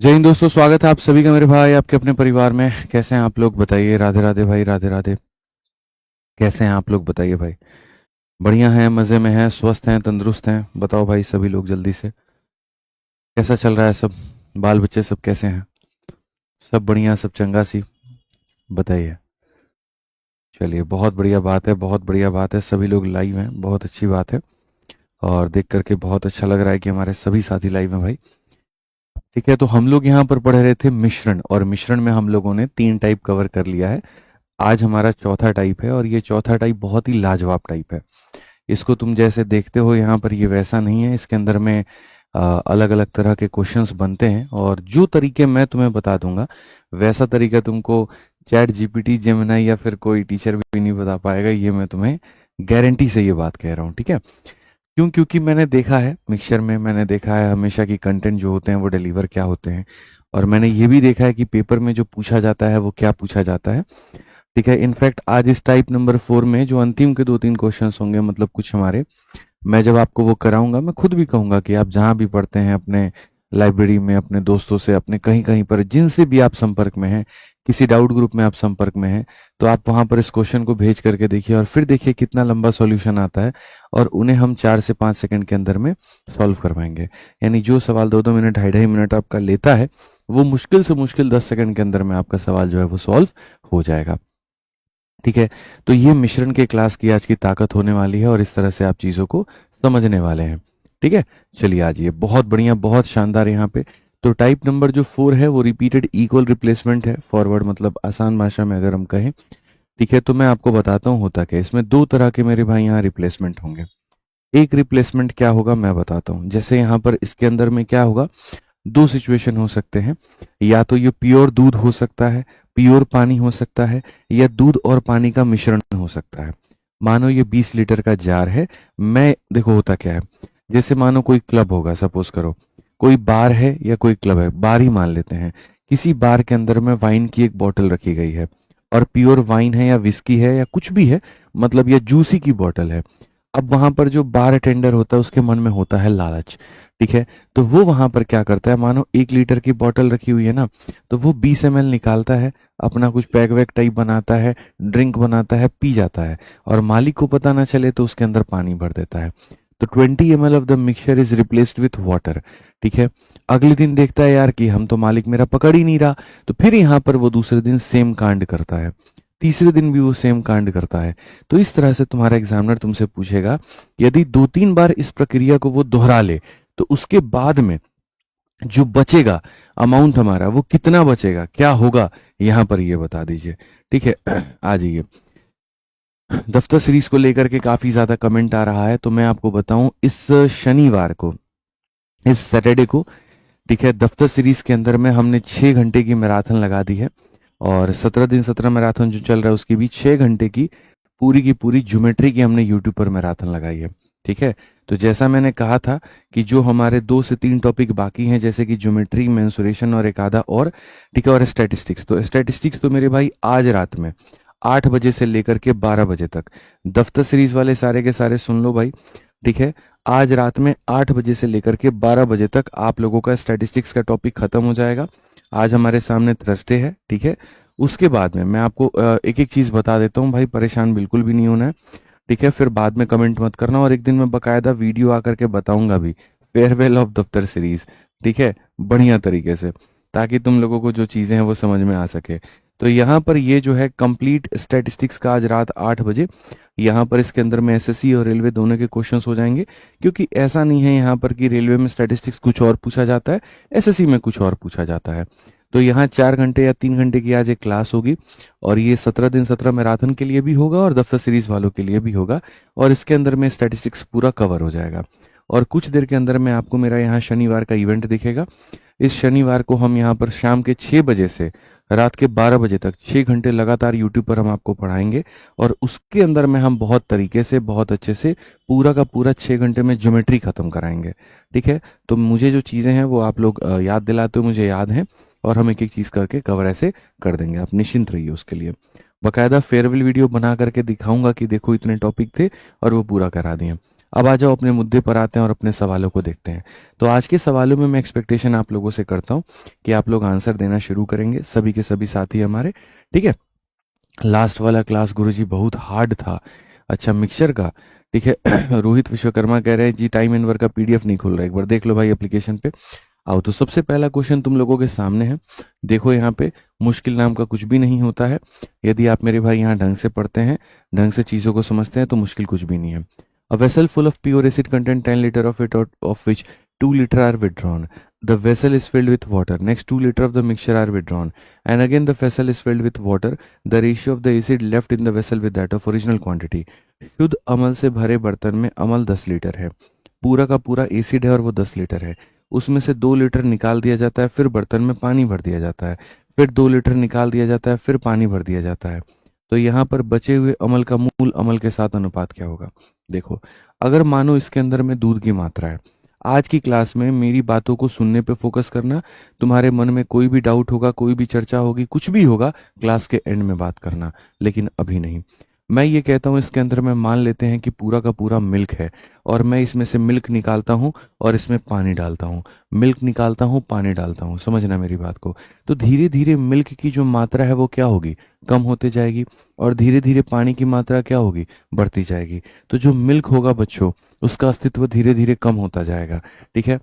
जय हिंद दोस्तों, स्वागत है आप सभी का मेरे भाई आपके अपने परिवार में। कैसे हैं आप लोग बताइए। राधे राधे भाई, राधे राधे। कैसे हैं आप लोग बताइए भाई। बढ़िया हैं, मज़े में हैं, स्वस्थ हैं, तंदुरुस्त हैं। बताओ भाई सभी लोग जल्दी से। कैसा चल रहा है सब। बाल बच्चे सब कैसे हैं। सब बढ़िया, सब चंगा सी। बताइए। चलिए, बहुत बढ़िया बात है, बहुत बढ़िया बात है। सभी लोग लाइव हैं, बहुत अच्छी बात है। और देख करके बहुत अच्छा लग रहा है कि हमारे सभी साथी लाइव हैं भाई। ठीक है, तो हम लोग यहाँ पर पढ़ रहे थे मिश्रण, और मिश्रण में हम लोगों ने 3 टाइप कवर कर लिया है। आज हमारा चौथा टाइप है, और ये चौथा टाइप बहुत ही लाजवाब टाइप है। इसको तुम जैसे देखते हो यहाँ पर, ये वैसा नहीं है। इसके अंदर में अलग अलग तरह के क्वेश्चंस बनते हैं, और जो तरीके मैं तुम्हें बता दूंगा वैसा तरीका तुमको चैट जीपीटी, जेमिनाई या फिर कोई टीचर भी नहीं बता पाएगा। ये मैं तुम्हें गारंटी से ये बात कह रहा हूँ, ठीक है। क्यों? क्योंकि मैंने देखा है मिक्सचर में, मैंने देखा है हमेशा कि कंटेंट जो होते हैं वो डिलीवर क्या होते हैं। और मैंने ये भी देखा है कि पेपर में जो पूछा जाता है वो क्या पूछा जाता है। ठीक है, इनफैक्ट आज इस टाइप नंबर 4 में जो अंतिम के 2-3 क्वेश्चंस होंगे, मतलब कुछ हमारे, मैं जब आपको वो कराऊंगा मैं खुद भी कहूंगा कि आप जहां भी पढ़ते हैं, अपने लाइब्रेरी में, अपने दोस्तों से, अपने कहीं कहीं पर जिनसे भी आप संपर्क में हैं, किसी डाउट ग्रुप में आप संपर्क में हैं, तो आप वहां पर इस क्वेश्चन को भेज करके देखिए, और फिर देखिए कितना लंबा सॉल्यूशन आता है। और उन्हें हम 4 से 5 सेकंड के अंदर में सॉल्व करवाएंगे। यानी जो सवाल 2-2 मिनट, 2.5-2.5 मिनट आपका लेता है, वो मुश्किल से मुश्किल 10 सेकंड के अंदर में आपका सवाल जो है वो सॉल्व हो जाएगा। ठीक है, तो ये मिश्रण के क्लास की आज की ताकत होने वाली है, और इस तरह से आप चीज़ों को समझने वाले हैं। ठीक है, चलिए आज ये बहुत बढ़िया, बहुत शानदार यहाँ पे। तो टाइप नंबर जो 4 है वो रिपीटेड इक्वल रिप्लेसमेंट है। फॉरवर्ड मतलब आसान भाषा में अगर हम कहें, ठीक है, तो मैं आपको बताता हूँ होता क्या। इसमें 2 तरह के मेरे भाई यहाँ रिप्लेसमेंट होंगे। एक रिप्लेसमेंट क्या होगा मैं बताता हूँ। जैसे यहाँ पर इसके अंदर में क्या होगा, 2 सिचुएशन हो सकते हैं। या तो ये प्योर दूध हो सकता है, प्योर पानी हो सकता है, या दूध और पानी का मिश्रण हो सकता है। मानो ये 20 लीटर का जार है। मैं देखो होता क्या है, जैसे मानो कोई क्लब होगा, सपोज करो कोई बार है या कोई क्लब है, बार ही मान लेते हैं। किसी बार के अंदर में वाइन की एक बोतल रखी गई है, और प्योर वाइन है या विस्की है या कुछ भी है, मतलब ये जूसी की बोतल है। अब वहां पर जो बार अटेंडर होता है उसके मन में होता है लालच। ठीक है, तो वो वहां पर क्या करता है, मानो 1 लीटर की बोतल रखी हुई है ना, तो वो 20 ml निकालता है, अपना कुछ पैक वैक टाइप बनाता है, ड्रिंक बनाता है, पी जाता है, और मालिक को पता ना चले तो उसके अंदर पानी भर देता है। तो 20 ml of the mixture is replaced with water. ठीक है, अगले दिन देखता है यार कि हम तो, मालिक मेरा पकड़ ही नहीं रहा, तो फिर यहाँ पर वो दूसरे दिन सेम कांड करता है, तीसरे दिन भी वो सेम कांड करता है। तो इस तरह से तुम्हारा एग्जामिनर तुमसे पूछेगा, यदि 2-3 बार इस प्रक्रिया को वो दोहरा ले, तो उसके बाद में जो बचेगा अमाउंट हमारा, वो कितना बचेगा, क्या होगा, यहां पर ये बता दीजिए। ठीक है, आ जाइए। दफ्तर सीरीज को लेकर के काफी ज्यादा कमेंट आ रहा है, तो मैं आपको बताऊं, इस शनिवार को, इस सैटरडे को, ठीक है, दफ्तर सीरीज के अंदर में हमने 6 घंटे की मैराथन लगा दी है। और 17 दिन 17 मैराथन जो चल रहा है उसकी भी 6 घंटे की पूरी ज्योमेट्री की हमने यूट्यूब पर मैराथन लगाई है। ठीक है, तो जैसा मैंने कहा था कि जो हमारे 2 से 3 टॉपिक बाकी हैं, जैसे कि ज्योमेट्री, मेंसुरेशन और एक आधा और, ठीक है, और स्टैटिस्टिक्स, तो स्टैटिस्टिक्स तो मेरे भाई आज रात में 8 बजे से लेकर के 12 बजे तक, दफ्तर सीरीज वाले सारे के सारे सुन लो भाई। ठीक है, आज रात में 8 बजे से लेकर के 12 बजे तक आप लोगों का स्टैटिस्टिक्स का टॉपिक खत्म हो जाएगा। आज हमारे सामने थर्सडे है। ठीक है, उसके बाद में मैं आपको एक एक चीज बता देता हूँ भाई, परेशान बिल्कुल भी नहीं होना है। ठीक है, फिर बाद में कमेंट मत करना, और एक दिन मैं बकायदा वीडियो आकर के बताऊंगा भी, फेयरवेल ऑफ दफ्तर सीरीज। ठीक है, बढ़िया तरीके से, ताकि तुम लोगों को जो चीजें हैं वो समझ में आ सके। तो यहाँ पर ये जो है कंप्लीट स्टैटिस्टिक्स का आज रात 8 बजे, यहाँ पर इसके अंदर में एसएससी और रेलवे दोनों के क्वेश्चंस हो जाएंगे। क्योंकि ऐसा नहीं है यहाँ पर कि रेलवे में स्टैटिस्टिक्स कुछ और पूछा जाता है, एसएससी में कुछ और पूछा जाता है। तो यहाँ 4 घंटे या 3 घंटे की आज एक क्लास होगी, और ये 17 दिन 17 मैराथन के लिए भी होगा और दफ्तर सीरीज वालों के लिए भी होगा, और इसके अंदर में स्टैटिस्टिक्स पूरा कवर हो जाएगा। और कुछ देर के अंदर में आपको मेरा यहाँ शनिवार का इवेंट दिखेगा। इस शनिवार को हम यहाँ पर शाम के 6 बजे से रात के 12 बजे तक 6 घंटे लगातार यूट्यूब पर हम आपको पढ़ाएंगे, और उसके अंदर में हम बहुत तरीके से, बहुत अच्छे से पूरा का पूरा 6 घंटे में ज्योमेट्री खत्म कराएंगे। ठीक है, तो मुझे जो चीज़ें हैं वो आप लोग याद दिलाते हो, मुझे याद है, और हम एक एक चीज़ करके कवर ऐसे कर देंगे। आप निश्चिंत रहिए उसके लिए। बकायदा फेयरवेल वीडियो बना करके दिखाऊंगा कि देखो इतने टॉपिक थे और वो पूरा करा दिए। अब आ जाओ अपने मुद्दे पर आते हैं और अपने सवालों को देखते हैं। तो आज के सवालों में मैं एक्सपेक्टेशन आप लोगों से करता हूँ कि आप लोग आंसर देना शुरू करेंगे, सभी के सभी साथी हमारे। ठीक है, लास्ट वाला क्लास गुरुजी बहुत हार्ड था। अच्छा, मिक्सचर का, ठीक है। रोहित विश्वकर्मा कह रहे हैं जी टाइम इनवर का पीडीएफ नहीं खुल रहा है, एक बार देख लो भाई एप्लीकेशन पे। आओ, तो सबसे पहला क्वेश्चन तुम लोगों के सामने है। देखो यहाँ पे मुश्किल नाम का कुछ भी नहीं होता है। यदि आप मेरे भाई यहाँ ढंग से पढ़ते हैं, ढंग से चीज़ों को समझते हैं, तो मुश्किल कुछ भी नहीं है। A vessel full of pure acid content 10 litre of it, of which 2 litre are withdrawn. The vessel is filled with water. Next 2 liter of the mixture are withdrawn. And again the vessel is filled with water. The ratio of the acid left in the vessel with that of original quantity. शुद्ध अमल से भरे बर्तन में अमल 10 litre है, पूरा का पूरा acid है और वो 10 लीटर है। उसमें से 2 लीटर निकाल दिया जाता है, फिर बर्तन में पानी भर दिया जाता है, फिर 2 लीटर निकाल दिया जाता है, फिर पानी भर दिया जाता है। तो यहाँ पर बचे हुए अमल का मूल अमल के साथ अनुपात क्या होगा? देखो, अगर मानो इसके अंदर में दूध की मात्रा है, आज की क्लास में मेरी बातों को सुनने पे फोकस करना। तुम्हारे मन में कोई भी डाउट होगा, कोई भी चर्चा होगी, कुछ भी होगा, क्लास के एंड में बात करना, लेकिन अभी नहीं। मैं ये कहता हूँ इसके अंदर में मान लेते हैं कि पूरा का पूरा मिल्क है, और मैं इसमें से मिल्क निकालता हूँ और इसमें पानी डालता हूँ, मिल्क निकालता हूँ, पानी डालता हूँ, समझना मेरी बात को। तो धीरे धीरे मिल्क की जो मात्रा है वो क्या होगी? कम होते जाएगी, और धीरे धीरे पानी की मात्रा क्या होगी? बढ़ती जाएगी। तो जो मिल्क होगा बच्चों, उसका अस्तित्व धीरे धीरे कम होता जाएगा। ठीक है,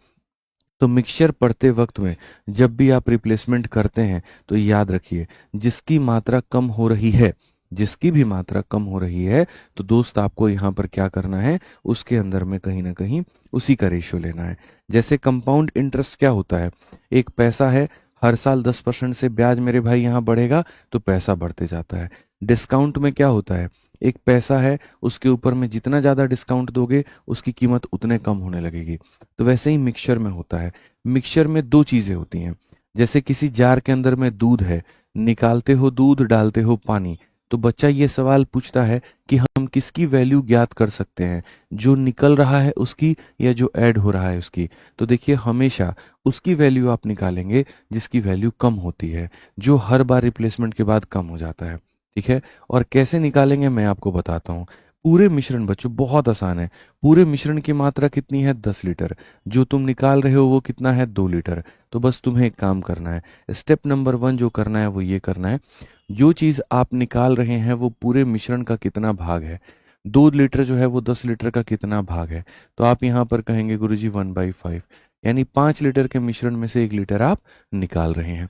तो मिक्सचर पढ़ते वक्त में जब भी आप रिप्लेसमेंट करते हैं तो याद रखिए, जिसकी मात्रा कम हो रही है, जिसकी भी मात्रा कम हो रही है, तो दोस्त आपको यहाँ पर क्या करना है, उसके अंदर में कहीं ना कहीं उसी का रेशियो लेना है। जैसे कंपाउंड इंटरेस्ट क्या होता है? एक पैसा है, हर साल 10% से ब्याज मेरे भाई यहाँ बढ़ेगा तो पैसा बढ़ते जाता है। डिस्काउंट में क्या होता है? एक पैसा है, उसके ऊपर में जितना ज़्यादा डिस्काउंट दोगे उसकी कीमत उतने कम होने लगेगी। तो वैसे ही मिक्सचर में होता है। मिक्सचर में दो चीज़ें होती हैं। जैसे किसी जार के अंदर में दूध है, निकालते हो दूध, डालते हो पानी, तो बच्चा ये सवाल पूछता है कि हम किसकी वैल्यू ज्ञात कर सकते हैं, जो निकल रहा है उसकी या जो ऐड हो रहा है उसकी? तो देखिए, हमेशा उसकी वैल्यू आप निकालेंगे जिसकी वैल्यू कम होती है, जो हर बार रिप्लेसमेंट के बाद कम हो जाता है। ठीक है, और कैसे निकालेंगे मैं आपको बताता हूँ। पूरे मिश्रण बच्चों बहुत आसान है। पूरे मिश्रण की मात्रा कितनी है? 10 लीटर। जो तुम निकाल रहे हो वो कितना है? 2 लीटर। तो बस तुम्हें एक काम करना है, स्टेप नंबर 1 जो करना है वो ये करना है, जो चीज़ आप निकाल रहे हैं वो पूरे मिश्रण का कितना भाग है। 2 लीटर जो है वो 10 लीटर का कितना भाग है? तो आप यहाँ पर कहेंगे गुरुजी 1/5, यानी 5 लीटर के मिश्रण में से 1 लीटर आप निकाल रहे हैं।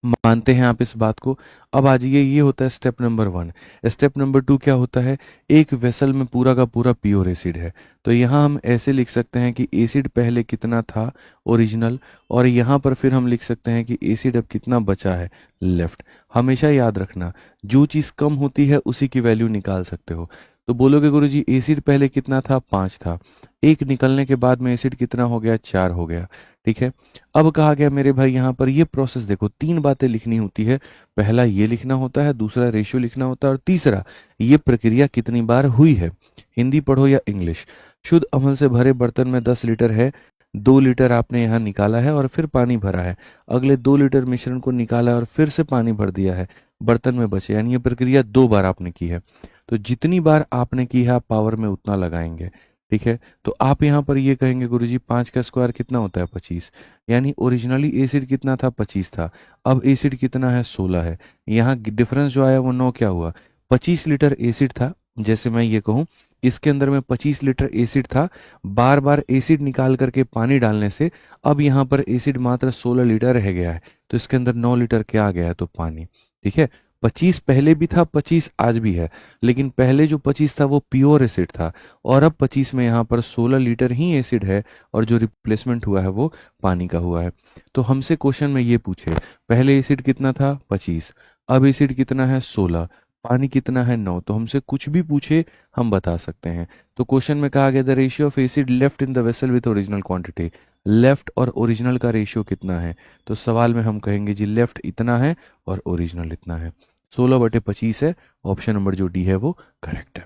मानते हैं आप इस बात को? अब आ जाइए, ये होता है स्टेप नंबर 1। स्टेप नंबर 2 क्या होता है? एक वेसल में पूरा का पूरा प्योर एसिड है, तो यहाँ हम ऐसे लिख सकते हैं कि एसिड पहले कितना था ओरिजिनल, और यहाँ पर फिर हम लिख सकते हैं कि एसिड अब कितना बचा है लेफ्ट। हमेशा याद रखना, जो चीज़ कम होती है उसी की वैल्यू निकाल सकते हो। तो बोलोगे गुरुजी एसिड पहले कितना था? 5 था, एक निकलने के बाद में एसिड कितना हो गया? 4 हो गया। ठीक है, अब कहा गया मेरे भाई यहाँ पर ये प्रोसेस देखो, 3 बातें लिखनी होती है। पहला ये लिखना होता है, दूसरा रेशियो लिखना होता है, और तीसरा ये प्रक्रिया कितनी बार हुई है। हिंदी पढ़ो या इंग्लिश। शुद्ध अमल से भरे बर्तन में 10 लीटर है, 2 लीटर आपने यहाँ निकाला है और फिर पानी भरा है, अगले 2 लीटर मिश्रण को निकाला है और फिर से पानी भर दिया है, बर्तन में बचे, यानी ये प्रक्रिया 2 बार आपने की है। तो जितनी बार आपने की है आप पावर में उतना लगाएंगे। ठीक है, तो आप यहाँ पर ये कहेंगे गुरुजी 5 का स्क्वायर कितना होता है? 25, यानी ओरिजिनली एसिड कितना था? 25 था, अब एसिड कितना है? 16 है। यहाँ डिफरेंस जो आया वो 9 क्या हुआ? 25 लीटर एसिड था, जैसे मैं ये कहूँ इसके अंदर में 25 लीटर एसिड था, बार बार एसिड निकाल करके पानी डालने से अब यहाँ पर एसिड मात्र 16 लीटर रह गया है, तो इसके अंदर 9 लीटर क्या आ गया है? तो पानी। ठीक है, 25 पहले भी था, 25 आज भी है, लेकिन पहले जो 25 था वो प्योर एसिड था, और अब 25 में यहाँ पर 16 लीटर ही एसिड है, और जो रिप्लेसमेंट हुआ है वो पानी का हुआ है। तो हमसे क्वेश्चन में ये पूछे, पहले एसिड कितना था? 25, अब एसिड कितना है? 16, पानी कितना है? 9। तो हमसे कुछ भी पूछे हम बता सकते हैं। तो क्वेश्चन में कहा गया the ratio of acid left in the vessel with original quantity. Left और ओरिजिनल का रेशियो कितना है? तो सवाल में हम कहेंगे जी लेफ्ट इतना है और ओरिजिनल इतना है, 16/25 है। ऑप्शन नंबर जो डी है वो करेक्ट है।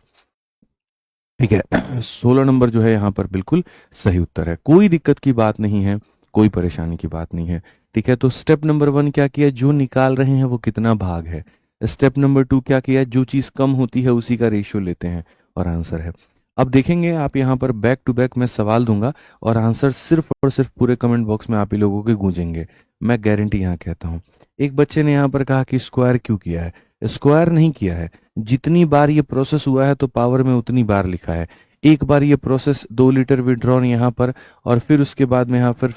ठीक है, 16 नंबर जो है यहाँ पर बिल्कुल सही उत्तर है। कोई दिक्कत की बात नहीं है, कोई परेशानी की बात नहीं है। ठीक है, तो स्टेप नंबर 1 क्या किया? जो निकाल रहे हैं वो कितना भाग है। स्टेप नंबर 2 क्या किया? जो चीज कम होती है उसी का रेशियो लेते हैं, और आंसर है। अब देखेंगे आप यहाँ पर बैक टू बैक मैं सवाल दूंगा और आंसर सिर्फ और सिर्फ पूरे कमेंट बॉक्स में आप ही लोगों के गूंजेंगे, मैं गारंटी यहाँ कहता हूँ। एक बच्चे ने यहाँ पर कहा कि स्क्वायर क्यों किया है? स्क्वायर नहीं किया है, जितनी बार ये प्रोसेस हुआ है तो पावर में उतनी बार लिखा है। एक बार ये प्रोसेस 2 लीटर विड्रॉन यहाँ पर, और फिर उसके बाद में यहाँ पर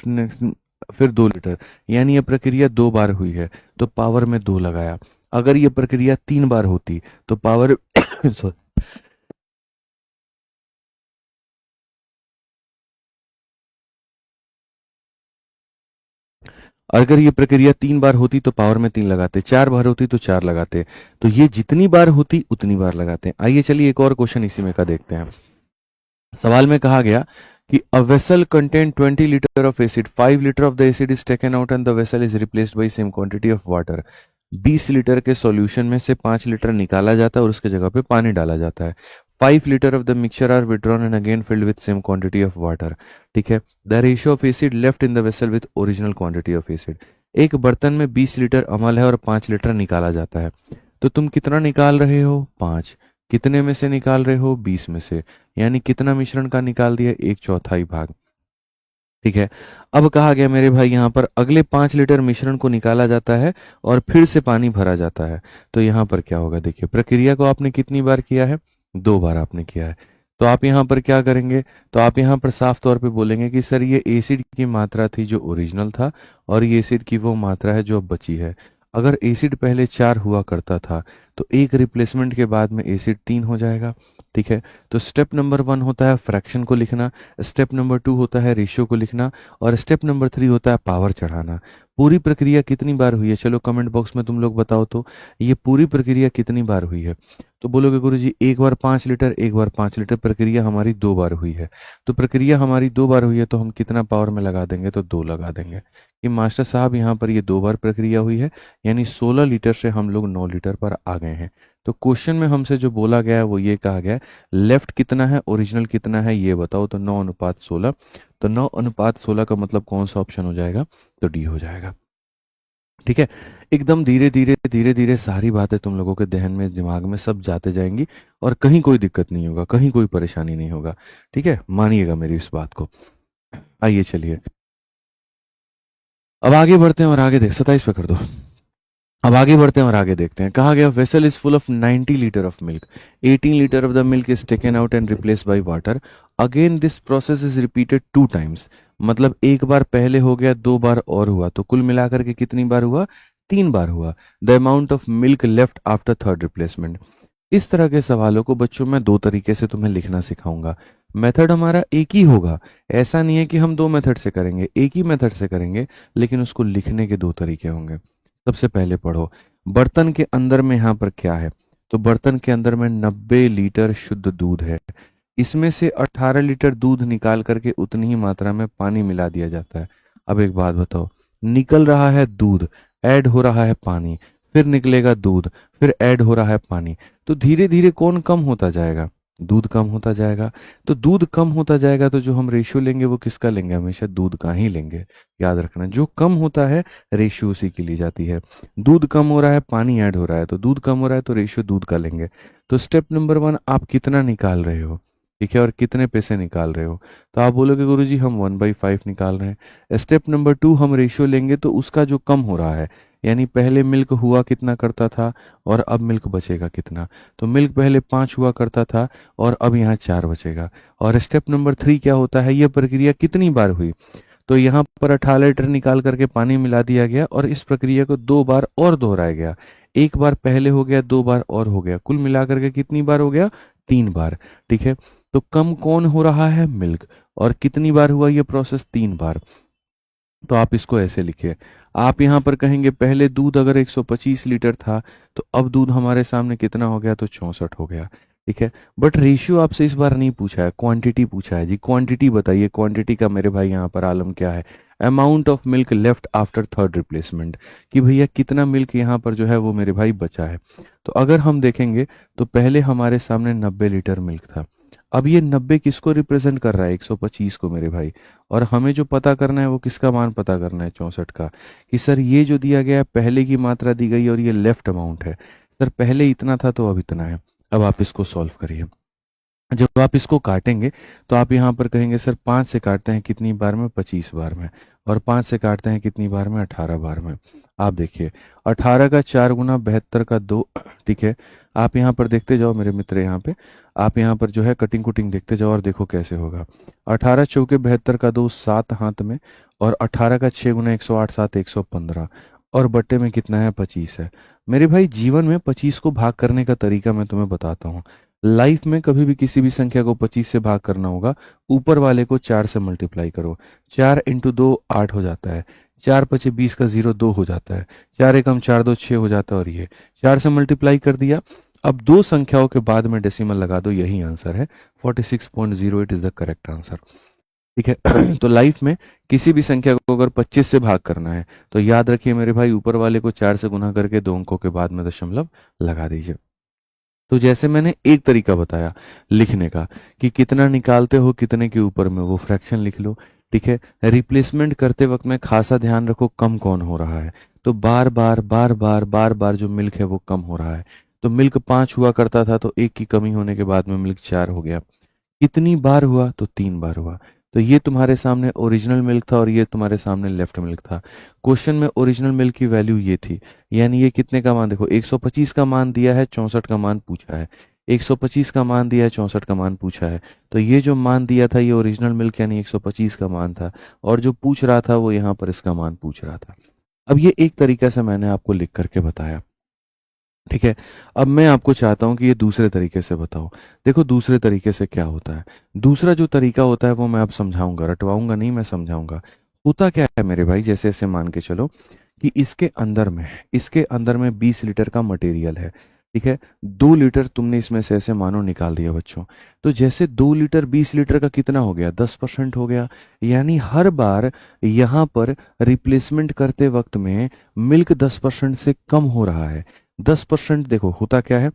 फिर 2 लीटर, यानी ये प्रक्रिया 2 बार हुई है तो पावर में 2 लगाया। अगर ये प्रक्रिया 3 बार होती तो पावर sorry, अगर ये प्रक्रिया 3 बार होती तो पावर में 3 लगाते, 4 बार होती तो 4 लगाते, तो ये जितनी बार होती उतनी बार लगाते हैं। आइए चलिए एक और क्वेश्चन इसी में का देखते हैं। सवाल में कहा गया कि a vessel contain 20 litre of acid, 5 litre of the acid is taken out and the vessel is replaced by same quantity of water. 20 litre के सॉल्यूशन में से 5 लीटर निकाला जाता है और उसके जगह पे पानी डाला जाता है। 5 litre of the mixture are withdrawn and again filled with same quantity of water. ठीक है, the ratio of acid left in the vessel with original quantity of acid. एक बर्तन में 20 लीटर अमल है और 5 लीटर निकाला जाता है, तो तुम कितना निकाल रहे हो? 5। कितने में से निकाल रहे हो? 20 में से, यानी कितना मिश्रण का निकाल दिया? 1/4 भाग। ठीक है, अब कहा गया मेरे भाई यहाँ पर अगले 5 लीटर मिश्रण को निकाला जाता है और फिर से पानी भरा जाता है, तो यहाँ पर क्या होगा? देखिए, प्रक्रिया को आपने कितनी बार किया है? 2 बार आपने किया है। तो आप यहाँ पर क्या करेंगे? तो आप यहाँ पर साफ तौर पे बोलेंगे कि सर ये एसिड की मात्रा थी जो ओरिजिनल था और ये एसिड की वो मात्रा है जो अब बची है। अगर एसिड पहले 4 हुआ करता था तो एक रिप्लेसमेंट के बाद में एसिड 3 हो जाएगा। ठीक है, तो स्टेप नंबर 1 होता है फ्रैक्शन को लिखना, स्टेप नंबर 2 होता है रेशियो को लिखना, और स्टेप नंबर 3 होता है पावर चढ़ाना। पूरी प्रक्रिया कितनी बार हुई है? चलो कमेंट बॉक्स में तुम लोग बताओ तो, ये पूरी प्रक्रिया कितनी बार हुई है? तो बोलोगे गुरुजी एक बार 5 लीटर, एक बार 5 लीटर, प्रक्रिया हमारी 2 बार हुई है। तो प्रक्रिया हमारी 2 बार हुई है तो हम कितना पावर में लगा देंगे? तो 2 लगा देंगे कि मास्टर साहब यहाँ पर ये 2 बार प्रक्रिया हुई है, यानी 16 लीटर से हम लोग 9 लीटर पर आ गए हैं। तो क्वेश्चन में हमसे जो बोला गया है वो ये कहा गया है, लेफ्ट कितना है ओरिजिनल कितना है ये बताओ। तो 9:16, तो 9:16 का मतलब कौन सा ऑप्शन हो जाएगा? तो डी हो जाएगा। ठीक है, एकदम धीरे धीरे धीरे धीरे सारी बातें तुम लोगों के दहन में दिमाग में सब जाते जाएंगी और कहीं कोई दिक्कत नहीं होगा, कहीं कोई परेशानी नहीं होगा। ठीक है, मानिएगा मेरी इस बात को। आइए चलिए अब आगे बढ़ते हैं और आगे देख 27 पे कर दो। अब आगे बढ़ते हैं और आगे देखते हैं। कहा गया vessel is full of 90 litre of milk, 18 litre of the milk is taken out and replace by water. Again this process is repeated 2 times. मतलब एक बार पहले हो गया, 2 बार और हुआ, तो कुल मिलाकर के कितनी बार हुआ? 3 बार हुआ। The amount of milk left after third replacement. इस तरह के सवालों को बच्चों मैं 2 तरीके से तुम्हें लिखना सिखाऊंगा। मेथड हमारा एक ही होगा, ऐसा नहीं है कि हम 2 मेथड से करेंगे, एक ही मेथड से करेंगे, लेकिन उसको लिखने के 2 तरीके होंगे। सबसे पहले पढ़ो, बर्तन के अंदर में यहाँ पर क्या है? तो बर्तन के अंदर में 90 लीटर शुद्ध दूध है। इसमें से 18 लीटर दूध निकाल करके उतनी ही मात्रा में पानी मिला दिया जाता है। अब एक बात बताओ, निकल रहा है दूध, ऐड हो रहा है पानी, फिर निकलेगा दूध, फिर ऐड हो रहा है पानी, तो धीरे धीरे कौन कम होता जाएगा? दूध कम होता जाएगा। तो दूध कम होता जाएगा तो जो हम रेशियो लेंगे वो किसका लेंगे? हमेशा दूध का ही लेंगे। याद रखना, जो कम होता है रेशियो उसी की ली जाती है। दूध कम हो रहा है, पानी ऐड हो रहा है, तो दूध कम हो रहा है तो रेशियो दूध का लेंगे। तो स्टेप नंबर 1 आप कितना निकाल रहे हो? ठीक है, और कितने पैसे निकाल रहे हो? तो आप बोलोगे गुरुजी हम 1/5 निकाल रहे हैं। स्टेप नंबर 2 हम रेशियो लेंगे तो उसका जो कम हो रहा है, यानी पहले मिल्क हुआ कितना करता था और अब मिल्क बचेगा कितना। तो मिल्क पहले 5 हुआ करता था और अब यहाँ 4 बचेगा। और स्टेप नंबर 3 क्या होता है? यह प्रक्रिया कितनी बार हुई? तो यहाँ पर 18 लीटर निकाल करके पानी मिला दिया गया और इस प्रक्रिया को 2 बार और दोहराया गया। एक बार पहले हो गया, 2 बार और हो गया, कुल मिलाकर के कितनी बार हो गया? 3 बार। ठीक है, तो कम कौन हो रहा है? मिल्क। और कितनी बार हुआ ये प्रोसेस? 3 बार। तो आप इसको ऐसे लिखिए, आप यहाँ पर कहेंगे पहले दूध अगर 125 लीटर था तो अब दूध हमारे सामने कितना हो गया? तो 64 हो गया। ठीक है, बट रेशियो आपसे इस बार नहीं पूछा है, क्वांटिटी पूछा है जी। क्वांटिटी बताइए, क्वांटिटी का मेरे भाई यहाँ पर आलम क्या है? Amount of milk left after third replacement, कि भैया कितना मिल्क यहाँ पर जो है वो मेरे भाई बचा है। तो अगर हम देखेंगे तो पहले हमारे सामने 90 लीटर मिल्क था, अब ये 90 किसको रिप्रेजेंट कर रहा है? 125 को मेरे भाई। और हमें जो पता करना है वो किसका मान पता करना है? 64 का। कि सर ये जो दिया गया है पहले की मात्रा दी गई और ये लेफ्ट अमाउंट है, सर पहले इतना था तो अब इतना है। अब आप इसको सॉल्व करिए। जब आप इसको काटेंगे तो आप यहाँ पर कहेंगे सर 5 से काटते हैं कितनी बार में, 25 बार में, और 5 से काटते हैं कितनी बार में, 18 बार में। आप देखिए 18 का 4 गुना 72 का 2, ठीक है। आप यहाँ पर देखते जाओ मेरे मित्र, यहाँ पे आप यहाँ पर जो है कटिंग कुटिंग देखते जाओ और देखो कैसे होगा। 18 चौके 72 का 2 7 हाथ में, और 18 का 6 गुना 108 7 115, और बट्टे में कितना है, 25 है। मेरे भाई जीवन में 25 को भाग करने का तरीका मैं तुम्हें बताता हूँ। लाइफ में कभी भी किसी भी संख्या को 25 से भाग करना होगा, ऊपर वाले को 4 से मल्टीप्लाई करो। 4 इंटू 2 8 हो जाता है, 4 पचे 20 का 0 2 हो जाता है, 4 एकम 4 2 6 हो जाता है, और ये 4 से मल्टीप्लाई कर दिया। अब दो संख्याओं के बाद में डेसिमल लगा दो, यही आंसर है 46.08 इज द करेक्ट आंसर। ठीक है। तो लाइफ में किसी भी संख्या को अगर 25 से भाग करना है तो याद रखिए मेरे भाई, ऊपर वाले को 4 से गुना करके दो अंकों के बाद में दशमलव लगा दीजिए। तो जैसे मैंने एक तरीका बताया लिखने का कि कितना निकालते हो कितने के ऊपर में, वो फ्रैक्शन लिख लो। ठीक है। रिप्लेसमेंट करते वक्त में खासा ध्यान रखो कम कौन हो रहा है, तो बार बार बार बार बार बार जो मिल्क है वो कम हो रहा है। तो मिल्क 5 हुआ करता था तो एक की कमी होने के बाद में मिल्क 4 हो गया। कितनी बार हुआ, तो 3 बार हुआ। तो ये तुम्हारे सामने ओरिजिनल मिल्क था और ये तुम्हारे सामने लेफ्ट मिल्क था। क्वेश्चन में ओरिजिनल मिल्क की वैल्यू ये थी, यानी ये कितने का मान देखो, 125 का मान दिया है, 64 का मान पूछा है। 125 का मान दिया है, 64 का मान पूछा है। तो ये जो मान दिया था ये ओरिजिनल मिल्क यानी 125 का मान था, और जो पूछ रहा था वो यहाँ पर इसका मान पूछ रहा था। अब ये एक तरीका से मैंने आपको लिख करके बताया। ठीक है। अब मैं आपको चाहता हूं कि ये दूसरे तरीके से बताओ। देखो दूसरे तरीके से क्या होता है, दूसरा जो तरीका होता है वो मैं अब समझाऊंगा, रटवाऊंगा नहीं, मैं समझाऊंगा। होता क्या है मेरे भाई, जैसे ऐसे मान के चलो कि इसके अंदर में 20 लीटर का मटेरियल है। ठीक है। 2 लीटर तुमने इसमें से ऐसे मानो निकाल दिया बच्चों। तो जैसे 2 लीटर 20 लीटर का कितना हो गया, 10% हो गया। यानी हर बार यहाँ पर रिप्लेसमेंट करते वक्त में मिल्क 10% से कम हो रहा है। 10% देखो होता क्या है,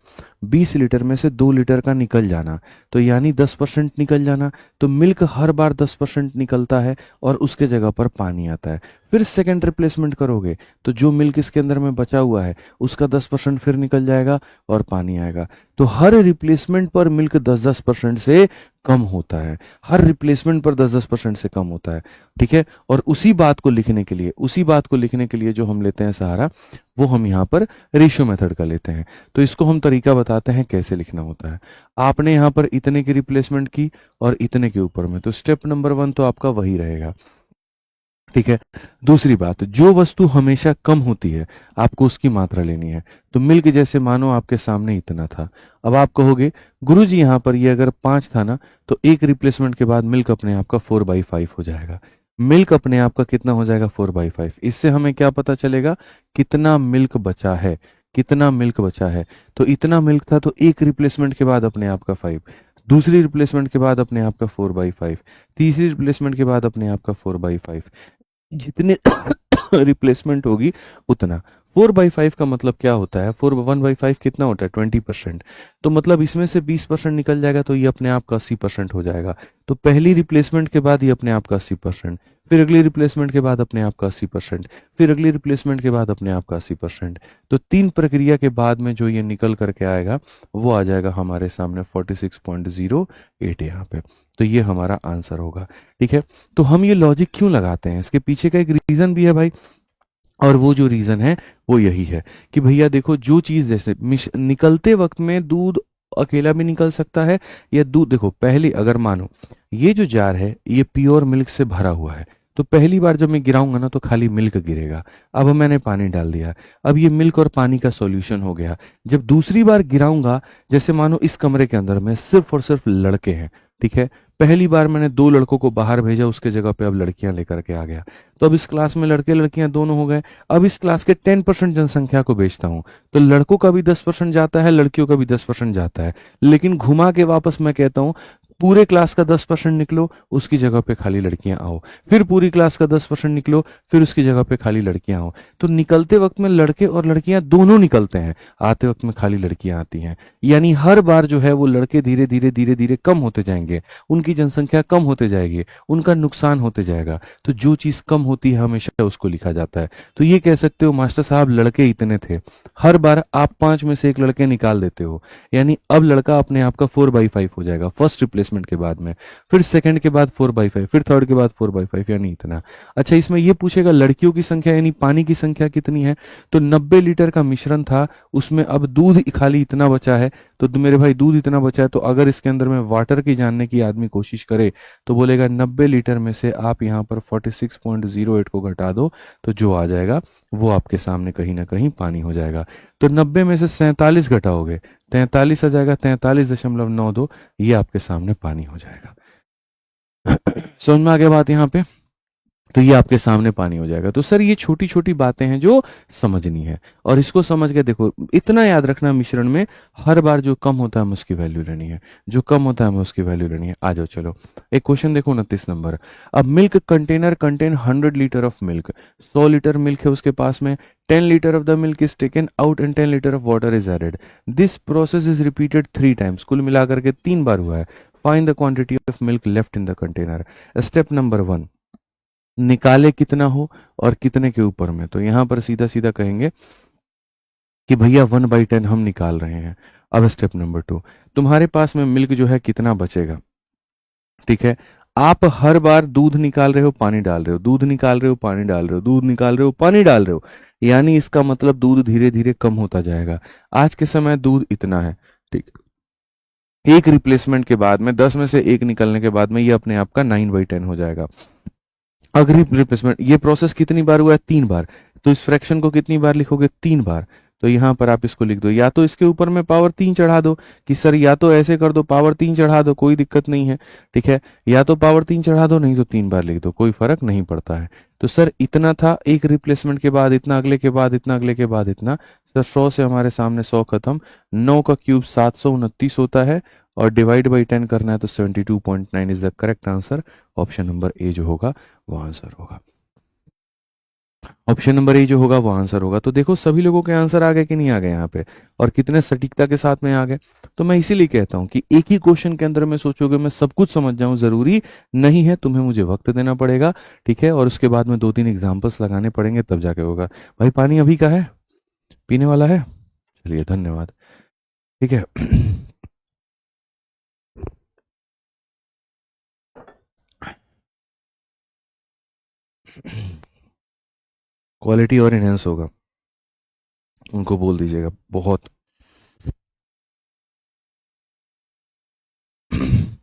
20 लीटर में से 2 लीटर का निकल जाना, तो यानी 10% निकल जाना। तो मिल्क हर बार 10% निकलता है और उसके जगह पर पानी आता है। फिर सेकेंड रिप्लेसमेंट करोगे तो जो मिल्क इसके अंदर में बचा हुआ है उसका 10% फिर निकल जाएगा और पानी आएगा। तो हर रिप्लेसमेंट पर मिल्क 10-10% से कम होता है, हर रिप्लेसमेंट पर 10-10% से कम होता है। ठीक है। और उसी बात को लिखने के लिए जो हम लेते हैं सहारा, वो हम यहाँ पर रेशियो मेथड का लेते हैं। तो इसको हम तरीका बताते हैं कैसे लिखना होता है। आपने यहाँ पर इतने की रिप्लेसमेंट की और इतने के ऊपर में, तो स्टेप नंबर 1 तो आपका वही रहेगा। ठीक है। दूसरी बात, जो वस्तु हमेशा कम होती है आपको उसकी मात्रा लेनी है। तो मिल्क जैसे मानो आपके सामने इतना था, अब आप कहोगे गुरुजी यहाँ पर ये अगर 5 था ना, तो एक रिप्लेसमेंट के बाद मिल्क अपने आप का 4/5 हो जाएगा। मिल्क अपने आप का कितना हो जाएगा, 4/5। इससे हमें क्या पता चलेगा, कितना मिल्क बचा है, कितना मिल्क बचा है। तो इतना मिल्क था तो एक रिप्लेसमेंट के बाद अपने आप का 5, दूसरी रिप्लेसमेंट के बाद अपने आप का 4/5, तीसरी रिप्लेसमेंट के बाद अपने आप का 4/5। जितने रिप्लेसमेंट होगी उतना। 4/5 का मतलब क्या होता है, 1/5 कितना होता है, 20%। तो मतलब इसमें से 20% निकल जाएगा तो ये अपने आप का 80% हो जाएगा। तो पहली रिप्लेसमेंट के बाद ये अपने आप का 80%, फिर अगली रिप्लेसमेंट के बाद अपने आप का 80%, फिर अगली रिप्लेसमेंट के बाद अपने आप का 80%। तो 3 प्रक्रिया के बाद में जो ये निकल करके आएगा वो आ जाएगा हमारे सामने 46.08 यहाँ पे। तो ये हमारा आंसर होगा। ठीक है। तो हम ये लॉजिक क्यों लगाते हैं, इसके पीछे का एक रीजन भी है भाई, और वो जो रीजन है वो यही है कि भैया देखो, जो चीज जैसे निकलते वक्त में दूध अकेला भी निकल सकता है, या दूध देखो पहले अगर मानो ये जो जार है ये प्योर मिल्क से भरा हुआ है, तो पहली बार जब मैं गिराऊंगा ना तो खाली मिल्क गिरेगा। अब मैंने पानी डाल दिया, अब ये मिल्क और पानी का सॉल्यूशन हो गया। जब दूसरी बार गिराऊंगा, जैसे मानो इस कमरे के अंदर में सिर्फ और सिर्फ लड़के हैं, ठीक है, पहली बार मैंने 2 लड़कों को बाहर भेजा, उसके जगह पे अब लड़कियां लेकर के आ गया, तो अब इस क्लास में लड़के लड़कियां दोनों हो गए। अब इस क्लास के 10% जनसंख्या को बेचता हूं, तो लड़कों का भी 10% जाता है, लड़कियों का भी 10% जाता है, लेकिन घुमा के वापस मैं कहता हूं पूरे क्लास का 10% निकलो, उसकी जगह पे खाली लड़कियां आओ। फिर पूरी क्लास का 10% निकलो, फिर उसकी जगह पे खाली लड़कियां आओ। तो निकलते वक्त में लड़के और लड़कियां दोनों निकलते हैं, आते वक्त में खाली लड़कियां आती हैं। यानी हर बार जो है वो लड़के धीरे धीरे धीरे धीरे कम होते जाएंगे, उनकी जनसंख्या कम होते जाएगी, उनका नुकसान होते जाएगा। तो जो चीज कम होती है हमेशा उसको लिखा जाता है। तो ये कह सकते हो मास्टर साहब लड़के इतने थे, हर बार आप 5 में से एक लड़के निकाल देते हो, यानी अब लड़का अपने आप का 4/5 हो जाएगा फर्स्ट रिप्लेसमेंट के बाद में। फिर सेकंड के बाद 4/5, फिर थर्ड के बाद 4/5, यानी इतना। अच्छा, इसमें ये पूछेगा लड़कियों की संख्या यानी पानी की संख्या कितनी है। तो 90 लीटर का मिश्रण था, उसमें अब दूध खाली इतना बचा है। तो मेरे भाई दूध इतना बचा है, तो अगर इसके अंदर में वाटर की जानने की आदमी कोशिश करे तो बोलेगा 90 लीटर में से आप यहाँ पर 46.08 को घटा दो, तो जो आ जाएगा वो आपके सामने कहीं ना कहीं पानी हो जाएगा। तो 90 में से 47 घटाओगे, 43 आ जाएगा, 43.92, ये आपके सामने पानी हो जाएगा। समझ में आ गया बात यहाँ पे? तो ये आपके सामने पानी हो जाएगा। तो सर ये छोटी छोटी बातें हैं जो समझनी है, और इसको समझ के देखो, इतना याद रखना मिश्रण में हर बार जो कम होता है हमें उसकी वैल्यू लेनी है, जो कम होता है हमें उसकी वैल्यू लेनी है। आ जाओ चलो, एक क्वेश्चन देखो 29 नंबर। अब milk container contain 100 litre of milk, 100 litre milk है उसके पास में, 10 litre of the milk is taken out and 10 litre of water is added. This process is repeated 3 times, कुल मिलाकर के 3 बार हुआ है। Find the quantity of milk left in the container. Step number 1, निकाले कितना हो और कितने के ऊपर में। तो यहां पर सीधा सीधा कहेंगे कि भैया 1/10 हम निकाल रहे हैं। अब स्टेप नंबर 2, तुम्हारे पास में मिल्क जो है कितना बचेगा, ठीक है। आप हर बार दूध निकाल रहे हो, पानी डाल रहे हो, दूध निकाल रहे हो, पानी डाल रहे हो, दूध निकाल रहे हो, पानी डाल रहे हो, यानी इसका मतलब दूध धीरे धीरे कम होता जाएगा। आज के समय दूध इतना है, ठीक। एक रिप्लेसमेंट के बाद में 10 में से एक निकलने के बाद में ये अपने आप का 9/10 हो जाएगा। अगर रिप्लेसमेंट ये प्रोसेस कितनी बार हुआ है, 3 बार। तो इस फ्रैक्शन को कितनी बार लिखोगे, 3 बार। तो यहां पर आप इसको लिख दो, या तो इसके ऊपर में पावर 3 चढ़ा दो कि सर या तो ऐसे कर दो पावर 3 चढ़ा दो, कोई दिक्कत नहीं है, ठीक है। या तो पावर 3 चढ़ा दो, नहीं तो 3 बार लिख दो, कोई फर्क नहीं पड़ता है। तो सर इतना था, एक रिप्लेसमेंट के बाद इतना, अगले के बाद इतना, अगले के बाद इतना। सर 100 से हमारे सामने 100 खत्म, 9 का क्यूब 729 होता है, और डिवाइड बाई 10 करना है तो 72.9 is the correct answer. Option number A जो होगा वो आंसर होगा। ऑप्शन नंबर ए जो होगा वो आंसर होगा। तो देखो सभी लोगों के आंसर आ गए कि नहीं आ गए यहाँ पे, और कितने सटीकता के साथ में आ गए। तो मैं इसीलिए कहता हूँ कि एक ही क्वेश्चन के अंदर में सोचोगे मैं सब कुछ समझ जाऊं, जरूरी नहीं है, तुम्हें मुझे वक्त देना पड़ेगा, ठीक है। और उसके बाद में 2-3 एग्जाम्पल्स लगाने पड़ेंगे, तब जाके होगा। भाई पानी अभी का है, पीने वाला है? चलिए धन्यवाद, ठीक है। क्वालिटी और इनहेंस होगा, उनको बोल दीजिएगा बहुत।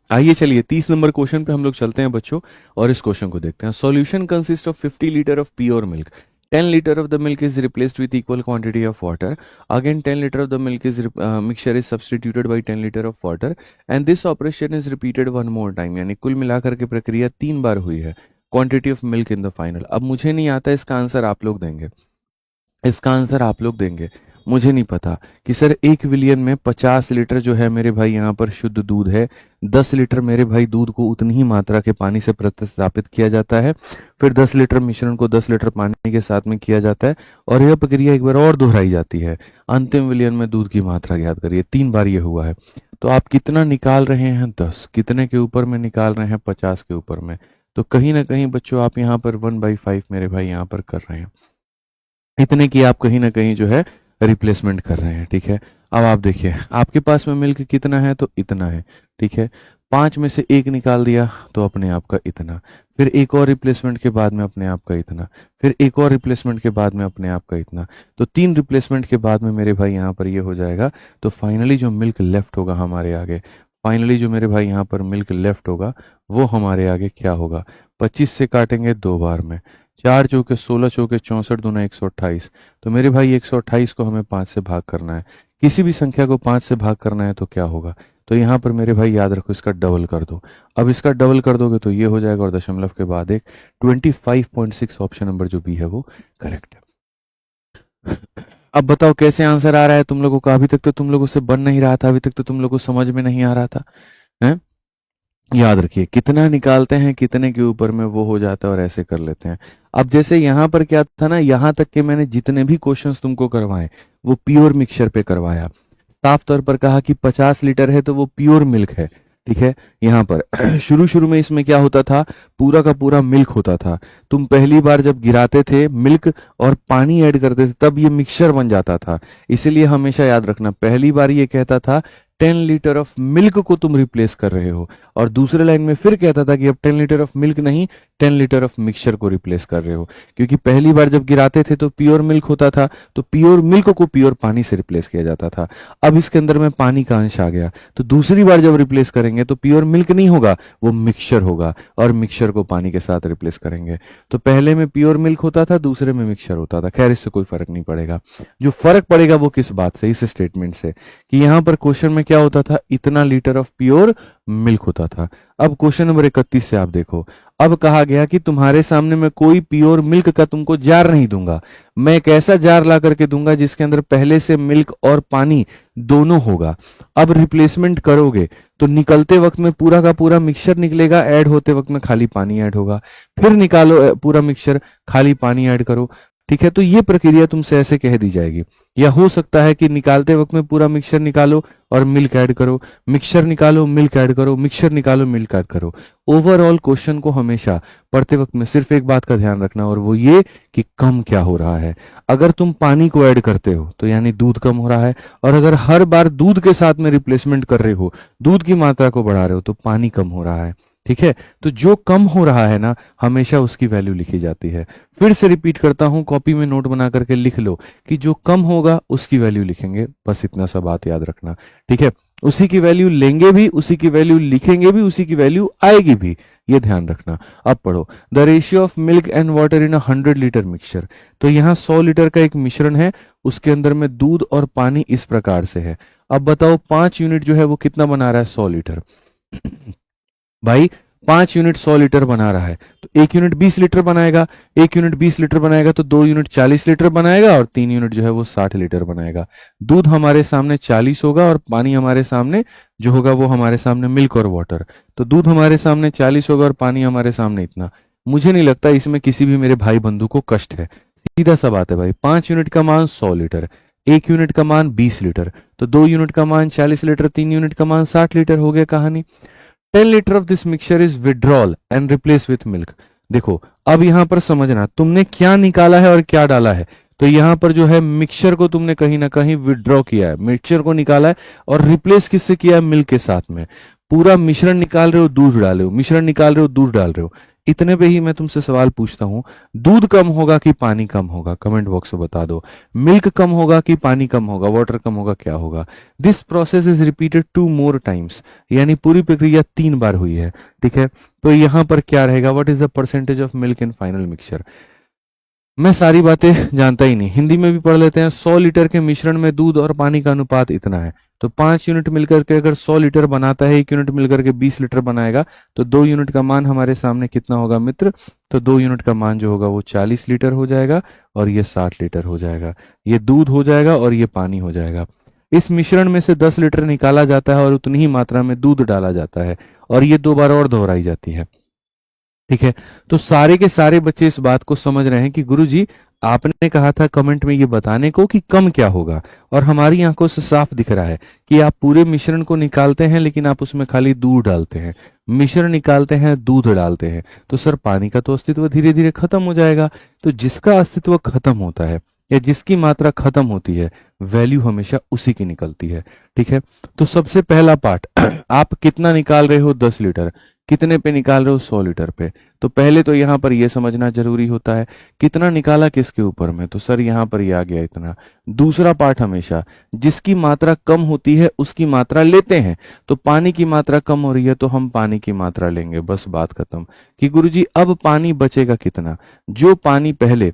आइए चलिए 30 नंबर क्वेश्चन पे हम लोग चलते हैं बच्चों, और इस क्वेश्चन को देखते हैं। Solution consist of 50 litre of pure milk, 10 liter of the milk is replaced with equal quantity of water. Again 10 liter of the milk is mixture is substituted by 10 liter of water, and this operation is repeated one more time, यानी कुल मिलाकर के प्रक्रिया 3 बार हुई है। Quantity of milk in the final, अब मुझे नहीं आता, इसका आंसर आप लोग देंगे, इसका आंसर आप लोग देंगे। मुझे नहीं पता कि सर 1 विलियन में 50 लीटर जो है मेरे भाई यहाँ पर शुद्ध दूध है, 10 लीटर मेरे भाई दूध को उतनी ही मात्रा के पानी से प्रतिस्थापित किया जाता है, फिर 10 लीटर मिश्रण को 10 लीटर पानी के साथ में किया जाता है, और यह प्रक्रिया एक बार और दोहराई जाती है। अंतिम विलियन में दूध की मात्रा याद करिए, 3 बार ये हुआ है। तो आप कितना निकाल रहे हैं, 10, कितने के ऊपर में निकाल रहे हैं, 50 के ऊपर में। तो कहीं ना कहीं बच्चों आप यहाँ पर 1/5 मेरे भाई यहाँ पर कर रहे हैं, इतने की आप कहीं ना कहीं जो है रिप्लेसमेंट कर रहे हैं, ठीक है। अब आप देखिए आपके पास में मिल्क कितना है, तो इतना है, ठीक है। 5 में से 1 निकाल दिया तो अपने आप का इतना, फिर एक और रिप्लेसमेंट के बाद में अपने आप का इतना, फिर एक और रिप्लेसमेंट के बाद में अपने आप का इतना। तो 3 रिप्लेसमेंट के बाद में मेरे भाई यहाँ पर ये हो जाएगा। तो फाइनली जो मिल्क लेफ्ट होगा हमारे आगे, फाइनली जो मेरे भाई यहाँ पर मिल्क लेफ्ट होगा वो हमारे आगे क्या होगा, 25 से काटेंगे 2 बार में, 4 चौके 16, चौके 64, दूना 128। तो मेरे भाई 128 को हमें 5 से भाग करना है, किसी भी संख्या को 5 से भाग करना है तो क्या होगा। तो यहाँ पर मेरे भाई याद रखो इसका डबल कर दो। अब इसका डबल कर दोगे तो ये हो जाएगा, और दशमलव के बाद एक 25.6, ऑप्शन नंबर जो बी है वो करेक्ट है। अब बताओ कैसे आंसर आ रहा है तुम लोगों का, अभी तक तो तुम लोगों से बन नहीं रहा था, अभी तक तो तुम लोगों को समझ में नहीं आ रहा था, हैं? याद रखिए, कितना निकालते हैं कितने के ऊपर में वो हो जाता है और ऐसे कर लेते हैं। अब जैसे यहाँ पर क्या था ना, यहाँ तक के मैंने जितने भी क्वेश्चंस तुमको करवाए वो प्योर मिक्सचर पे करवाया। साफ तौर पर कहा कि 50 लीटर है तो वो प्योर मिल्क है, ठीक है। यहाँ पर शुरू शुरू में इसमें क्या होता था, पूरा का पूरा मिल्क होता था। तुम पहली बार जब गिराते थे मिल्क और पानी ऐड करते थे तब ये मिक्सचर बन जाता था। इसीलिए हमेशा याद रखना, पहली बार ये कहता था 10 लीटर ऑफ मिल्क को तुम रिप्लेस कर रहे हो, और दूसरे लाइन में फिर कहता था कि अब 10 लीटर ऑफ मिल्क नहीं, 10 लीटर ऑफ मिक्सचर को रिप्लेस कर रहे हो। क्योंकि पहली बार जब गिराते थे तो प्योर मिल्क होता था, तो प्योर मिल्क को प्योर पानी से रिप्लेस किया जाता था। अब इसके अंदर में पानी का अंश आ गया, तो दूसरी बार जब रिप्लेस करेंगे तो प्योर मिल्क नहीं होगा, वो मिक्सचर होगा, और मिक्सचर को पानी के साथ रिप्लेस करेंगे। तो पहले में प्योर मिल्क होता था, दूसरे में मिक्सचर होता था। खैर, इससे कोई फर्क नहीं पड़ेगा। जो फर्क पड़ेगा वो किस बात से, इस स्टेटमेंट से, कि यहां पर क्वेश्चन में क्या होता था, इतना लीटर ऑफ प्योर मिल्क होता था। अब क्वेश्चन नंबर 31 से आप देखो, अब कहा गया कि तुम्हारे सामने मैं कोई प्योर मिल्क का तुमको जार नहीं दूंगा, मैं एक ऐसा जार ला करके दूंगा जिसके अंदर पहले से मिल्क और पानी दोनों होगा। अब रिप्लेसमेंट करोगे तो निकलते वक्त में पूरा का पूरा मिक्सचर निकलेगा, ऐड होते वक्त में खाली पानी ऐड होगा, फिर निकालो पूरा मिक्सचर, खाली पानी ऐड करो, ठीक है। तो ये प्रक्रिया तुमसे ऐसे कह दी जाएगी। या हो सकता है कि निकालते वक्त में पूरा मिक्सचर निकालो और मिल्क ऐड करो, मिक्सचर निकालो मिल्क ऐड करो, मिक्सचर निकालो मिल्क ऐड करो। ओवरऑल क्वेश्चन को हमेशा पढ़ते वक्त में सिर्फ एक बात का ध्यान रखना, और वो ये कि कम क्या हो रहा है। अगर तुम पानी को ऐड करते हो तो यानी दूध कम हो रहा है, और अगर हर बार दूध के साथ में रिप्लेसमेंट कर रहे हो, दूध की मात्रा को बढ़ा रहे हो, तो पानी कम हो रहा है, ठीक है। तो जो कम हो रहा है ना, हमेशा उसकी वैल्यू लिखी जाती है। फिर से रिपीट करता हूं, कॉपी में नोट बना करके लिख लो कि जो कम होगा उसकी वैल्यू लिखेंगे, बस इतना सा बात याद रखना, ठीक है। उसी की वैल्यू लेंगे भी, उसी की वैल्यू लिखेंगे भी, उसी की वैल्यू आएगी भी, ये ध्यान रखना। अब पढ़ो, the ratio of milk and water in 100 litre mixture. तो यहाँ 100 लीटर का एक मिश्रण है, उसके अंदर में दूध और पानी इस प्रकार से है। अब बताओ 5 यूनिट जो है वो कितना बना रहा है, 100 लीटर। भाई 5 यूनिट 100 लीटर बना रहा है, तो 1 यूनिट 20 लीटर बनाएगा, 1 यूनिट 20 लीटर बनाएगा तो 2 यूनिट 40 लीटर बनाएगा, और 3 यूनिट जो है वो 60 लीटर बनाएगा। दूध हमारे सामने 40 होगा, और पानी हमारे सामने जो होगा वो हमारे सामने मिल्क और वाटर। तो दूध हमारे सामने 40 होगा और पानी हमारे सामने इतना। मुझे नहीं लगता इसमें किसी भी मेरे भाई बंधु को कष्ट है, सीधा सा बात है भाई। 5 यूनिट का मान 100 लीटर, 1 यूनिट का मान 20 लीटर, तो 2 यूनिट का मान 40 लीटर, 3 यूनिट का मान 60 लीटर, हो गया कहानी। 10 litre of this mixture is withdrawal and replace with milk. देखो अब यहां पर समझना, तुमने क्या निकाला है और क्या डाला है। तो यहां पर जो है मिक्सचर को तुमने कहीं ना कहीं विड्रॉ किया है, मिक्सचर को निकाला है, और रिप्लेस किससे किया है, मिल्क के साथ में। पूरा मिश्रण निकाल रहे हो, दूध डाल रहे हो, मिश्रण निकाल रहे हो, दूध डाल रहे हो। इतने पे ही मैं तुमसे सवाल पूछता हूं, दूध कम होगा कि पानी कम होगा, कमेंट बॉक्स में बता दो। मिल्क कम होगा कि पानी कम होगा, वाटर कम होगा, क्या होगा। This process is repeated 2 more times, यानी पूरी प्रक्रिया 3 बार हुई है, ठीक है। तो यहां पर क्या रहेगा, what is the percentage of milk in final mixture. मैं सारी बातें जानता ही नहीं, हिंदी में भी पढ़ लेते हैं। 100 लीटर के मिश्रण में दूध और पानी का अनुपात इतना है, तो 5 यूनिट मिलकर के अगर 100 लीटर बनाता है, 1 यूनिट मिलकर के 20 लीटर बनाएगा, तो 2 यूनिट का मान हमारे सामने कितना होगा मित्र, तो 2 यूनिट का मान जो होगा वो 40 लीटर हो जाएगा, और ये 60 लीटर हो जाएगा। ये दूध हो जाएगा और ये पानी हो जाएगा। इस मिश्रण में से 10 लीटर निकाला जाता है और उतनी ही मात्रा में दूध डाला जाता है, और ये 2 बार और दोहराई जाती है, ठीक है। तो सारे के सारे बच्चे इस बात को समझ रहे हैं कि गुरुजी आपने कहा था कमेंट में ये बताने को कि कम क्या होगा, और हमारी आंखों से साफ दिख रहा है कि आप पूरे मिश्रण को निकालते हैं लेकिन आप उसमें खाली दूध डालते हैं, मिश्रण निकालते हैं दूध डालते हैं, तो सर पानी का तो अस्तित्व धीरे धीरे खत्म हो जाएगा। तो जिसका अस्तित्व खत्म होता है या जिसकी मात्रा खत्म होती है, वैल्यू हमेशा उसी की निकलती है, ठीक है। तो सबसे पहला पार्ट आप कितना निकाल रहे हो, 10 लीटर, कितने पे निकाल रहे हो, 100 लीटर पे। तो पहले तो यहां पर यह समझना जरूरी होता है कितना निकाला किसके ऊपर में, तो सर यहां पर ये आ गया इतना। दूसरा पार्ट, हमेशा जिसकी मात्रा कम होती है उसकी मात्रा लेते हैं, तो पानी की मात्रा कम हो रही है तो हम पानी की मात्रा लेंगे, बस बात खत्म। कि गुरुजी अब पानी बचेगा कितना, जो पानी पहले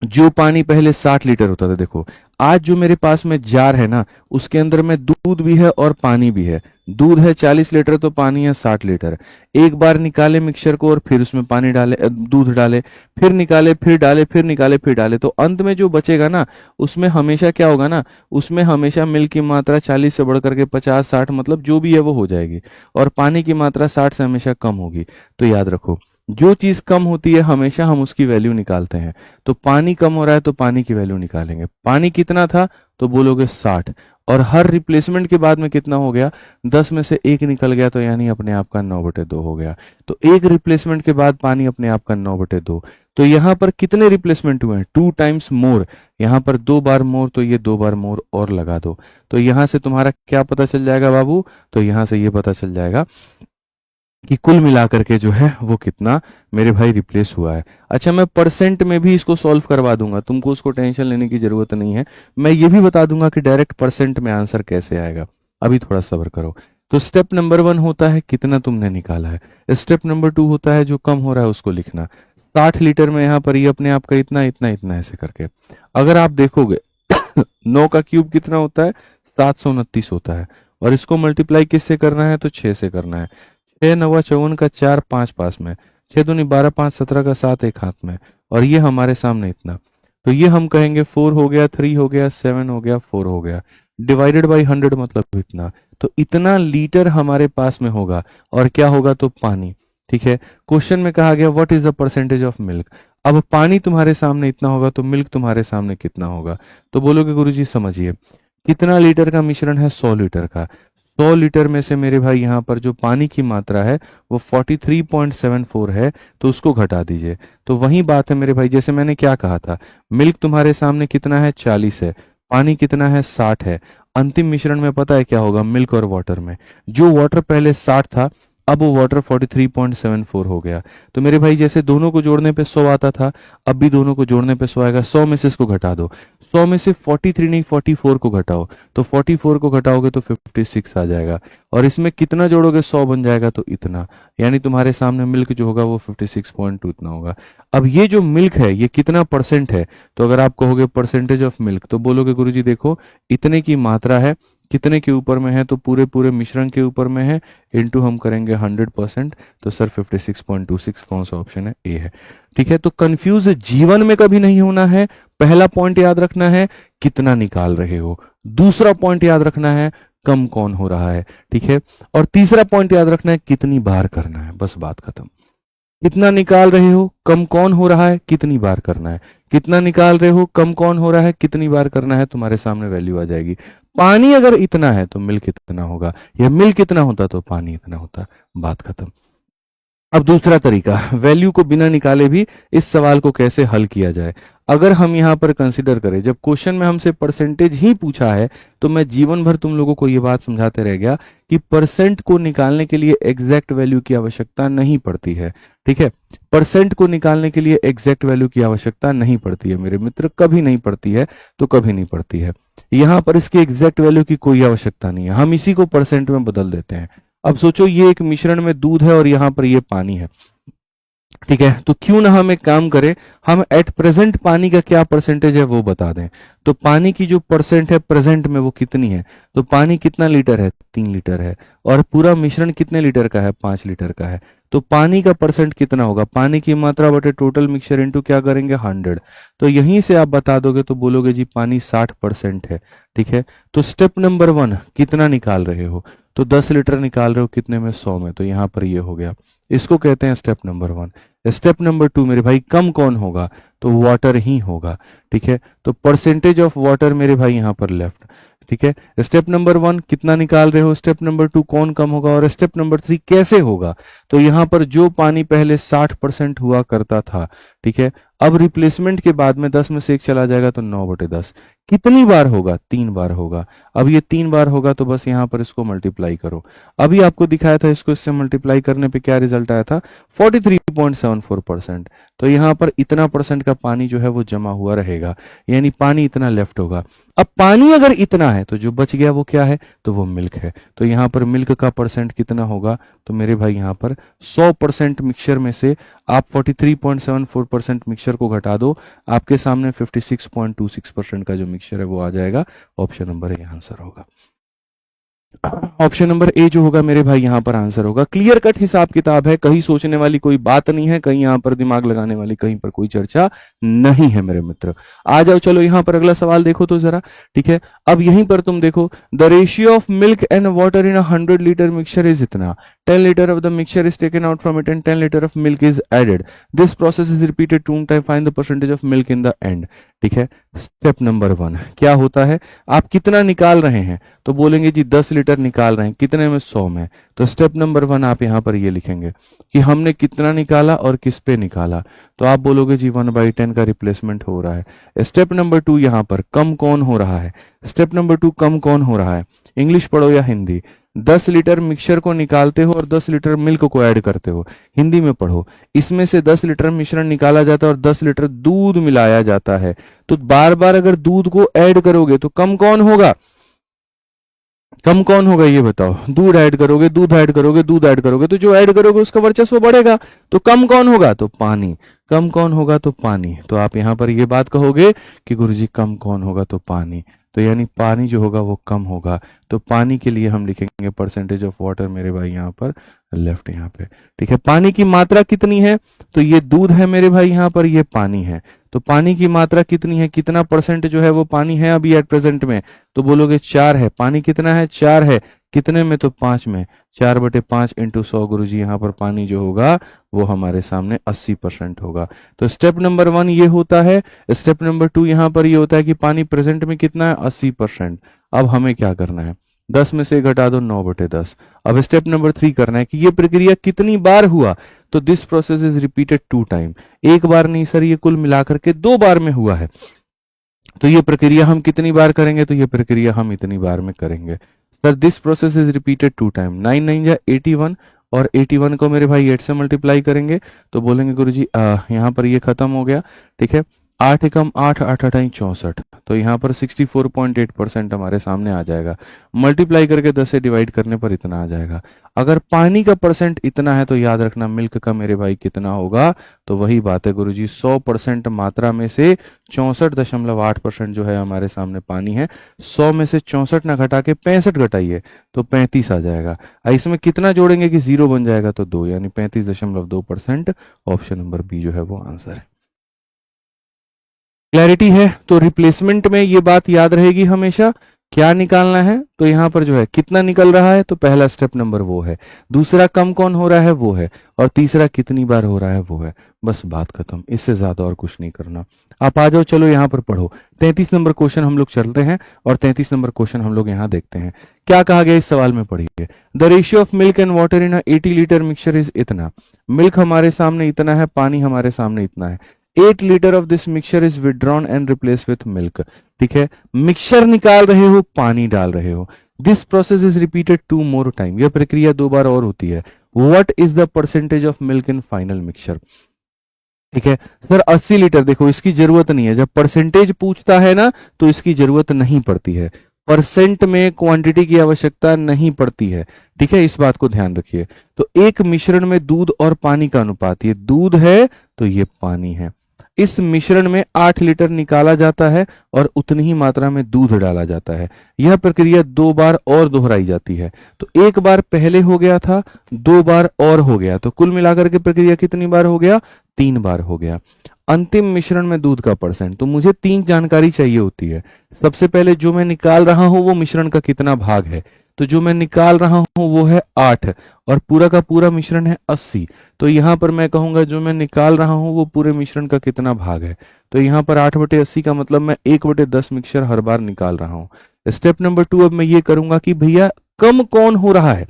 जो पानी पहले 60 लीटर होता था, देखो आज जो मेरे पास में जार है ना, उसके अंदर में दूध भी है और पानी भी है। दूध है 40 लीटर तो पानी है 60 लीटर। एक बार निकाले मिक्सचर को और फिर उसमें पानी डाले, दूध डाले, फिर निकाले, फिर डाले, फिर निकाले, फिर डाले, तो अंत में जो बचेगा ना, उसमें हमेशा क्या होगा ना, उसमें हमेशा मिल्क की मात्रा 40 से बढ़ करके 50-60 मतलब जो भी है वो हो जाएगी, और पानी की मात्रा 60 से हमेशा कम होगी। तो याद रखो, जो चीज कम होती है हमेशा हम उसकी वैल्यू निकालते हैं। तो पानी कम हो रहा है तो पानी की वैल्यू निकालेंगे। पानी कितना था तो बोलोगे 60, और हर रिप्लेसमेंट के बाद में कितना हो गया, 10 में से एक निकल गया, तो यानी अपने आप का 9/2 हो गया। तो एक रिप्लेसमेंट के बाद पानी अपने आप का 9/2। तो यहाँ पर कितने रिप्लेसमेंट हुए हैं, 2 टाइम्स मोर। यहाँ पर 2 बार मोर, तो ये 2 बार मोर और लगा दो। तो यहाँ से तुम्हारा क्या पता चल जाएगा बाबू, तो यहाँ से ये पता चल जाएगा कि कुल मिलाकर के जो है वो कितना मेरे भाई रिप्लेस हुआ है। अच्छा, मैं परसेंट में भी इसको सॉल्व करवा दूंगा, तुमको उसको टेंशन लेने की जरूरत नहीं है। मैं ये भी बता दूंगा कि डायरेक्ट परसेंट में आंसर कैसे आएगा। अभी थोड़ा सब्र करो। तो स्टेप नंबर 1 होता है कितना तुमने निकाला है। स्टेप नंबर 2 होता है जो कम हो रहा है उसको लिखना। 60 लीटर में यहाँ पर ये अपने आप का इतना इतना इतना ऐसे करके, अगर आप देखोगे 9 का क्यूब कितना होता है, 729 होता है। और इसको मल्टीप्लाई किससे करना है, तो 6 से करना है। 6×9 = 54 का 4 5 पास में, 6×2 = 12 5 17 का 7 एक हाथ में, और ये हमारे सामने इतना। तो ये हम कहेंगे 4 हो गया, 3 हो गया, 7 हो गया, 4 हो गया, डिवाइडेड बाई 100 मतलब इतना। तो इतना लीटर हमारे पास में होगा, और क्या होगा तो पानी। ठीक है, क्वेश्चन में कहा गया what is the percentage of milk. अब पानी तुम्हारे सामने इतना होगा तो मिल्क तुम्हारे सामने कितना होगा। तो बोलोगे गुरुजी समझिए, कितना लीटर का मिश्रण है, 100 लीटर का। 100 लीटर में से मेरे भाई यहाँ पर जो पानी की मात्रा है वो 43.74 है, तो उसको घटा दीजिए। तो वही बात है मेरे भाई, जैसे मैंने क्या कहा था, मिल्क तुम्हारे सामने कितना है, 40 है, पानी कितना है, 60 है। अंतिम मिश्रण में पता है क्या होगा, मिल्क और वाटर में, जो वाटर पहले 60 था अब वो वाटर 43.74 हो गया। तो मेरे भाई जैसे दोनों को जोड़ने पे 100 आता था, अब भी दोनों को जोड़ने पे 100 आएगा। 100 में से इसको घटा दो, 100 में से 43 नहीं 44 को घटाओ, तो 44 को घटाओगे तो 56 आ जाएगा। और इसमें कितना जोड़ोगे, 100 बन जाएगा तो इतना, यानी तुम्हारे सामने मिल्क जो होगा वो 56.2 इतना होगा। अब ये जो मिल्क है ये कितना परसेंट है, तो अगर आप कहोगे परसेंटेज ऑफ मिल्क, तो बोलोगे गुरुजी देखो इतने की मात्रा है, कितने के ऊपर में है, तो पूरे पूरे मिश्रण के ऊपर में है, इनटू हम करेंगे 100%। तो सर 56.26 कौन सा ऑप्शन है, ए है। ठीक है, तो कंफ्यूज जीवन में कभी नहीं होना है। पहला पॉइंट याद रखना है कितना निकाल रहे हो, दूसरा पॉइंट याद रखना है कम कौन हो रहा है। ठीक है, और तीसरा पॉइंट याद रखना है कितनी बार करना है, बस बात खत्म। कितना निकाल रहे हो, कम कौन हो रहा है, कितनी बार करना है। कितना निकाल रहे हो, कम कौन हो रहा है, कितनी बार करना है, तुम्हारे सामने वैल्यू आ जाएगी। पानी अगर इतना है तो मिल्क इतना होगा, या मिल्क इतना होता तो पानी इतना होता, बात खत्म। अब दूसरा तरीका, वैल्यू को बिना निकाले भी इस सवाल को कैसे हल किया जाए। अगर हम यहां पर कंसिडर करें, जब क्वेश्चन में हमसे परसेंटेज ही पूछा है, तो मैं जीवन भर तुम लोगों को यह बात समझाते रह गया कि परसेंट को निकालने के लिए एग्जैक्ट वैल्यू की आवश्यकता नहीं पड़ती है। ठीक है, परसेंट को निकालने के लिए एग्जैक्ट वैल्यू की आवश्यकता नहीं पड़ती है मेरे मित्र, कभी नहीं पड़ती है, तो कभी नहीं पड़ती है। यहां पर इसकी एग्जैक्ट वैल्यू की कोई आवश्यकता नहीं है, हम इसी को परसेंट में बदल देते हैं। अब सोचो ये एक मिश्रण में दूध है और यहां पर ये पानी है। ठीक है, तो क्यों ना हम एक काम करें, हम एट प्रेजेंट पानी का क्या परसेंटेज है वो बता दें। तो पानी की जो परसेंट है प्रेजेंट में वो कितनी है, तो पानी कितना लीटर है, 3 लीटर है, और पूरा मिश्रण कितने लीटर का है, 5 लीटर का है। तो पानी का परसेंट कितना होगा, पानी की मात्रा बटे टोटल मिक्सचर इनटू क्या करेंगे, 100। तो यहीं से आप बता दोगे, तो बोलोगे जी पानी 60% है। ठीक है, तो स्टेप नंबर 1 कितना निकाल रहे हो, तो 10 लीटर निकाल रहे हो, कितने में, 100 में, तो यहां पर ये हो गया, इसको कहते हैं स्टेप नंबर 1। स्टेप नंबर 2 मेरे भाई कम कौन होगा, तो वाटर ही होगा। ठीक है, तो परसेंटेज ऑफ वाटर मेरे भाई यहां पर लेफ्ट। ठीक है, स्टेप नंबर 1 कितना निकाल रहे हो, स्टेप नंबर 2 कौन कम होगा, और स्टेप नंबर 3 कैसे होगा। तो यहां पर जो पानी पहले 60% हुआ करता था, ठीक है, अब रिप्लेसमेंट के बाद में 10 में से एक चला जाएगा तो 9/10। कितनी बार होगा? 3 बार होगा। अब ये 3 बार होगा तो बस यहाँ पर इसको मल्टीप्लाई करो। अभी आपको दिखाया था, इसको इससे मल्टीप्लाई करने पे क्या रिजल्ट आया था? 43.74%। तो यहाँ पर इतना परसेंट का पानी जो है वो जमा हुआ रहेगा, यानी पानी इतना लेफ्ट होगा। अब पानी अगर इतना है तो जो बच गया वो क्या है? तो वो मिल्क है। तो यहाँ पर मिल्क का परसेंट कितना होगा? तो मेरे भाई यहाँ पर 100% मिक्सचर में से आप 43.74% मिक्सचर को घटा दो, आपके सामने 56.26% का जो मिक्सचर है वो आ जाएगा। ऑप्शन नंबर ए आंसर होगा। ऑप्शन नंबर ए जो होगा मेरे भाई यहाँ पर आंसर होगा। क्लियर कट हिसाब किताब है, कहीं सोचने वाली कोई बात नहीं है, कहीं यहाँ पर दिमाग लगाने वाली कहीं पर कोई चर्चा नहीं है मेरे मित्र। आ जाओ, चलो यहाँ पर अगला सवाल देखो तो जरा, ठीक है। अब यहीं पर तुम देखो, the ratio of milk and water in 100 litre mixture is इतना, 10 litre of the mixture is taken out from it and 10 litre of milk is added, this process is repeated 2 time, find the percentage of milk in the end. ठीक है, step number 1 क्या होता है? आप कितना निकाल रहे हैं? तो बोलेंगे जी 10 लीटर निकाल रहे हैं, कितने में? 100 में। तो स्टेप नंबर 1 आप यहां पर ये लिखेंगे कि हमने कितना निकाला और किस पे निकाला। तो आप बोलोगे जी 1/10 का रिप्लेसमेंट हो रहा है। स्टेप नंबर 2 यहां पर कम कौन हो रहा है? स्टेप नंबर 2 कम कौन हो रहा है? इंग्लिश पढ़ो या हिंदी? 10 लीटर मिक्सचर को निकालते हो और 10 लीटर मिल्क को ऐड करते हो। हिंदी में पढ़ो। इसमें से 10 लीटर मिश्रण निकाला जाता है और 10 लीटर दूध मिलाया जाता है। तो बार बार अगर दूध को ऐड करोगे तो कम कौन होगा? कम कौन होगा ये बताओ? दूध ऐड करोगे, दूध ऐड करोगे, दूध ऐड करोगे, तो जो ऐड करोगे उसका वर्चस्व बढ़ेगा। तो कम कौन होगा? तो पानी। कम कौन होगा? तो पानी। तो आप यहां पर ये बात कहोगे कि गुरुजी कम कौन होगा? तो पानी। तो यानी पानी जो होगा वो कम होगा। तो पानी के लिए हम लिखेंगे परसेंटेज ऑफ वाटर मेरे भाई यहाँ पर लेफ्ट यहाँ पे। ठीक है, पानी की मात्रा कितनी है? तो ये दूध है मेरे भाई यहाँ पर, ये पानी है। तो पानी की मात्रा कितनी है? कितना परसेंट जो है वो पानी है अभी एट प्रेजेंट में? तो बोलोगे 4 है। पानी कितना है? 4 है। कितने में? तो 5 में। 4/5 इंटू 100 गुरुजी यहाँ पर पानी जो होगा वो हमारे सामने 80% होगा। तो स्टेप नंबर 1 ये होता है। स्टेप नंबर 2 यहाँ पर ये होता है कि पानी प्रेजेंट में कितना है? 80%। अब हमें क्या करना है? 10 में से घटा दो 9/10। अब स्टेप नंबर 3 करना है कि ये प्रक्रिया कितनी बार हुआ? तो this process is repeated 2 time. एक बार नहीं सर, ये कुल मिलाकर के 2 बार में हुआ है। तो ये प्रक्रिया हम कितनी बार करेंगे? तो ये प्रक्रिया हम इतनी बार में करेंगे। Sir this process is repeated 2 time. 9 9 जा 81 और 81 को मेरे भाई 8 से मल्टीप्लाई करेंगे तो बोलेंगे गुरुजी यहाँ पर ये खत्म हो गया। ठीक है, 8 एकम 8, 8 8 64। तो यहाँ पर 64.8% हमारे सामने आ जाएगा। मल्टीप्लाई करके 10 से डिवाइड करने पर इतना आ जाएगा। अगर पानी का परसेंट इतना है तो याद रखना मिल्क का मेरे भाई कितना होगा? तो वही बात है गुरुजी, 100% मात्रा में से 64.8% जो है हमारे सामने पानी है। 100 में से 64 ना घटा के 65 घटाइए तो 35 आ जाएगा। इसमें कितना जोड़ेंगे कि 0 बन जाएगा? तो 2, यानी 35.2%। ऑप्शन नंबर बी जो है वो आंसर है। क्लैरिटी है? तो रिप्लेसमेंट में ये बात याद रहेगी हमेशा। क्या निकालना है? तो यहां पर जो है कितना निकल रहा है, तो पहला स्टेप नंबर वो है। दूसरा कम कौन हो रहा है, वो है। और तीसरा कितनी बार हो रहा है, वो है। बस बात खत्म, इससे ज्यादा और कुछ नहीं करना। आप आ जाओ, चलो यहां पर पढ़ो। 33 नंबर क्वेश्चन हम लोग चलते हैं और 33 नंबर क्वेश्चन हम लोग यहां देखते हैं क्या कहा गया इस सवाल में। पढ़िए, the ratio of milk and water in 80 litre mixture is इतना। मिल्क हमारे सामने इतना है, पानी हमारे सामने इतना है। 8 litre of this mixture is withdrawn and replace with milk. ठीक है, मिक्सचर निकाल रहे हो, पानी डाल रहे हो। This process is repeated 2 more time. यह प्रक्रिया 2 बार और होती है। What is the percentage of milk in final mixture? ठीक है सर 80 लीटर, देखो इसकी जरूरत नहीं है। जब परसेंटेज पूछता है ना तो इसकी जरूरत नहीं पड़ती है। परसेंट में क्वांटिटी की आवश्यकता नहीं पड़ती है। ठीक है, इस बात को ध्यान रखिए। तो एक मिश्रण में दूध और पानी का अनुपात, ये दूध है तो ये पानी है। इस मिश्रण में 8 लीटर निकाला जाता है और उतनी ही मात्रा में दूध डाला जाता है। यह प्रक्रिया 2 बार और दोहराई जाती है। तो एक बार पहले हो गया था, 2 बार और हो गया, तो कुल मिलाकर के प्रक्रिया कितनी बार हो गया? 3 बार हो गया। अंतिम मिश्रण में दूध का परसेंट, तो मुझे 3 जानकारी चाहिए होती है। सबसे पहले जो मैं निकाल रहा हूं वो मिश्रण का कितना भाग है, तो जो मैं निकाल रहा हूं वो है 8 और पूरा का पूरा मिश्रण है 80। तो यहां पर मैं कहूंगा जो मैं निकाल रहा हूं वो पूरे मिश्रण का कितना भाग है। तो यहां पर 8/80 का मतलब मैं 1/10 मिक्सचर हर बार निकाल रहा हूं। स्टेप नंबर 2 अब मैं ये करूंगा कि भैया कम कौन हो रहा है।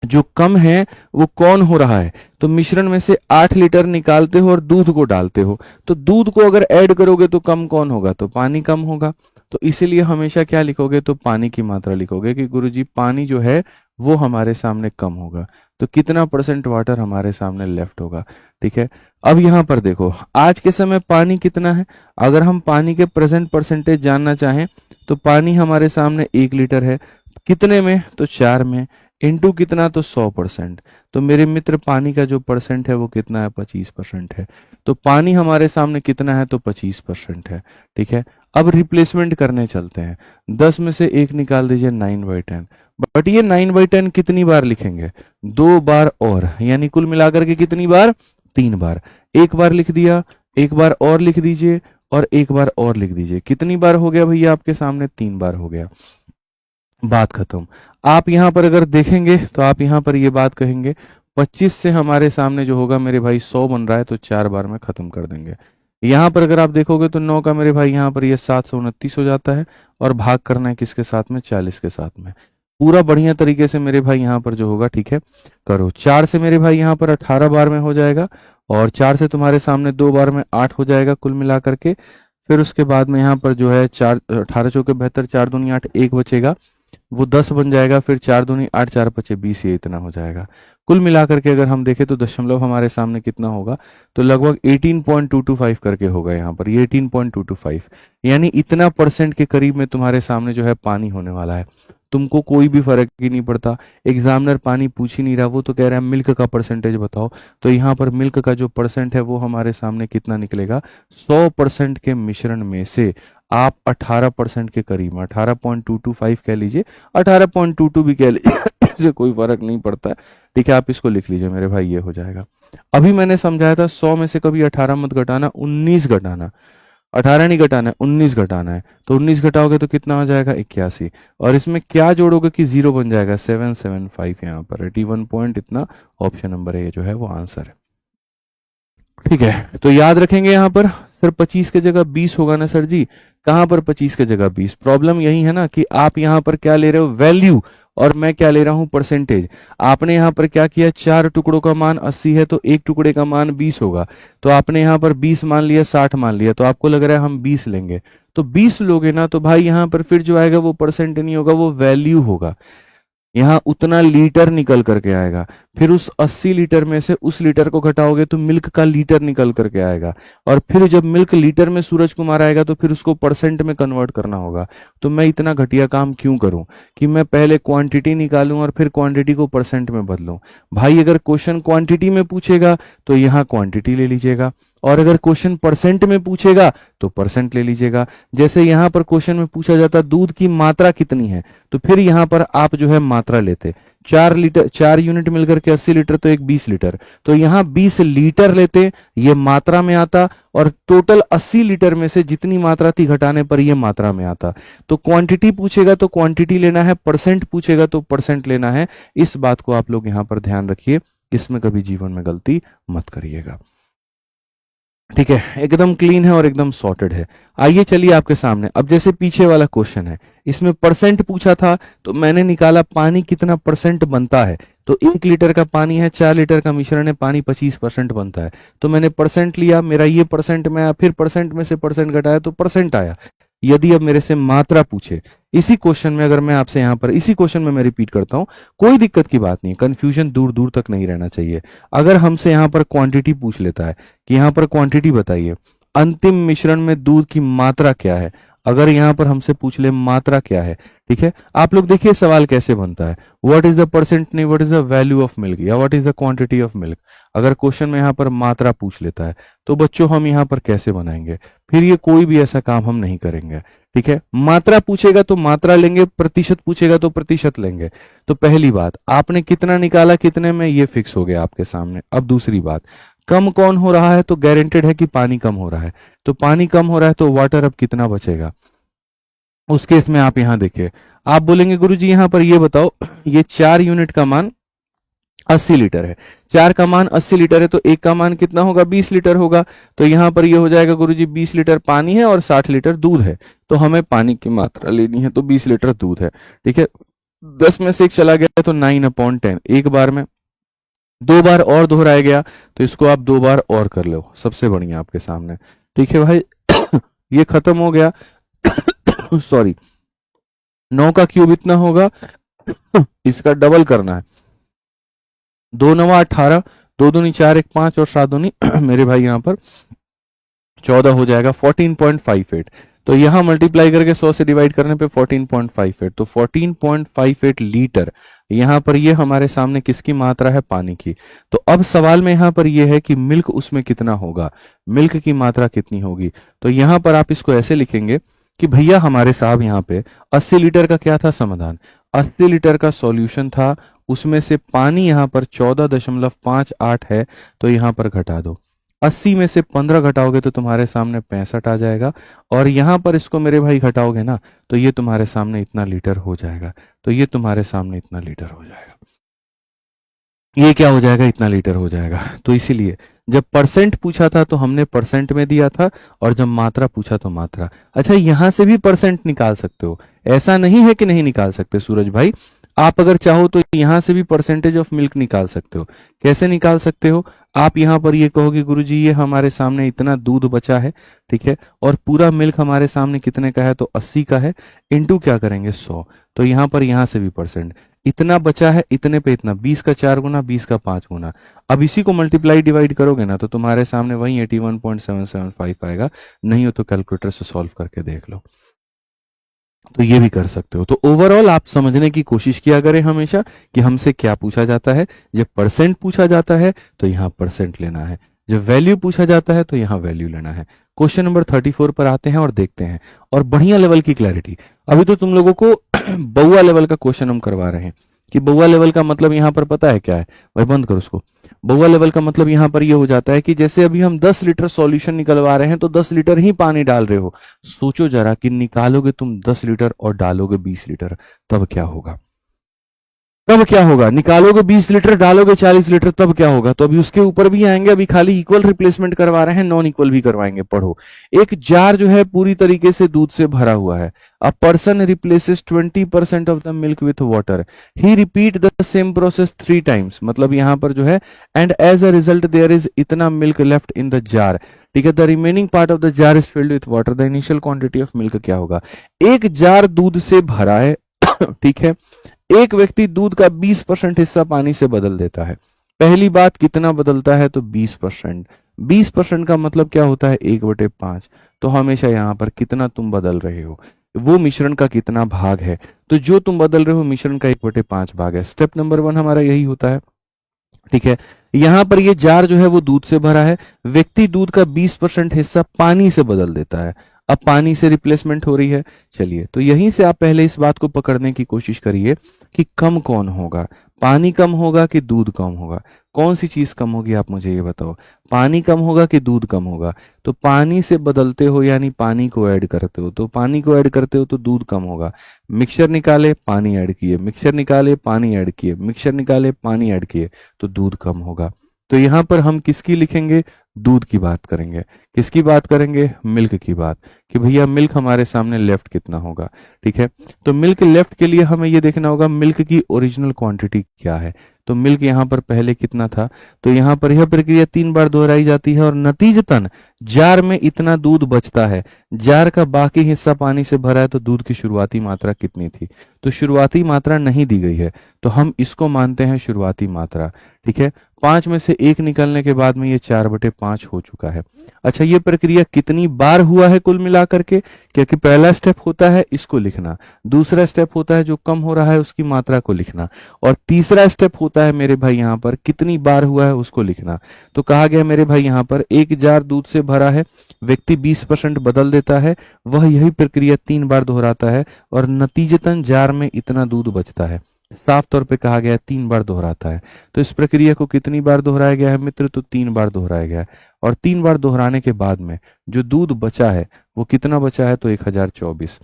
जो कम है वो कौन हो रहा है? तो मिश्रण में से 8 लीटर निकालते हो और दूध को डालते हो, तो दूध को अगर ऐड करोगे तो कम कौन होगा? तो पानी कम होगा। तो इसीलिए हमेशा क्या लिखोगे? तो पानी की मात्रा लिखोगे कि गुरुजी पानी जो है वो हमारे सामने कम होगा। तो कितना परसेंट वाटर हमारे सामने लेफ्ट होगा? ठीक है। अब यहाँ पर देखो, आज के समय पानी कितना है? अगर हम पानी के प्रेजेंट परसेंटेज जानना चाहें तो पानी हमारे सामने 1 लीटर है। कितने में? तो 4 में। इंटू कितना? तो 100%। तो मेरे मित्र पानी का जो परसेंट है वो कितना है? 25% है। तो पानी हमारे सामने कितना है? तो 25% है। ठीक है। अब रिप्लेसमेंट करने चलते हैं। 10 में से 1 निकाल दीजिए, 9/10। बट ये 9/10 कितनी बार लिखेंगे? 2 बार और, यानी कुल मिलाकर के कितनी बार? 3 बार। एक बार लिख दिया, एक बार और लिख दीजिए, और एक बार और लिख दीजिए। कितनी बार हो गया भैया आपके सामने? 3 बार हो गया। बात खत्म। आप यहां पर अगर देखेंगे तो आप यहां पर ये बात कहेंगे 25 से हमारे सामने जो होगा मेरे भाई 100 बन रहा है, तो 4 बार में खत्म कर देंगे। यहां पर अगर आप देखोगे तो 9 का मेरे भाई यहां पर ये 729 हो जाता है, और भाग करना है किसके साथ में? 40 के साथ में। पूरा बढ़िया तरीके से मेरे भाई यहाँ पर जो होगा, ठीक है, करो। 4 से मेरे भाई यहाँ पर 18 बार में हो जाएगा, और 4 से तुम्हारे सामने 2 बार में 8 हो जाएगा कुल मिला करके। फिर उसके बाद में यहाँ पर जो है 4, 18 चौके 72, 4 दूनी 8, 1 बचेगा, वो 10 बन जाएगा। फिर 4 दूनी 8, 4 पचे 20, ये इतना हो जाएगा। कुल मिलाकर के अगर हम देखें तो दशमलव हमारे सामने कितना होगा? तो लगभग 18.225 करके होगा यहाँ पर, ये 18.225, यानी इतना परसेंट के करीब में तुम्हारे सामने जो है पानी होने वाला है। तुमको कोई भी फर्क ही नहीं पड़ता। एग्जामिनर पानी पूछ ही नहीं रहा, वो तो कह रहा है मिल्क का परसेंटेज बताओ। तो यहाँ पर मिल्क का जो परसेंट है वो हमारे सामने कितना निकलेगा? 100% के मिश्रण में से आप 18% के करीब में, 18.225 कह लीजिए, 18.22 भी कह लीजिए, इससे कोई फर्क नहीं पड़ता है। ठीक है, आप इसको लिख लीजिए मेरे भाई, ये हो जाएगा। अभी मैंने समझाया था 100 में से कभी 18 मत घटाना, 19 घटाना। 18 नहीं घटाना है, 19 घटाना है। तो 19 घटाओगे तो कितना हो जाएगा? 81। और इसमें क्या जोड़ोगे कि 0 बन जाएगा? 775 यहाँ पर 81 पॉइंट, इतना ऑप्शन नंबर है, ये जो है वो आंसर है। ठीक है, तो याद रखेंगे यहाँ पर सर 25 के जगह 20 होगा ना सर जी? कहाँ पर 25 के जगह 20? प्रॉब्लम यही है ना कि आप यहाँ पर क्या ले रहे हो? वैल्यू, और मैं क्या ले रहा हूं? परसेंटेज। आपने यहाँ पर क्या किया? 4 टुकड़ों का मान 80 है, तो एक टुकड़े का मान 20 होगा। तो आपने यहाँ पर 20 मान लिया, 60 मान लिया, तो आपको लग रहा है हम 20 लेंगे। तो 20 लोगे ना, तो भाई यहाँ पर फिर जो आएगा वो परसेंट नहीं होगा, वो वैल्यू होगा। यहाँ उतना लीटर निकल करके आएगा। फिर उस 80 लीटर में से उस लीटर को घटाओगे तो मिल्क का लीटर निकल करके आएगा। और फिर जब मिल्क लीटर में सूरज कुमार आएगा तो फिर उसको परसेंट में कन्वर्ट करना होगा। तो मैं इतना घटिया काम क्यों करूं कि मैं पहले क्वांटिटी निकालूं और फिर क्वांटिटी को परसेंट में बदलूं। भाई अगर क्वेश्चन क्वांटिटी में पूछेगा तो यहाँ क्वांटिटी ले लीजिएगा, और अगर क्वेश्चन परसेंट में पूछेगा तो परसेंट ले लीजिएगा। जैसे यहाँ पर क्वेश्चन में पूछा जाता दूध की मात्रा कितनी है, तो फिर यहाँ पर आप जो है मात्रा लेते। 4 लीटर, 4 यूनिट मिलकर के 80 लीटर, तो एक 20 लीटर, तो यहाँ 20 लीटर लेते, ये मात्रा में आता, और टोटल 80 लीटर में से जितनी मात्रा थी घटाने पर ये मात्रा में आता। तो क्वांटिटी पूछेगा तो क्वांटिटी लेना है, परसेंट पूछेगा तो परसेंट लेना है। इस बात को आप लोग यहाँ पर ध्यान रखिए, इसमें कभी जीवन में गलती मत करिएगा। ठीक है, एकदम क्लीन है और एकदम सॉर्टेड है। आइए चलिए आपके सामने, अब जैसे पीछे वाला क्वेश्चन है, इसमें परसेंट पूछा था, तो मैंने निकाला पानी कितना परसेंट बनता है। तो 1 लीटर का पानी है, 4 लीटर का मिश्रण है, पानी 25% बनता है। तो मैंने परसेंट लिया, मेरा ये परसेंट में आया, फिर परसेंट में से परसेंट घटाया तो परसेंट आया। यदि अब मेरे से मात्रा पूछे इसी क्वेश्चन में, अगर मैं आपसे यहाँ पर इसी क्वेश्चन में मैं रिपीट करता हूं, कोई दिक्कत की बात नहीं, कंफ्यूजन दूर दूर तक नहीं रहना चाहिए। अगर हमसे यहाँ पर क्वांटिटी पूछ लेता है कि यहाँ पर क्वांटिटी बताइए, अंतिम मिश्रण में दूध की मात्रा क्या है, अगर यहाँ पर हमसे पूछ ले मात्रा क्या है, ठीक है, आप लोग देखिए सवाल कैसे बनता है। व्हाट इज द परसेंट, नहीं, what is the value of milk, या what is the quantity of milk. अगर क्वेश्चन में यहाँ पर मात्रा पूछ लेता है तो बच्चों हम यहाँ पर कैसे बनाएंगे? फिर ये कोई भी ऐसा काम हम नहीं करेंगे। ठीक है, मात्रा पूछेगा तो मात्रा लेंगे, प्रतिशत पूछेगा तो प्रतिशत लेंगे। तो पहली बात, आपने कितना निकाला कितने में, ये फिक्स हो गया आपके सामने। अब दूसरी बात, कम कौन हो रहा है? तो गारंटेड है कि पानी कम हो रहा है। तो पानी कम हो रहा है तो वाटर अब कितना बचेगा? उस केस में आप यहां देखिए, आप बोलेंगे गुरुजी यहां पर ये बताओ, ये 4 यूनिट का मान 80 लीटर है, 4 का मान 80 लीटर है, तो एक का मान कितना होगा? 20 लीटर होगा। तो यहां पर ये हो जाएगा गुरुजी 20 लीटर पानी है और 60 लीटर दूध है, तो हमें पानी की मात्रा लेनी है, तो 20 लीटर दूध है। ठीक है, 10 में से 1 चला गया तो 9/10 एक बार में। 2 बार और दोहराया गया तो इसको आप 2 बार और कर लो, सबसे बढ़िया आपके सामने। ठीक है भाई ये खत्म हो गया सॉरी 9 का क्यूब इतना होगा इसका डबल करना है। 2 9 18, 2 दूनी 4 1 5 और 7 दूनी मेरे भाई यहाँ पर 14 हो जाएगा 14.58। तो यहां मल्टीप्लाई करके 100 से डिवाइड करने पे 14.58, तो 14.58 लीटर यहां पर ये हमारे सामने किसकी मात्रा है, पानी की। तो अब सवाल में यहां पर ये है कि मिल्क उसमें कितना होगा, मिल्क की मात्रा कितनी होगी। तो यहां पर आप इसको ऐसे लिखेंगे कि भैया हमारे साहब यहाँ पे 80 लीटर का क्या था समाधान, 80 लीटर का सॉल्यूशन था, उसमें से पानी यहाँ पर 14.58 है, तो यहाँ पर घटा दो। 80 में से 15 घटाओगे तो तुम्हारे सामने 65 आ जाएगा, और यहां पर इसको मेरे भाई घटाओगे ना तो ये तुम्हारे सामने इतना लीटर हो जाएगा। तो ये तुम्हारे सामने इतना लीटर हो जाएगा, ये क्या हो जाएगा, इतना लीटर हो जाएगा। तो इसीलिए जब परसेंट पूछा था तो हमने परसेंट में दिया था, और जब मात्रा पूछा तो मात्रा। अच्छा यहां से भी परसेंट निकाल सकते हो, ऐसा नहीं है कि नहीं निकाल सकते सूरज भाई, आप अगर चाहो तो यहां से भी परसेंटेज ऑफ मिल्क निकाल सकते हो। कैसे निकाल सकते हो, आप यहां पर ये कहोगे गुरुजी ये हमारे सामने इतना दूध बचा है, ठीक है, और पूरा मिल्क हमारे सामने कितने का है, तो 80 का है, इंटू क्या करेंगे 100। तो यहां पर यहां से भी परसेंट, इतना बचा है इतने पे इतना, 20 का 4 गुना, 20 का 5 गुना। अब इसी को मल्टीप्लाई डिवाइड करोगे ना तो तुम्हारे सामने वही 81.775 आएगा। नहीं हो तो कैलकुलेटर से सॉल्व करके देख लो, तो ये भी कर सकते हो। तो ओवरऑल आप समझने की कोशिश किया करें हमेशा कि हमसे क्या पूछा जाता है। जब परसेंट पूछा जाता है तो यहाँ परसेंट लेना है, जब वैल्यू पूछा जाता है तो यहाँ वैल्यू लेना है। क्वेश्चन नंबर 34 पर आते हैं और देखते हैं, और बढ़िया लेवल की क्लैरिटी। अभी तो तुम लोगों को बउआ लेवल का क्वेश्चन हम करवा रहे हैं कि बउआ लेवल का मतलब यहाँ पर पता है क्या है भाई, बंद करो उसको। बउआ लेवल का मतलब यहाँ पर ये हो जाता है कि जैसे अभी हम 10 लीटर सॉल्यूशन निकलवा रहे हैं तो 10 लीटर ही पानी डाल रहे हो। सोचो जरा कि निकालोगे तुम 10 लीटर और डालोगे 20 लीटर, तब क्या होगा, तब क्या होगा, निकालोगे 20 लीटर डालोगे 40 लीटर, तब क्या होगा। तो अभी उसके ऊपर भी आएंगे, अभी खाली इक्वल रिप्लेसमेंट करवा रहे हैं, नॉन इक्वल भी करवाएंगे। पढ़ो, एक जार जो है पूरी तरीके से दूध से भरा हुआ है। A person replaces 20% of the milk with water, he repeat the same process 3 times, मतलब यहां पर जो है and as a result there is इतना milk left in the jar, ठीक है, the remaining part of the jar is filled with water, the initial quantity of milk क्या होगा। एक जार दूध से भरा है ठीक है, एक व्यक्ति दूध का 20% हिस्सा पानी से बदल देता है। पहली बात कितना बदलता है, तो 20%। 20% का मतलब क्या होता है, 1/5। तो हमेशा यहां पर कितना तुम बदल रहे हो, वो मिश्रण का कितना भाग है, तो जो तुम बदल रहे हो मिश्रण का 1/5 भाग है। स्टेप नंबर 1 हमारा यही होता है, ठीक है। यहां पर ये जार जो है वो दूध से भरा है, व्यक्ति दूध का 20% हिस्सा पानी से बदल देता है। अब पानी से रिप्लेसमेंट हो रही है। चलिए, तो यहीं से आप पहले इस बात को पकड़ने की कोशिश करिए कि कम कौन होगा, पानी कम होगा कि दूध कम होगा। कौन सी चीज कम होगी, आप मुझे ये बताओ, पानी कम होगा कि दूध कम होगा। तो पानी से बदलते हो यानी पानी को ऐड करते हो, तो पानी को ऐड करते हो तो दूध कम होगा। मिक्सचर निकाले पानी ऐड किए, मिक्सचर निकाले पानी ऐड किए, मिक्सचर निकाले पानी ऐड किए, तो दूध कम होगा। तो यहां पर हम किसकी लिखेंगे, दूध की बात करेंगे। किसकी बात करेंगे, मिल्क की बात, कि भैया मिल्क हमारे सामने लेफ्ट कितना होगा, ठीक है। तो मिल्क लेफ्ट के लिए हमें ये देखना होगा मिल्क की ओरिजिनल क्वांटिटी क्या है। तो मिल्क यहाँ पर पहले कितना था, तो यहाँ पर यह प्रक्रिया 3 बार दोहराई जाती है और नतीजतन जार में इतना दूध बचता है। जार का बाकी हिस्सा पानी से भरा है, तो दूध की शुरुआती मात्रा कितनी थी, तो शुरुआती मात्रा नहीं दी गई है, तो हम इसको मानते हैं शुरुआती मात्रा, ठीक है। 5 में से 1 निकलने के बाद में ये 4/5 हो चुका है। अच्छा, ये प्रक्रिया कितनी बार हुआ है कुल मिलाकर के, क्योंकि पहला स्टेप होता है इसको लिखना, दूसरा स्टेप होता है जो कम हो रहा है उसकी मात्रा को लिखना, और तीसरा स्टेप होता है मेरे भाई यहाँ पर कितनी बार हुआ है उसको लिखना। तो कहा गया मेरे भाई यहाँ पर एक जार दूध से भरा है, व्यक्ति 20% बदल देता है, वह यही प्रक्रिया 3 बार दोहराता है और नतीजतन जार में इतना दूध बचता है। साफ तौर पे कहा गया है 3 बार दोहराता है। तो इस प्रक्रिया को कितनी बार दोहराया गया है मित्र, तो 3 बार दोहराया गया है। और 3 बार दोहराने के बाद में जो दूध बचा है वो कितना बचा है, तो 1024।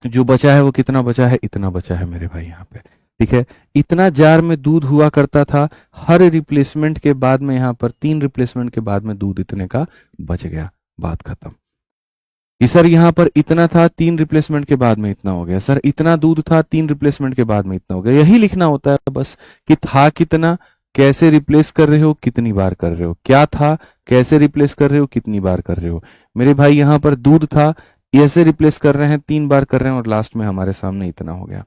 जो बचा है वो कितना बचा है, इतना बचा है मेरे भाई यहाँ पे, ठीक है। इतना जार में दूध हुआ करता था, हर रिप्लेसमेंट के बाद में यहाँ पर 3 रिप्लेसमेंट के बाद में दूध इतने का बच गया, बात खत्म। कि सर यहाँ पर इतना था, 3 रिप्लेसमेंट के बाद में इतना हो गया, सर इतना दूध था, 3 रिप्लेसमेंट के बाद में इतना हो गया। यही लिखना होता है बस, कि था कितना, कैसे रिप्लेस कर रहे हो, कितनी बार कर रहे हो, क्या था, कैसे रिप्लेस कर रहे हो, कितनी बार कर रहे हो। मेरे भाई यहाँ पर दूध था, ऐसे रिप्लेस कर रहे हैं, 3 बार कर रहे हैं, और लास्ट में हमारे सामने इतना हो गया।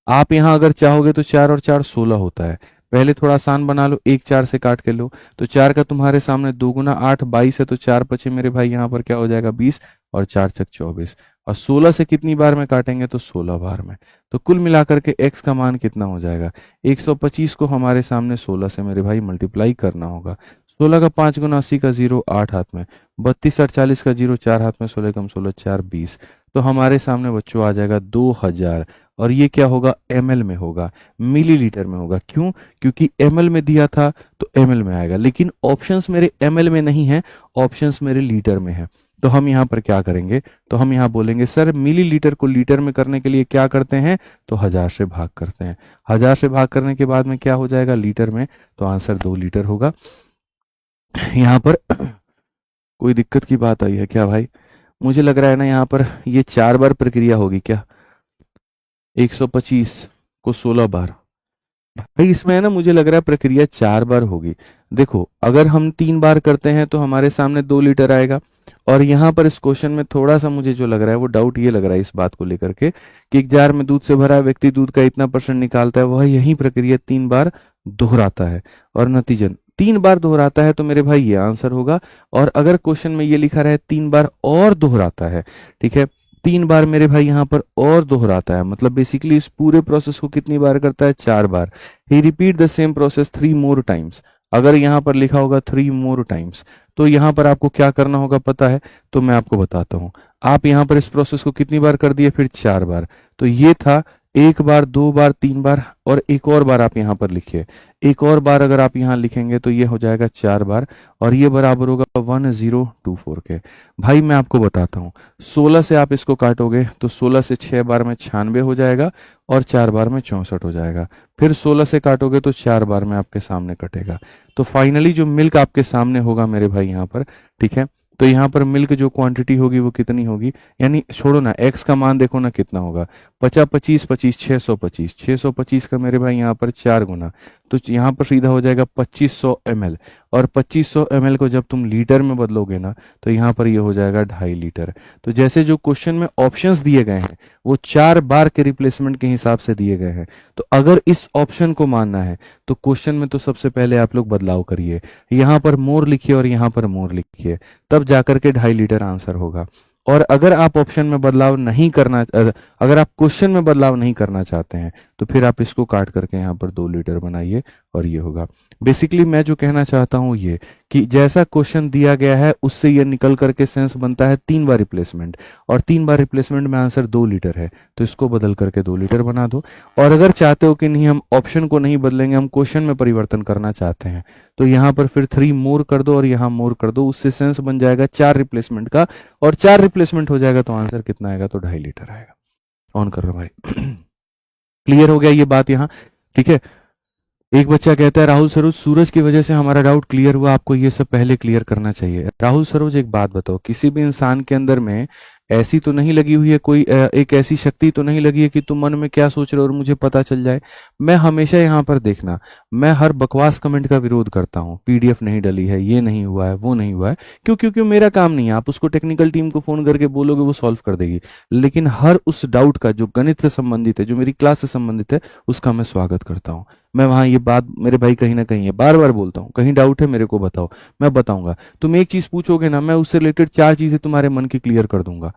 आप यहाँ अगर चाहोगे तो 4 और 4 16 होता है। पहले थोड़ा आसान बना लो, 1 4 से काट के लो, तो 4 का तुम्हारे सामने 2 गुना 8 22 है, तो 4 बचे मेरे भाई यहाँ पर क्या हो जाएगा 20, और 4 छक 24, और 16 से कितनी बार में काटेंगे तो 16 बार में। तो कुल मिलाकर के x का मान कितना हो जाएगा, 125 को हमारे सामने 16 से मेरे भाई मल्टीप्लाई करना होगा। 16 का 5 गुना 80 का 0 8 हाथ में, 32 48 का 0 4 हाथ में, 16 कम 16 4 20, तो हमारे सामने बच्चों आ जाएगा 2000। और ये क्या होगा, ml में होगा, मिलीलीटर में होगा। क्यों? क्योंकि ml में दिया था तो ml में आएगा, लेकिन ऑप्शंस मेरे ml में नहीं है, ऑप्शंस मेरे लीटर में है। तो हम यहाँ पर क्या करेंगे, तो हम यहाँ बोलेंगे सर मिलीलीटर को लीटर में करने के लिए क्या करते हैं, तो 1000 से भाग करते हैं। 1000 से भाग करने के बाद में क्या हो जाएगा लीटर में, तो आंसर 2 लीटर होगा। यहाँ पर कोई दिक्कत की बात आई है क्या भाई? मुझे लग रहा है ना यहाँ पर ये 4 बार प्रक्रिया होगी क्या, 125 को 16 बार। भाई इसमें है ना, मुझे लग रहा है प्रक्रिया 4 बार होगी। देखो अगर हम 3 बार करते हैं तो हमारे सामने 2 लीटर आएगा। और यहाँ पर इस क्वेश्चन में थोड़ा सा मुझे जो लग रहा है वो डाउट ये लग रहा है इस बात को लेकर के, कि एक जार में दूध से भरा व्यक्ति दूध का इतना % निकालता है, वह यही प्रक्रिया 3 बार दोहराता है और नतीजन 3 बार दोहराता है, तो मेरे भाई ये आंसर होगा। और अगर क्वेश्चन में ये लिखा रहे 3 बार और दोहराता है, ठीक है, 3 बार मेरे भाई यहाँ पर और दोहराता है, मतलब बेसिकली इस पूरे प्रोसेस को कितनी बार करता है, 4 बार। He repeat the same process 3 more times. अगर यहाँ पर लिखा होगा 3 मोर टाइम्स, तो यहाँ पर आपको क्या करना होगा पता है, तो मैं आपको बताता हूँ। आप यहाँ पर इस प्रोसेस को कितनी बार कर दिए, फिर 4 बार। तो ये था 1 बार, 2 बार, 3 बार, और एक और बार आप यहाँ पर लिखिए। एक और बार अगर आप यहाँ लिखेंगे तो ये हो जाएगा 4 बार, और ये बराबर होगा 1024 के। भाई मैं आपको बताता हूँ, 16 से आप इसको काटोगे तो 16 से 6 बार में 96 हो जाएगा, और 4 बार में 64 हो जाएगा। फिर 16 से काटोगे तो 4 बार में आपके सामने कटेगा। तो फाइनली जो मिल्क आपके सामने होगा मेरे भाई यहाँ पर, ठीक है, तो यहाँ पर मिल्क जो क्वांटिटी होगी वो कितनी होगी, यानी छोड़ो ना, x का मान देखो ना कितना होगा, 50 25 25 625, 625 का मेरे भाई यहाँ पर 4 गुना, तो यहाँ पर सीधा हो जाएगा 2500 ml। और 2500 ml को जब तुम लीटर में बदलोगे ना, तो यहाँ पर ये हो जाएगा 2.5 लीटर। तो जैसे जो क्वेश्चन में ऑप्शंस दिए गए हैं वो 4 बार के रिप्लेसमेंट के हिसाब से दिए गए हैं, तो अगर इस ऑप्शन को मानना है तो क्वेश्चन में तो सबसे पहले आप लोग बदलाव करिए, यहाँ पर मोर लिखिए और यहाँ पर मोर लिखिए, तब जाकर के 2.5 लीटर आंसर होगा। और अगर आप ऑप्शन में बदलाव नहीं करना, अगर आप क्वेश्चन में बदलाव नहीं करना चाहते हैं, तो फिर आप इसको काट करके यहाँ पर 2 लीटर बनाइए और ये होगा। बेसिकली मैं जो कहना चाहता हूँ ये, कि जैसा क्वेश्चन दिया गया है उससे ये निकल करके सेंस बनता है 3 बार रिप्लेसमेंट, और 3 बार रिप्लेसमेंट में आंसर 2 लीटर है, तो इसको बदल करके 2 लीटर बना दो। और अगर चाहते हो कि नहीं हम ऑप्शन को नहीं बदलेंगे, हम क्वेश्चन में परिवर्तन करना चाहते हैं, तो यहाँ पर फिर 3 मोर कर दो और यहाँ मोर कर दो, उससे सेंस बन जाएगा 4 रिप्लेसमेंट का, और 4 रिप्लेसमेंट हो जाएगा तो आंसर कितना आएगा, तो 2.5 लीटर आएगा। ऑन कर रहा भाई। क्लियर हो गया ये बात यहाँ, ठीक है। एक बच्चा कहता है राहुल सरोज, सूरज की वजह से हमारा डाउट क्लियर हुआ, आपको ये सब पहले क्लियर करना चाहिए। राहुल सरोज एक बात बताओ, किसी भी इंसान के अंदर में ऐसी तो नहीं लगी हुई है कोई एक ऐसी शक्ति तो नहीं लगी है कि तुम मन में क्या सोच रहे हो और मुझे पता चल जाए। मैं हमेशा यहाँ पर देखना, मैं हर बकवास कमेंट का विरोध करता हूँ, पीडीएफ नहीं डली है, ये नहीं हुआ है, वो नहीं हुआ है, क्यों? क्योंकि मेरा काम नहीं है। आप उसको टेक्निकल टीम को फोन करके बोलोगे वो सॉल्व कर देगी, लेकिन हर उस डाउट का जो गणित से संबंधित है, जो मेरी क्लास से संबंधित है, उसका मैं स्वागत करता हूँ। मैं वहां ये बात मेरे भाई कहीं ना कहीं है, बार बार बोलता हूँ, कहीं डाउट है मेरे को बताओ, मैं बताऊंगा। तुम एक चीज पूछोगे ना, मैं उससे रिलेटेड 4 चीजें तुम्हारे मन की क्लियर कर दूंगा,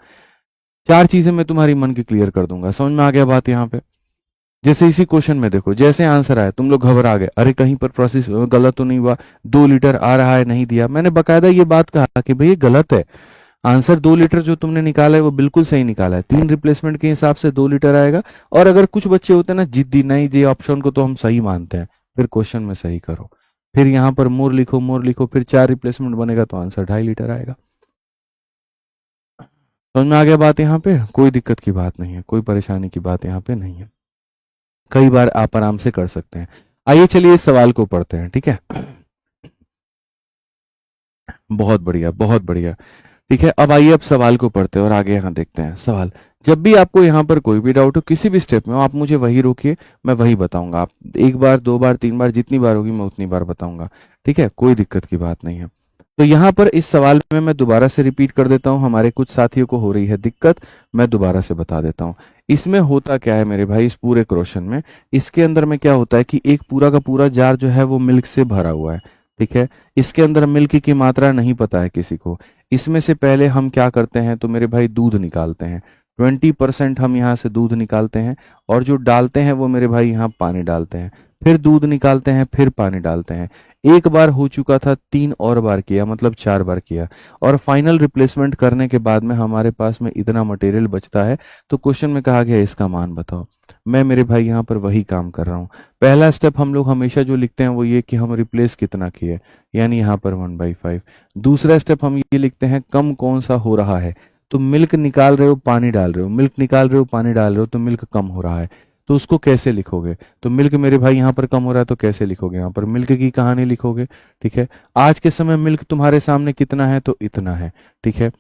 4 चीजें मैं तुम्हारी मन की क्लियर कर दूंगा। समझ में आ गया बात यहाँ पे? जैसे इसी क्वेश्चन में देखो, जैसे आंसर आया तुम लोग घबरा गए, अरे कहीं पर प्रोसेस गलत तो नहीं हुआ, 2 लीटर आ रहा है नहीं दिया। मैंने बकायदा ये बात कहा कि भाई ये गलत है, आंसर 2 लीटर जो तुमने निकाला है वो बिल्कुल सही निकाला है, 3 रिप्लेसमेंट के हिसाब से 2 लीटर आएगा। और अगर कुछ बच्चे होते हैं ना जिद्दी, नहीं ये ऑप्शन को तो हम सही मानते हैं, फिर क्वेश्चन में सही करो, फिर यहाँ पर मोर लिखो, मोर लिखो, फिर 4 रिप्लेसमेंट बनेगा तो आंसर 2.5 लीटर आएगा। समझ में आ गया बात? यहाँ पे कोई दिक्कत की बात नहीं है, कोई परेशानी की बात यहाँ पे नहीं है, कई बार आप आराम से कर सकते हैं। आइए चलिए इस सवाल को पढ़ते हैं, ठीक है। बहुत बढ़िया, बहुत बढ़िया। ठीक है, अब आइए अब सवाल को पढ़ते हैं और आगे यहाँ देखते हैं सवाल। जब भी आपको यहाँ पर कोई भी डाउट हो किसी भी स्टेप में हो, आप मुझे वही रोकिए, मैं वही बताऊंगा। आप एक बार, दो बार, तीन बार, जितनी बार होगी मैं उतनी बार बताऊंगा। ठीक है, कोई दिक्कत की बात नहीं है। तो यहाँ पर इस सवाल में मैं दोबारा से रिपीट कर देता हूँ, हमारे कुछ साथियों को हो रही है दिक्कत, मैं दोबारा से बता देता हूँ। इसमें होता क्या है मेरे भाई, इस पूरे क्वेश्चन में, इसके अंदर में क्या होता है कि एक पूरा का पूरा जार जो है वो मिल्क से भरा हुआ है। ठीक है, इसके अंदर मिल्क की मात्रा नहीं पता है किसी को। इसमें से पहले हम क्या करते हैं तो मेरे भाई दूध निकालते हैं। 20% हम यहाँ से दूध निकालते हैं, और जो डालते हैं वो मेरे भाई यहाँ पानी डालते हैं। फिर दूध निकालते हैं, फिर पानी डालते हैं। एक बार हो चुका था, 3 और बार किया, मतलब 4 बार किया। और फाइनल रिप्लेसमेंट करने के बाद में हमारे पास में इतना मटेरियल बचता है। तो क्वेश्चन में कहा गया इसका मान बताओ। मैं मेरे भाई यहाँ पर वही काम कर रहा हूँ। पहला स्टेप हम लोग हमेशा जो लिखते हैं वो ये कि हम रिप्लेस कितना किए, यानी यहाँ पर 1/5। दूसरा स्टेप हम ये लिखते हैं कम कौन सा हो रहा है। तो मिल्क निकाल रहे हो, पानी डाल रहे हो, मिल्क निकाल रहे हो, पानी डाल रहे हो, तो मिल्क कम हो रहा है। तो उसको कैसे लिखोगे, तो मिल्क मेरे भाई यहाँ पर कम हो रहा है तो कैसे लिखोगे, यहाँ पर मिल्क की कहानी लिखोगे। ठीक है, आज के समय मिल्क तुम्हारे सामने कितना है तो इतना है। ठीक है,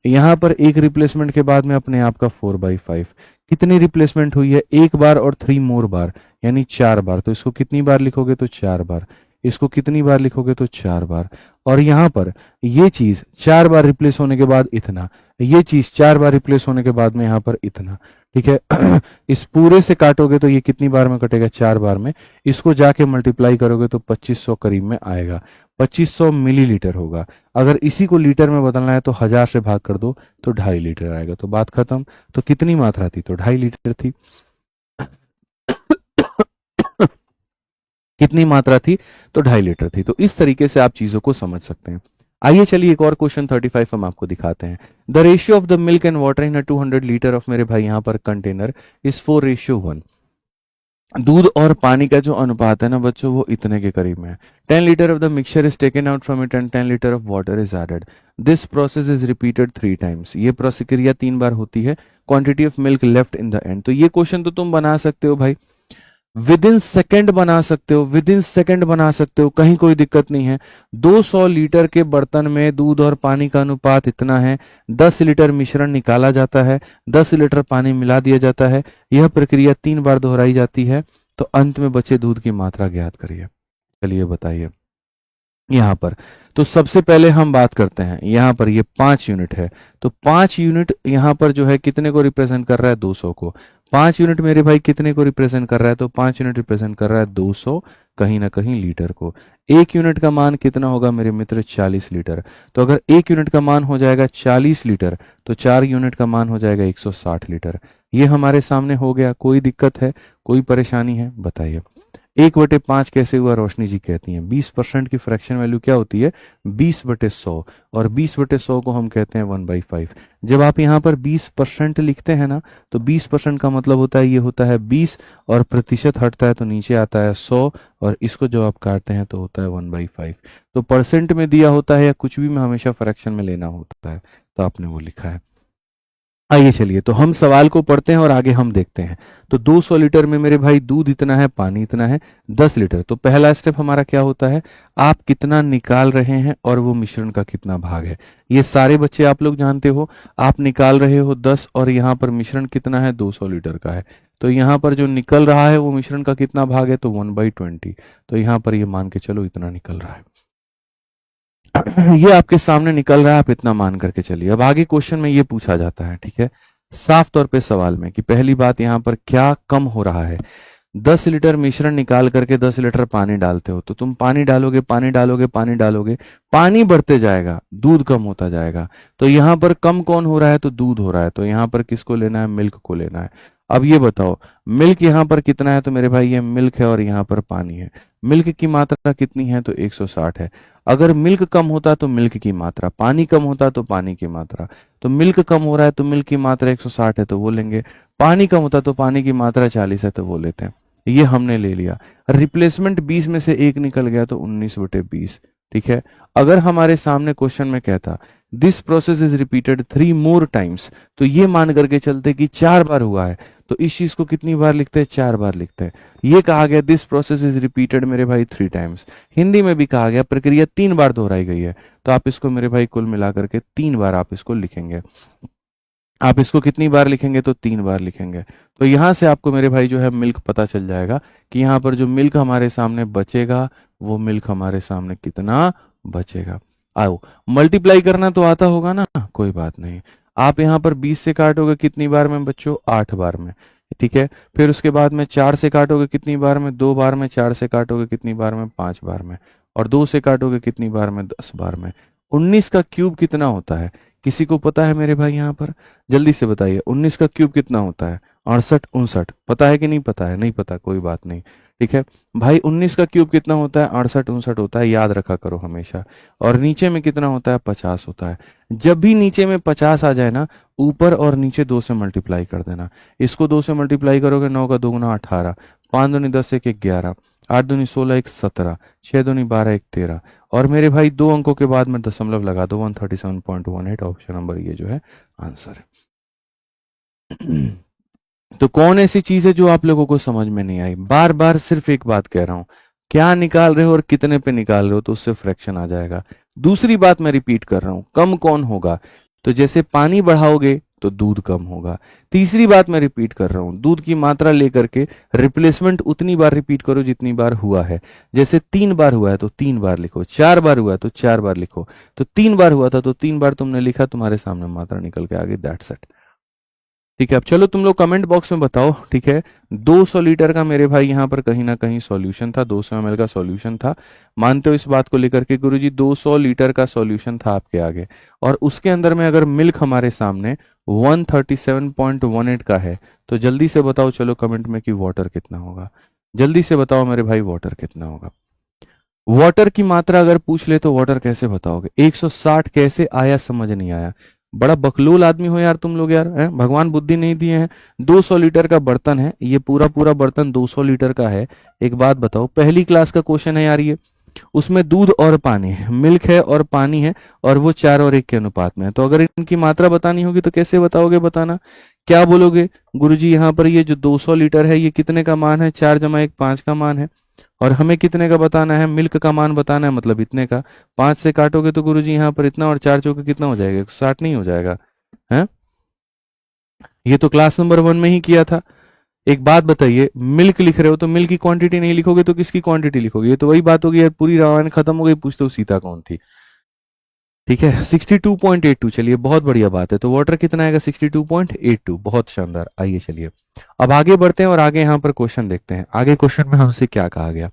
यहाँ पर एक रिप्लेसमेंट के बाद में अपने आप का 4/5। कितनी रिप्लेसमेंट हुई है, एक बार और 3 मोर बार, यानी 4 बार। तो इसको कितनी बार लिखोगे तो 4 बार। इसको कितनी बार लिखोगे तो 4 बार। और यहाँ पर ये चीज 4 बार रिप्लेस होने के बाद इतना, ये चीज 4 बार रिप्लेस होने के बाद में यहाँ पर इतना। ठीक है, इस पूरे से काटोगे तो ये कितनी बार में कटेगा, 4 बार में। इसको जाके मल्टीप्लाई करोगे तो 2500 करीब में आएगा। 2500 मिलीलीटर होगा। अगर इसी को लीटर में बदलना है तो 1000 से भाग कर दो तो 2.5 लीटर आएगा। तो बात खत्म। तो कितनी मात्रा थी, तो 2.5 लीटर थी। कितनी मात्रा थी, तो 2.5 लीटर थी। तो इस तरीके से आप चीजों को समझ सकते हैं। आइए चलिए एक और क्वेश्चन 35 हम आपको दिखाते हैं। The ratio of the milk and water in 200 litre of, मेरे भाई यहाँ पर कंटेनर इज 4:1। दूध और पानी का जो अनुपात है ना बच्चों, वो इतने के करीब में है। 10 litre of the mixture is taken out from it and 10 litre of water is added. This process is repeated 3 times. ये प्रक्रिया 3 बार होती है। Quantity of milk left in the end. तो ये क्वेश्चन तो तुम बना सकते हो भाई, विद इन सेकेंड बना सकते हो, विद इन सेकेंड बना सकते हो, कहीं कोई दिक्कत नहीं है। 200 लीटर के बर्तन में दूध और पानी का अनुपात इतना है। 10 लीटर मिश्रण निकाला जाता है, 10 लीटर पानी मिला दिया जाता है। यह प्रक्रिया 3 बार दोहराई जाती है। तो अंत में बचे दूध की मात्रा ज्ञात करिए। चलिए बताइए यहाँ पर। तो सबसे पहले हम बात करते हैं, यहाँ पर ये 5 यूनिट है। तो 5 यूनिट यहाँ पर जो है कितने को रिप्रेजेंट कर रहा है, 200 को। 5 यूनिट मेरे भाई कितने को रिप्रेजेंट कर रहा है, तो 5 यूनिट रिप्रेजेंट कर रहा है 200 कहीं ना कहीं लीटर को। 1 यूनिट का मान कितना होगा मेरे मित्र, 40 लीटर। तो अगर 1 यूनिट का मान हो जाएगा 40 लीटर, तो 4 यूनिट का मान हो जाएगा 160 लीटर। ये हमारे सामने हो गया। कोई दिक्कत है, कोई परेशानी है, बताइए। 1/5 कैसे हुआ, रोशनी जी कहती हैं 20% की फ्रैक्शन वैल्यू क्या होती है, 20/100। और 20/100 को हम कहते हैं 1/5। जब आप यहाँ पर 20% लिखते हैं ना, तो 20% का मतलब होता है, ये होता है 20 और प्रतिशत हटता है तो नीचे आता है 100, और इसको जब आप काटते हैं तो होता है 1/5। तो परसेंट में दिया होता है या कुछ भी में हमेशा फ्रैक्शन में लेना होता है। तो आपने वो लिखा है। आइए चलिए, तो हम सवाल को पढ़ते हैं और आगे हम देखते हैं। तो 200 लीटर में मेरे भाई दूध इतना है, पानी इतना है, 10 लीटर। तो पहला स्टेप हमारा क्या होता है, आप कितना निकाल रहे हैं और वो मिश्रण का कितना भाग है। ये सारे बच्चे आप लोग जानते हो। आप निकाल रहे हो 10 और यहाँ पर मिश्रण कितना है, 200 लीटर का है। तो यहाँ पर जो निकल रहा है वो मिश्रण का कितना भाग है, तो 1/20। तो यहाँ पर ये मान के चलो इतना निकल रहा है। ये आपके सामने निकल रहा है, आप इतना मान करके चलिए। अब आगे क्वेश्चन में ये पूछा जाता है, ठीक है, साफ तौर पे सवाल में, कि पहली बात यहाँ पर क्या कम हो रहा है। 10 लीटर मिश्रण निकाल करके 10 लीटर पानी डालते हो, तो तुम पानी डालोगे, पानी डालोगे, पानी डालोगे, पानी बढ़ते जाएगा, दूध कम होता जाएगा। तो यहाँ पर कम कौन हो रहा है, तो दूध हो रहा है। तो यहाँ पर किसको लेना है, मिल्क को लेना है। अब ये बताओ, मिल्क यहाँ पर कितना है, तो मेरे भाई ये मिल्क है और यहाँ पर पानी है। मिल्क की मात्रा कितनी है, तो 160 है। अगर मिल्क कम होता तो मिल्क की मात्रा, पानी कम होता तो पानी की मात्रा। तो मिल्क कम हो रहा है तो मिल्क की मात्रा 160 है तो वो लेंगे। पानी कम होता तो पानी की मात्रा 40 है तो वो लेते हैं। ये हमने ले लिया। रिप्लेसमेंट 20 में से 1 निकल गया तो 19/20। ठीक है। अगर हमारे सामने क्वेश्चन में कहता this process is repeated 3 more times, तो ये मान करके चलते कि 4 बार हुआ है, तो इस चीज को कितनी बार लिखते हैं, 4 बार लिखते हैं। ये कहा गया दिस प्रोसेस इज रिपीटेड मेरे भाई 3 टाइम्स। हिंदी में भी कहा गया प्रक्रिया 3 बार दोहराई गई है, तो आप इसको मेरे भाई कुल मिलाकर के 3 बार आप इसको लिखेंगे। आप इसको कितनी बार लिखेंगे, तो 3 बार लिखेंगे। तो यहां से आपको मेरे भाई जो है मिल्क पता चल जाएगा कि यहाँ पर जो मिल्क हमारे सामने बचेगा वो मिल्क हमारे सामने कितना बचेगा। आओ, मल्टीप्लाई करना तो आता होगा ना, कोई बात नहीं। आप यहाँ पर 20 से काटोगे कितनी बार में बच्चों, 8 बार में, ठीक है। फिर उसके बाद में 4 से काटोगे कितनी बार में, 2 बार में। 4 से काटोगे कितनी बार में, 5 बार में। और 2 से काटोगे कितनी बार में, 10 बार में। 19 का क्यूब कितना होता है, किसी को पता है मेरे भाई, यहाँ पर जल्दी से बताइए 19 का क्यूब कितना होता है, 68 59, पता है कि नहीं पता है, नहीं पता कोई बात नहीं, ठीक है भाई। 19 का क्यूब कितना होता है, 68 59 होता है, याद रखा करो हमेशा। और नीचे में कितना होता है, 50 होता है। जब भी नीचे में 50 आ जाए ना, ऊपर और नीचे 2 से मल्टीप्लाई कर देना। इसको 2 से मल्टीप्लाई करोगे, 9 का 2 गुना 18, 5 दूनी 10 1 11, 8 दूनी 16 1 17, 6 दूनी 12 1 13। और मेरे भाई 2 अंकों के बाद में दशमलव लगा दो, 137.18। ऑप्शन नंबर ये जो है आंसर है। तो कौन ऐसी चीज है जो आप लोगों को समझ में नहीं आई, बार बार सिर्फ एक बात कह रहा हूं, क्या निकाल रहे हो और कितने पे निकाल रहे हो, तो उससे फ्रैक्शन आ जाएगा। दूसरी बात मैं रिपीट कर रहा हूं, कम कौन होगा, तो जैसे पानी बढ़ाओगे तो दूध कम होगा। तीसरी बात मैं रिपीट कर रहा हूं, दूध की मात्रा लेकर के रिप्लेसमेंट उतनी बार रिपीट करो जितनी बार हुआ है। जैसे 3 बार हुआ है तो 3 बार लिखो, 4 बार हुआ है तो 4 बार लिखो। तो 3 बार हुआ था तो 3 बार तुमने लिखा, तुम्हारे सामने मात्रा निकल के आ गई, दैट्स इट। ठीक है, अब चलो तुम लोग कमेंट बॉक्स में बताओ, ठीक है। 200 लीटर का मेरे भाई यहाँ पर कहीं ना कहीं सॉल्यूशन था, 200 ml का सॉल्यूशन था। मानते हो इस बात को लेकर के गुरुजी, 200 लीटर का सॉल्यूशन था आपके आगे, और उसके अंदर में अगर मिल्क हमारे सामने 137.18 का है, तो जल्दी से बताओ चलो कमेंट में कि वाटर कितना होगा। जल्दी से बताओ मेरे भाई वाटर कितना होगा। वाटर की मात्रा अगर पूछ ले तो वाटर कैसे बताओगे, 160 कैसे आया, समझ नहीं आया। बड़ा बकलोल आदमी हो यार तुम लोग यार, है? भगवान बुद्धि नहीं दिए हैं। 200 लीटर का बर्तन है, ये पूरा पूरा बर्तन 200 लीटर का है। एक बात बताओ, पहली क्लास का क्वेश्चन है यार ये, उसमें दूध और पानी है, मिल्क है और पानी है, और वो 4 और 1 के अनुपात में है। तो अगर इनकी मात्रा बतानी होगी तो कैसे बताओगे, बताना क्या बोलोगे, गुरुजी यहाँ पर ये जो 200 लीटर है ये कितने का मान है, 4 जमा 1 5 का मान है। और हमें कितने का बताना है, मिल्क का मान बताना है, मतलब इतने का। 5 से काटोगे तो गुरुजी यहाँ पर इतना, और 4 चौके कितना हो जाएगा, 60 नहीं हो जाएगा, है? ये तो क्लास नंबर 1 में ही किया था। एक बात बताइए, मिल्क लिख रहे हो तो मिल्क की क्वांटिटी नहीं लिखोगे तो किसकी क्वांटिटी लिखोगे, ये तो वही बात होगी यार, पूरी रामायण खत्म हो गई, पूछते हो सीता कौन थी। ठीक है, 62.82, चलिए बहुत बढ़िया बात है। तो वाटर कितना आएगा, 62.82, बहुत शानदार। आइए चलिए अब आगे बढ़ते हैं और आगे यहाँ पर क्वेश्चन देखते हैं। आगे क्वेश्चन में हमसे क्या कहा गया,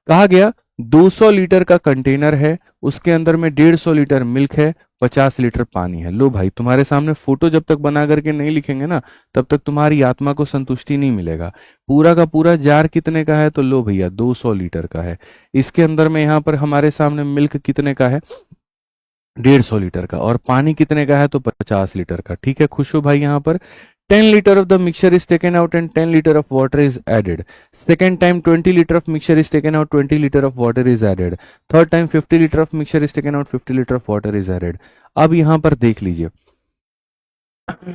कहा गया 200 लीटर का कंटेनर है, उसके अंदर में 150 लीटर मिल्क है, 50 लीटर पानी है। लो भाई, तुम्हारे सामने फोटो जब तक बना करके नहीं लिखेंगे ना, तब तक तुम्हारी आत्मा को संतुष्टि नहीं मिलेगा। पूरा का पूरा जार कितने का है, तो लो भैया 200 लीटर का है। इसके अंदर में यहाँ पर हमारे सामने मिल्क कितने का है, 150 लीटर का, और पानी कितने का है, तो 50 लीटर का। ठीक है, खुश हो भाई। यहाँ पर 10 liter of the mixture is taken out and 10 liter of water is added. Second time 20 liter of mixture is taken out, 20 liter of water is added. Third time 50 liter of mixture is taken out, 50 liter of water is added. अब यहाँ पर देख लीजिए,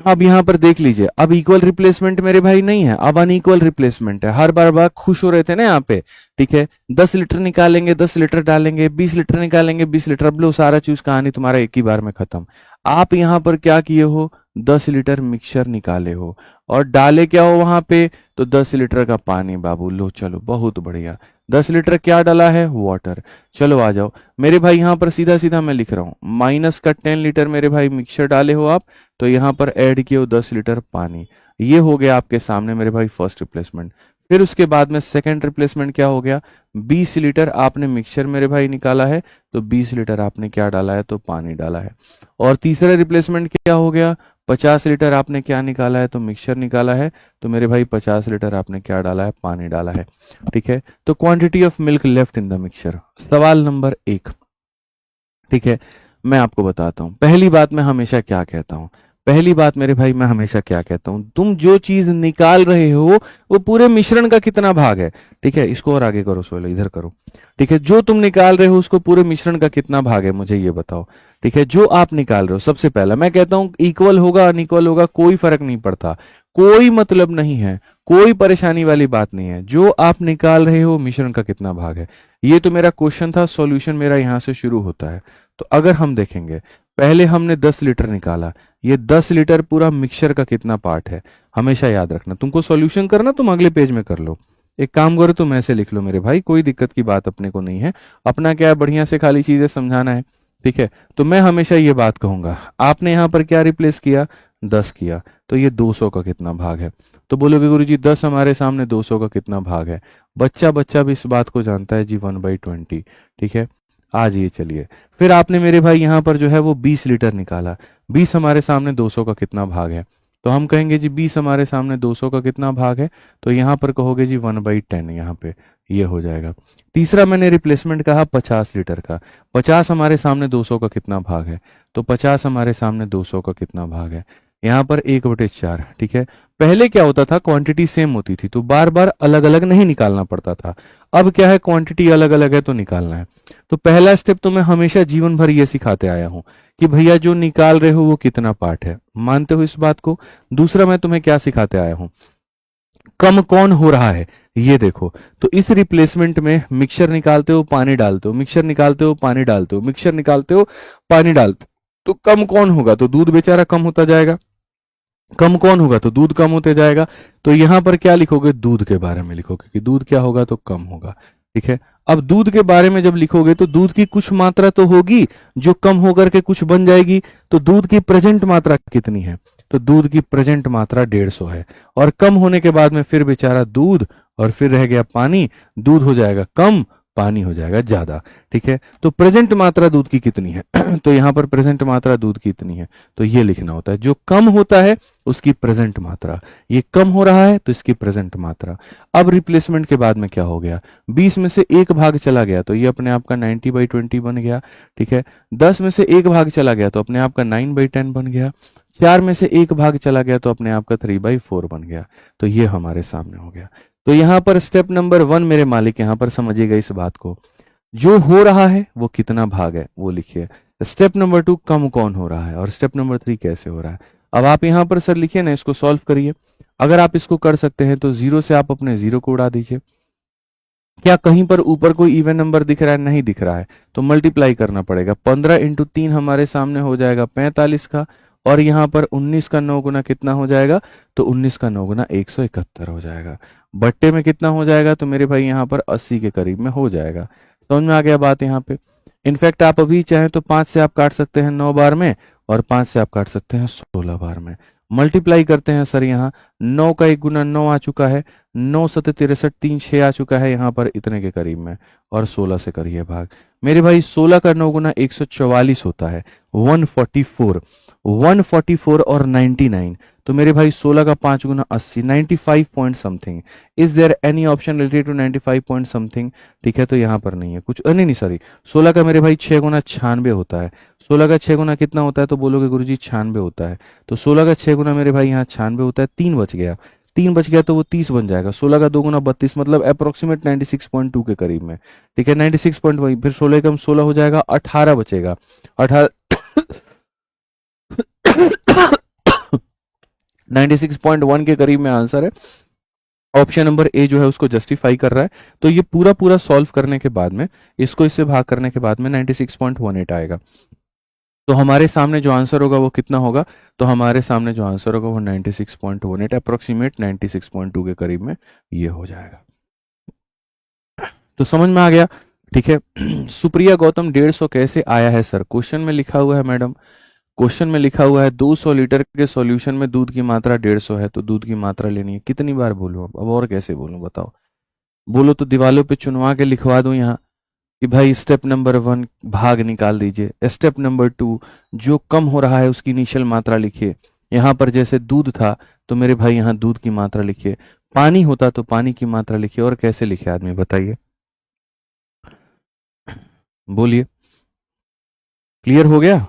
अब यहाँ पर देख लीजिए, अब इक्वल रिप्लेसमेंट मेरे भाई नहीं है, अब अनइक्वल रिप्लेसमेंट है। हर बार बार खुश हो रहे थे ना यहाँ पे, ठीक है। 10 लीटर निकालेंगे, 10 लीटर डालेंगे, 20 लीटर निकालेंगे, 20 लीटर। अब लो सारा चीज कहानी तुम्हारा एक ही बार में खत्म। आप यहाँ पर क्या किए हो, 10 लीटर मिक्सचर निकाले हो, और डाले क्या हो वहां पे, तो 10 लीटर का पानी बाबू। लो चलो बहुत बढ़िया, 10 लीटर क्या डाला है, वाटर। चलो आ जाओ मेरे भाई, यहाँ पर सीधा सीधा मैं लिख रहा हूँ, माइनस का 10 लीटर मेरे भाई मिक्सचर डाले हो आप, तो यहाँ पर ऐड किए हो 10 लीटर पानी। ये हो गया आपके सामने मेरे भाई फर्स्ट रिप्लेसमेंट। फिर उसके बाद में सेकंड रिप्लेसमेंट क्या हो गया, 20 लीटर आपने मिक्सचर मेरे भाई निकाला है, तो 20 लीटर आपने क्या डाला है, तो पानी डाला है। और तीसरा रिप्लेसमेंट क्या हो गया, 50 लीटर आपने क्या निकाला है, तो मिक्सचर निकाला है, तो मेरे भाई 50 लीटर आपने क्या डाला है, पानी डाला है। ठीक है, तो quantity of milk left in the mixture, सवाल नंबर 1। ठीक है, मैं आपको बताता हूं, पहली बात मैं हमेशा क्या कहता हूं, पहली बात मेरे भाई, मैं हमेशा क्या कहता हूं, तुम जो चीज निकाल रहे हो वो पूरे मिश्रण का कितना भाग है। ठीक है, इसको और आगे करो, सोलो इधर करो। ठीक है, जो तुम निकाल रहे हो उसको पूरे मिश्रण का कितना भाग है, मुझे ये बताओ। ठीक है, जो आप निकाल रहे हो, सबसे पहला मैं कहता हूं इक्वल होगा अनइक्वल होगा कोई फर्क नहीं पड़ता, कोई मतलब नहीं है, कोई परेशानी वाली बात नहीं है। जो आप निकाल रहे हो मिश्रण का कितना भाग है, ये तो मेरा क्वेश्चन था, सॉल्यूशन मेरा यहां से शुरू होता है। तो अगर हम देखेंगे, पहले हमने 10 लीटर निकाला, ये 10 लीटर पूरा मिक्सचर का कितना पार्ट है, हमेशा याद रखना। तुमको सॉल्यूशन करना, तुम अगले पेज में कर लो। एक काम करो, तुम ऐसे लिख लो मेरे भाई, कोई दिक्कत की बात अपने को नहीं है। अपना क्या है, बढ़िया से खाली चीजें समझाना है। ठीक है, तो मैं हमेशा ये बात कहूंगा, आपने यहां पर क्या रिप्लेस किया, 10 किया, तो ये 200 का कितना भाग है। तो बोलोगे गुरुजी 10 हमारे सामने 200 का कितना भाग है। बच्चा बच्चा भी इस बात को जानता है जी, 1/20। ठीक है, आज ये चलिए, फिर आपने मेरे भाई यहाँ पर जो है वो 20 लीटर निकाला, 20 हमारे सामने 200 का कितना भाग है। तो हम कहेंगे जी 20 हमारे सामने 200 का कितना भाग है, तो यहाँ पर कहोगे जी 1/10, यहाँ पे ये हो जाएगा। तीसरा मैंने रिप्लेसमेंट कहा 50 लीटर का, 50 हमारे सामने 200 का कितना भाग है, तो 50 हमारे सामने 200 का कितना भाग है, यहाँ पर 1/4। ठीक है, पहले क्या होता था, क्वांटिटी सेम होती थी तो बार बार अलग अलग नहीं निकालना पड़ता था। अब क्या है, क्वांटिटी अलग अलग है तो निकालना है। तो पहला स्टेप तो मैं हमेशा जीवन भर ये सिखाते आया हूं कि भैया जो निकाल रहे हो वो कितना पार्ट है, मानते हो इस बात को। दूसरा मैं तुम्हें क्या सिखाते आया हूं, कम कौन हो रहा है, ये देखो। तो इस रिप्लेसमेंट में मिक्सचर निकालते हो पानी डालते हो, मिक्सचर निकालते हो पानी डालते हो, मिक्सचर निकालते हो पानी डालते हो, तो कम कौन होगा, तो दूध बेचारा कम होता जाएगा। कम कौन होगा, तो दूध कम होते जाएगा। तो यहां पर क्या लिखोगे, दूध के बारे में लिखोगे कि दूध क्या होगा, तो कम होगा। ठीक है, अब दूध के बारे में जब लिखोगे तो दूध की कुछ मात्रा तो होगी जो कम होकर के कुछ बन जाएगी। तो दूध की प्रेजेंट मात्रा कितनी है, तो दूध की प्रेजेंट मात्रा 150 है। और कम होने के बाद में फिर बेचारा दूध, और फिर रह गया पानी, दूध हो जाएगा कम, पानी हो जाएगा ज्यादा। ठीक है, तो प्रेजेंट मात्रा दूध की कितनी है तो यहां पर प्रेजेंट मात्रा दूध की इतनी है, तो ये लिखना होता है, जो कम होता है उसकी प्रेजेंट मात्रा, ये कम हो रहा है तो इसकी प्रेजेंट मात्रा। अब रिप्लेसमेंट के बाद में क्या हो गया, 20 में से एक भाग चला गया तो ये अपने आप का 90/20 बन गया। ठीक है, 10 में से एक भाग चला गया तो अपने आप का 9/10 बन गया। 4 में से एक भाग चला गया तो अपने आप का 3/4 बन गया। तो ये हमारे सामने हो गया। तो यहां पर स्टेप नंबर 1 मेरे मालिक, यहां पर समझिएगा इस बात को, जो हो रहा है वो कितना भाग है वो लिखिए। स्टेप नंबर 2 कम कौन हो रहा है, और स्टेप नंबर 3 कैसे हो रहा है। अब आप यहां पर सर लिखिए ना, इसको सॉल्व करिए। अगर आप इसको कर सकते हैं तो 0 से आप अपने 0 को उड़ा दीजिए। क्या कहीं पर ऊपर कोई इवन नंबर दिख रहा है, नहीं दिख रहा है, तो मल्टीप्लाई करना पड़ेगा। 15 × 3 हमारे सामने हो जाएगा 45 का, और यहाँ पर 19 का 9 गुना कितना हो जाएगा, तो 19 का 9 गुना 171 हो जाएगा। बट्टे में कितना हो जाएगा, तो मेरे भाई यहाँ पर 80 के करीब में हो जाएगा। समझ में आ गया बात यहाँ पे। इनफैक्ट आप अभी चाहें तो 5 से आप काट सकते हैं 9 बार में, और 5 से आप काट सकते हैं 16 बार में। मल्टीप्लाई करते हैं सर, यहाँ 9 का 1 गुना 9 आ चुका है, 9 सत 63 3 6 आ चुका है यहाँ पर इतने के करीब में, और 16 से करिए भाग। मेरे भाई 16 का 9 गुना 144 होता है, 144, 144 और 99। तो मेरे भाई 16 का 5 गुना 80, 95 point something. Is there any option related to 95 point something. ठीक है, तो यहाँ पर नहीं है कुछ, नहीं नहीं सॉरी, 16 का मेरे भाई 6 गुना 96 होता है। 16 का 6 गुना कितना होता है, तो बोलोगे गुरुजी 96 होता है। तो 16 का 6 गुना मेरे भाई यहाँ 96 होता है। 3 बच गया, 3 बच गया तो वो 30 बन जाएगा। 16 का 2 गुना 32, मतलब अप्रोक्सीमेट 96.2 के करीब में। ठीक है, 96.1, फिर 16 कम 16 हो जाएगा, 18 बचेगा। 18 96.1 के करीब में आंसर है। ऑप्शन नंबर ए जो है उसको जस्टिफाई कर रहा है। तो ये पूरा पूरा सॉल्व करने के बाद में, इसको इससे भाग करने के बाद में 96.18 आएगा। तो हमारे सामने जो आंसर होगा वो कितना होगा, तो हमारे सामने जो आंसर होगा वो 96.18, अप्रोक्सीमेट 96.2 के करीब में ये हो जाएगा। तो समझ में आ गया। ठीक है सुप्रिया गौतम 150 कैसे आया है सर, क्वेश्चन में लिखा हुआ है मैडम, क्वेश्चन में लिखा हुआ है 200 लीटर के सॉल्यूशन में दूध की मात्रा 150 है, तो दूध की मात्रा लेनी है। कितनी बार बोलूं अब और कैसे बोलूं बताओ, बोलो तो दीवालों पे चुनवा के लिखवा दूं यहाँ कि भाई स्टेप नंबर 1 भाग निकाल दीजिए, स्टेप नंबर 2 जो कम हो रहा है उसकी इनिशियल मात्रा लिखिए। यहाँ पर जैसे दूध था तो मेरे भाई यहाँ दूध की मात्रा लिखिए, पानी होता तो पानी की मात्रा लिखिए। और कैसे लिखे आदमी बताइए, बोलिए, क्लियर हो गया।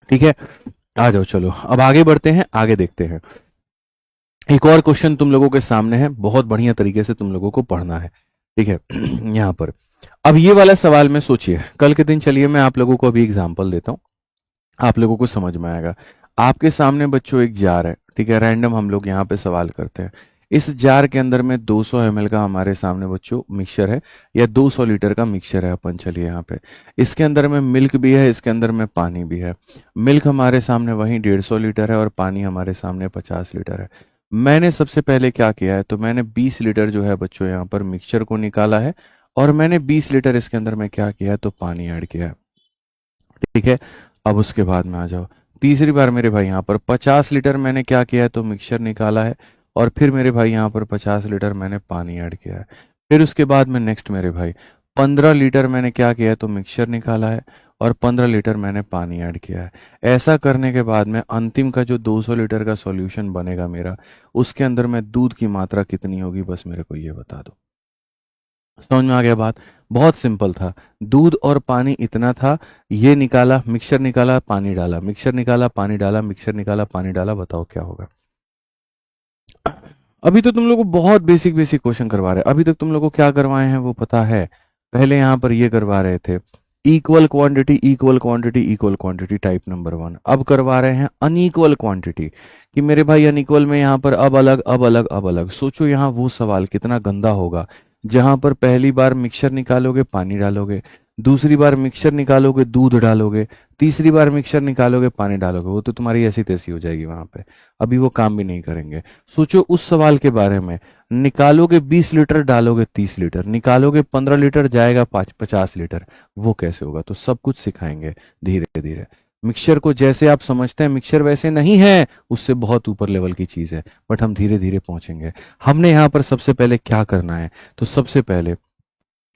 ठीक है, आ जाओ, चलो अब आगे बढ़ते हैं, आगे देखते हैं। एक और क्वेश्चन तुम लोगों के सामने है, बहुत बढ़िया तरीके से तुम लोगों को पढ़ना है, ठीक है। यहाँ पर अब ये वाला सवाल में सोचिए, कल के दिन चलिए मैं आप लोगों को अभी एग्जाम्पल देता हूँ, आप लोगों को समझ में आएगा। आपके सामने बच्चों एक जार है, ठीक है, रैंडम हम लोग यहाँ पे सवाल करते हैं। इस जार के अंदर में 200 ml का हमारे सामने बच्चों मिक्सचर है, या 200 लीटर का मिक्सचर है अपन, चलिए यहाँ पे इसके अंदर में मिल्क भी है, इसके अंदर में पानी भी है। मिल्क हमारे सामने वही 150 लीटर है और पानी हमारे सामने 50 लीटर है। मैंने सबसे पहले क्या किया है, तो मैंने 20 लीटर जो है बच्चों यहाँ पर मिक्सचर को निकाला है, और मैंने 20 लीटर इसके अंदर में क्या किया है, तो पानी ऐड किया है, ठीक है। अब उसके बाद में आ जाओ, तीसरी बार मेरे भाई यहाँ पर 50 लीटर मैंने क्या किया है, तो मिक्सचर निकाला है, और फिर मेरे भाई यहाँ पर 50 लीटर मैंने पानी ऐड किया है। फिर उसके बाद में नेक्स्ट मेरे भाई 15 लीटर मैंने क्या किया है, तो मिक्सचर निकाला है, और 15 लीटर मैंने पानी ऐड किया है। ऐसा करने के बाद में अंतिम का जो 200 लीटर का सॉल्यूशन बनेगा मेरा, उसके अंदर में दूध की मात्रा कितनी होगी, बस मेरे को ये बता दो। समझ में आ गया बात? बहुत सिंपल था, दूध और पानी इतना था, ये निकाला, मिक्सचर निकाला, पानी डाला, मिक्सचर निकाला, पानी डाला, मिक्सचर निकाला, पानी डाला, बताओ क्या होगा। अभी तो तुम लोग को बहुत बेसिक बेसिक क्वेश्चन करवा रहे हैं, अभी तक तुम लोग को क्या करवाए हैं वो पता है? पहले यहाँ पर ये करवा रहे थे equal quantity equal quantity equal quantity type number 1, अब करवा रहे हैं अनइक्वल क्वांटिटी, कि मेरे भाई अनइक्वल में यहाँ पर अब अलग अब अलग अब अलग। सोचो यहाँ वो सवाल कितना गंदा होगा, जहां पर पहली बार मिक्सचर निकालोगे पानी डालोगे, दूसरी बार मिक्सचर निकालोगे दूध डालोगे, तीसरी बार मिक्सचर निकालोगे पानी डालोगे, वो तो तुम्हारी ऐसी तैसी हो जाएगी वहां पे, अभी वो काम भी नहीं करेंगे। सोचो उस सवाल के बारे में, निकालोगे 20 लीटर डालोगे 30 लीटर, निकालोगे 15 लीटर जाएगा 50 लीटर, वो कैसे होगा? तो सब कुछ सिखाएंगे धीरे धीरे। मिक्सचर को जैसे आप समझते हैं मिक्सचर वैसे नहीं है, उससे बहुत ऊपर लेवल की चीज है, बट हम धीरे धीरे पहुंचेंगे। हमने यहाँ पर सबसे पहले क्या करना है, तो सबसे पहले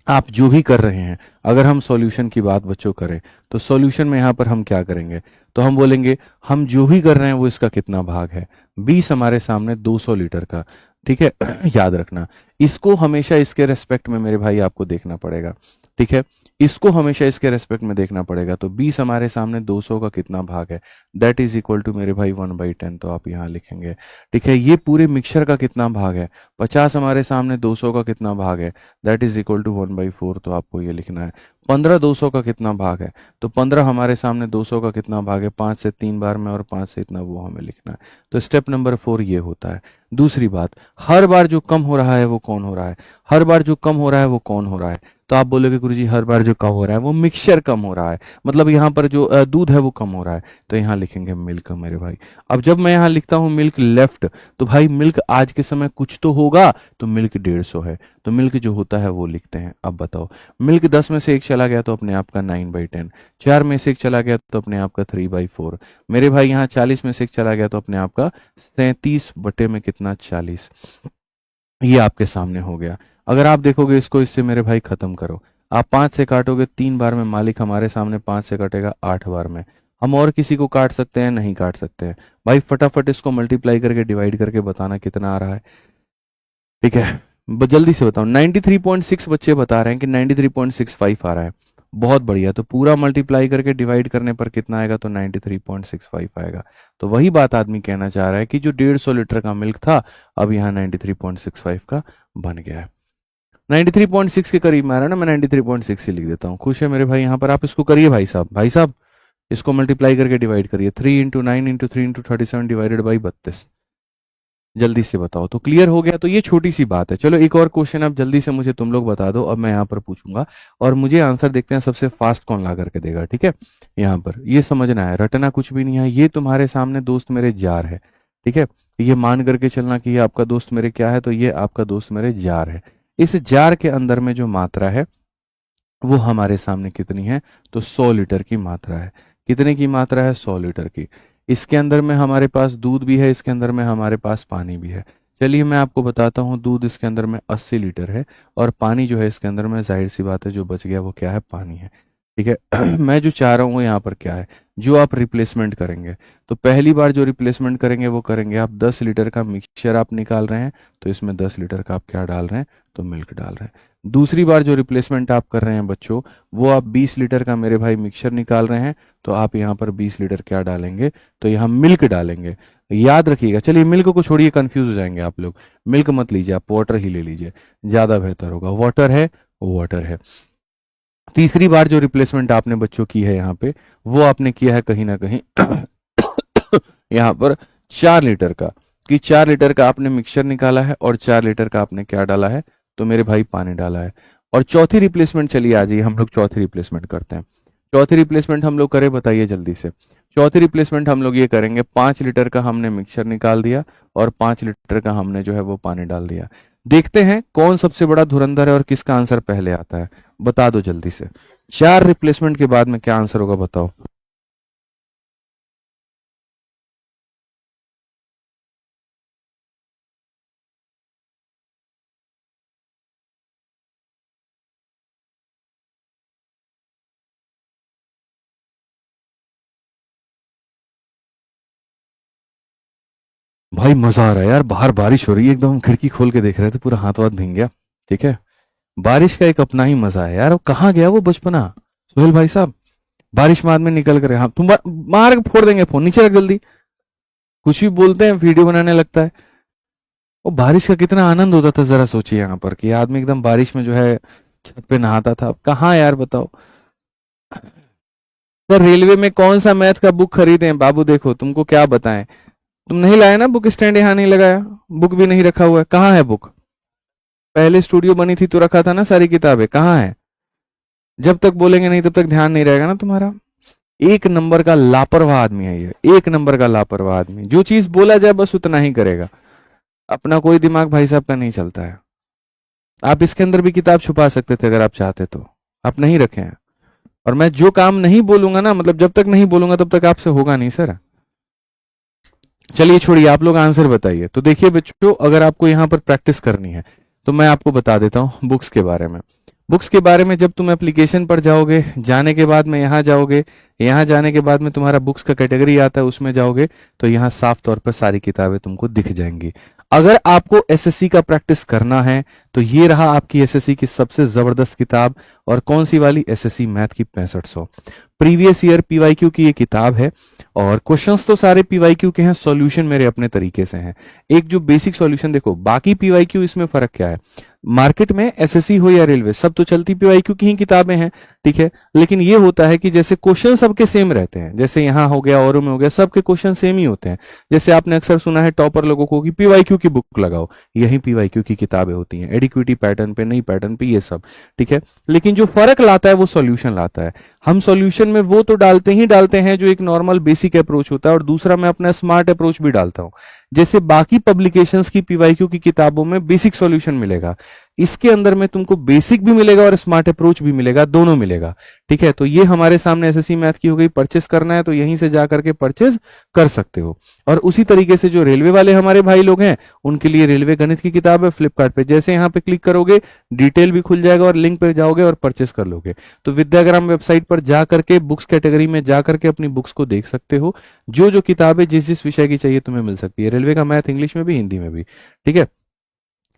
आप जो भी कर रहे हैं, अगर हम सॉल्यूशन की बात बच्चों करें, तो सॉल्यूशन में यहाँ पर हम क्या करेंगे, तो हम बोलेंगे हम जो भी कर रहे हैं वो इसका कितना भाग है। 20 हमारे सामने 200 लीटर का, ठीक है। याद रखना, इसको हमेशा इसके रेस्पेक्ट में मेरे भाई आपको देखना पड़ेगा, ठीक है, इसको हमेशा इसके रेस्पेक्ट में देखना पड़ेगा। तो 20 हमारे सामने 200 का कितना भाग है, दैट इज इक्वल टू मेरे भाई 1/10, तो आप यहाँ लिखेंगे, ठीक है। ये पूरे मिक्सचर का कितना भाग है, 50 हमारे सामने 200 का कितना भाग है, दैट इज इक्वल टू 1/4, तो आपको ये लिखना है। 15 200 का कितना भाग है, तो 15 हमारे सामने 200 का कितना भाग है, 5 से 3 बार में और 5 से इतना, वो हमें लिखना है। तो स्टेप नंबर 4 ये होता है। दूसरी बात, हर बार जो कम हो रहा है वो कौन हो रहा है, हर बार जो कम हो रहा है वो कौन हो रहा है, तो आप बोलोगे गुरुजी हर बार जो कम हो रहा है वो मिक्सचर कम हो रहा है, मतलब यहाँ पर जो दूध है वो कम हो रहा है, तो यहाँ लिखेंगे मिल्क मेरे भाई। अब जब मैं यहाँ लिखता हूँ मिल्क लेफ्ट, तो भाई मिल्क आज के समय कुछ तो होगा, तो मिल्क 150 है, तो मिल्क जो होता है वो लिखते हैं। अब बताओ, मिल्क 10 में से एक चला गया तो अपने आप का 9/10, 4 में से एक चला गया तो अपने आप का 3/4, मेरे भाई यहाँ 40 में से एक चला गया तो अपने आप का 37 बटे में कितना, 40। ये आपके सामने हो गया। अगर आप देखोगे इसको, इससे मेरे भाई खत्म करो, आप 5 से काटोगे 3 बार में, मालिक हमारे सामने 5 से कटेगा 8 बार में। हम और किसी को काट सकते हैं, नहीं काट सकते हैं भाई, फटाफट इसको मल्टीप्लाई करके डिवाइड करके बताना कितना आ रहा है, ठीक है। जल्दी से बताओ, 93.6 बच्चे बता रहे हैं कि 93.65 आ रहा है, बहुत बढ़िया। तो पूरा मल्टीप्लाई करके डिवाइड करने पर कितना आएगा, तो 93.65 आएगा। तो वही बात आदमी कहना चाह रहा है कि जो 150 लीटर का मिल्क था, अब यहाँ 93.65 का बन गया है। 93.6 के करीब में आ रहा है ना, मैं 93.6 से लिख देता हूँ। खुश है मेरे भाई? यहाँ पर आप इसको करिए भाई साहब, भाई साहब इसको मल्टीप्लाई करके डिवाइड करिए, 3 × 9 × 3 × 37 डिवाइडेड बाई 32। जल्दी से बताओ, तो क्लियर हो गया? तो ये छोटी सी बात है। चलो एक और क्वेश्चन अब जल्दी से मुझे तुम लोग बता दो, अब मैं यहाँ पर पूछूंगा और मुझे आंसर देखते हैं सबसे फास्ट कौन ला करके देगा, ठीक है। यहाँ पर ये समझना है, रटना कुछ भी नहीं है। ये तुम्हारे सामने दोस्त मेरे जार है, ठीक है, ये मान करके चलना कि ये आपका दोस्त मेरे क्या है, तो ये आपका दोस्त मेरे जार है। इस जार के अंदर में जो मात्रा है वो हमारे सामने कितनी है, तो 100 लीटर की मात्रा है। कितने की मात्रा है, 100 लीटर की। इसके अंदर में हमारे पास दूध भी है, इसके अंदर में हमारे पास पानी भी है। चलिए मैं आपको बताता हूँ, दूध इसके अंदर में 80 लीटर है और पानी जो है इसके अंदर में, जाहिर सी बात है जो बच गया वो क्या है, पानी है, ठीक है। मैं जो चाह रहा हूँ यहाँ पर क्या है, जो आप रिप्लेसमेंट करेंगे, तो पहली बार जो रिप्लेसमेंट करेंगे वो करेंगे आप 10 लीटर का मिक्सचर आप निकाल रहे हैं, तो इसमें 10 लीटर का आप क्या डाल रहे हैं, तो मिल्क डाल रहे हैं। दूसरी बार जो रिप्लेसमेंट आप कर रहे हैं बच्चों, वो आप 20 लीटर का मेरे भाई मिक्सचर निकाल रहे हैं, तो आप यहाँ पर 20 लीटर क्या डालेंगे, तो यहाँ मिल्क डालेंगे। याद रखिएगा, चलिए मिल्क को छोड़िए, कंफ्यूज हो जाएंगे आप लोग, मिल्क मत लीजिए, आप वाटर ही ले लीजिए, ज्यादा बेहतर होगा। वाटर है, वाटर है। तीसरी बार जो रिप्लेसमेंट आपने बच्चों की है यहाँ पे, वो आपने किया है कहीं ना कहीं यहाँ पर 4 लीटर का, कि 4 लीटर का आपने मिक्सचर निकाला है और 4 लीटर का आपने क्या डाला है, तो मेरे भाई पानी डाला है। और चौथी रिप्लेसमेंट, चलिए आ जाइए हम लोग चौथी रिप्लेसमेंट करते हैं। चौथी रिप्लेसमेंट हम लोग करें, बताइए जल्दी से। चौथी रिप्लेसमेंट हम लोग ये करेंगे, 5 लीटर का हमने मिक्सचर निकाल दिया और 5 लीटर का हमने जो है वो पानी डाल दिया। देखते हैं कौन सबसे बड़ा धुरंधर है और किसका आंसर पहले आता है, बता दो जल्दी से। 4 रिप्लेसमेंट के बाद में क्या आंसर होगा, बताओ। भाई मजा आ रहा है यार, बाहर बारिश हो रही है, एकदम खिड़की खोल के देख रहे थे, पूरा हाथ वाथ भींग गया। ठीक है, बारिश का एक अपना ही मजा है यार। कहाँ गया वो बचपना, सुहेल भाई साहब? बारिश में आदमी निकल कर, हाँ तुम मार के फोड़ देंगे फोन, नीचे रख जल्दी। कुछ भी बोलते हैं वीडियो बनाने लगता है। वो बारिश का कितना आनंद होता था, जरा सोचिए यहाँ पर, कि आदमी एकदम बारिश में जो है छत पे नहाता था। कहाँ यार बताओ। तो रेलवे में कौन सा मैथ का बुक खरीदे हैं बाबू, देखो तुमको क्या बताएं। तुम नहीं लाए ना बुक स्टैंड, यहाँ नहीं लगाया, बुक भी नहीं रखा हुआ है, कहाँ है बुक? पहले स्टूडियो बनी थी तो रखा था ना सारी किताबें, कहाँ है? जब तक बोलेंगे नहीं तब तक ध्यान नहीं रहेगा ना तुम्हारा। एक नंबर का लापरवाह आदमी है ये, एक नंबर का लापरवाह आदमी, जो चीज बोला जाए बस उतना ही करेगा, अपना कोई दिमाग भाई साहब का नहीं चलता है। आप इसके अंदर भी किताब छुपा सकते थे अगर आप चाहते तो, आप नहीं रखे हैं। और मैं जो काम नहीं बोलूंगा ना, मतलब जब तक नहीं बोलूंगा तब तक आपसे होगा नहीं सर। चलिए छोड़िए, आप लोग आंसर बताइए। तो देखिए बच्चों, अगर आपको यहाँ पर प्रैक्टिस करनी है तो मैं आपको बता देता हूँ बुक्स के बारे में। बुक्स के बारे में जब तुम एप्लीकेशन पर जाओगे, जाने के बाद में यहाँ जाओगे, यहाँ जाने के बाद में तुम्हारा बुक्स का कैटेगरी आता है, उसमें जाओगे तो यहाँ साफ तौर पर सारी किताबें तुमको दिख जाएंगी। अगर आपको एसएससी का प्रैक्टिस करना है तो ये रहा आपकी एसएससी की सबसे जबरदस्त किताब। और कौन सी वाली? एसएससी मैथ की 6500 प्रीवियस ईयर पीवाईक्यू की ये किताब है। और क्वेश्चंस तो सारे पीवाईक्यू के हैं, सॉल्यूशन मेरे अपने तरीके से हैं। एक जो बेसिक सॉल्यूशन, देखो बाकी पीवाईक्यू, इसमें फर्क क्या है, मार्केट में एसएससी हो या रेलवे, सब तो चलती पीवाईक्यू की ही किताबें हैं, ठीक है। लेकिन ये होता है कि जैसे क्वेश्चन सबके सेम रहते हैं, जैसे यहाँ हो गया औरों में हो गया, सबके क्वेश्चन सेम ही होते हैं। जैसे आपने अक्सर सुना है टॉपर लोगों को कि पीवाईक्यू की बुक लगाओ, यही पीवाईक्यू की किताबें होती हैं, एडिक्विटी पैटर्न पे, नई पैटर्न पे, ये सब, ठीक है। लेकिन जो फर्क लाता है वो सॉल्यूशन लाता है। हम सॉल्यूशन में वो तो डालते हैं जो एक नॉर्मल बेसिक अप्रोच होता है, और दूसरा मैं अपना स्मार्ट अप्रोच भी डालता हूं। जैसे बाकी पब्लिकेशंस की पीवाईक्यू की किताबों में बेसिक सॉल्यूशन मिलेगा, इसके अंदर में तुमको बेसिक भी मिलेगा और स्मार्ट अप्रोच भी मिलेगा, दोनों मिलेगा, ठीक है। तो ये हमारे सामने एसएससी मैथ की हो गई। परचेस करना है तो यहीं से जा करके परचेस कर सकते हो। और उसी तरीके से जो रेलवे वाले हमारे भाई लोग हैं, उनके लिए रेलवे गणित की किताब है फ्लिपकार्ट पे, जैसे यहाँ पे क्लिक करोगे डिटेल भी खुल जाएगा और लिंक पे जाओगे और परचेस कर लोगे। तो विद्याग्राम वेबसाइट पर जा करके बुक्स कैटेगरी में जा करके अपनी बुक्स को देख सकते हो, जो जो किताबें जिस जिस विषय की चाहिए तुम्हें मिल सकती है। रेलवे का मैथ इंग्लिश में भी, हिंदी में भी, ठीक है।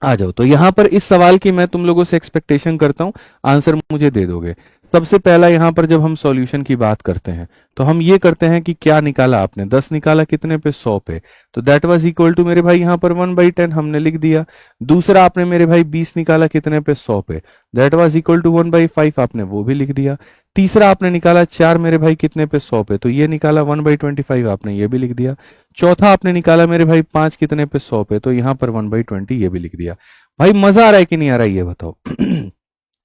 आ जाओ, तो यहां पर इस सवाल की मैं तुम लोगों से एक्सपेक्टेशन करता हूं आंसर मुझे दे दोगे। सबसे पहला यहां पर जब हम सॉल्यूशन की बात करते हैं तो हम ये करते हैं कि क्या निकाला आपने, 10 निकाला कितने पे, 100 पे, तो दैट वाज इक्वल टू मेरे भाई यहां पर 1/10 हमने लिख दिया। दूसरा आपने मेरे भाई 20 निकाला कितने पे, 100 पे, दैट वाज इक्वल टू 1/5, आपने वो भी लिख दिया। तीसरा आपने निकाला 4 मेरे भाई कितने पे, 100 पे, तो ये निकाला 1/25, आपने ये भी लिख दिया। चौथा आपने निकाला मेरे भाई 5 कितने पे, 100 पे, तो यहाँ पर 1/20 ये भी लिख दिया। भाई मजा आ रहा है कि नहीं आ रहा है ये बताओ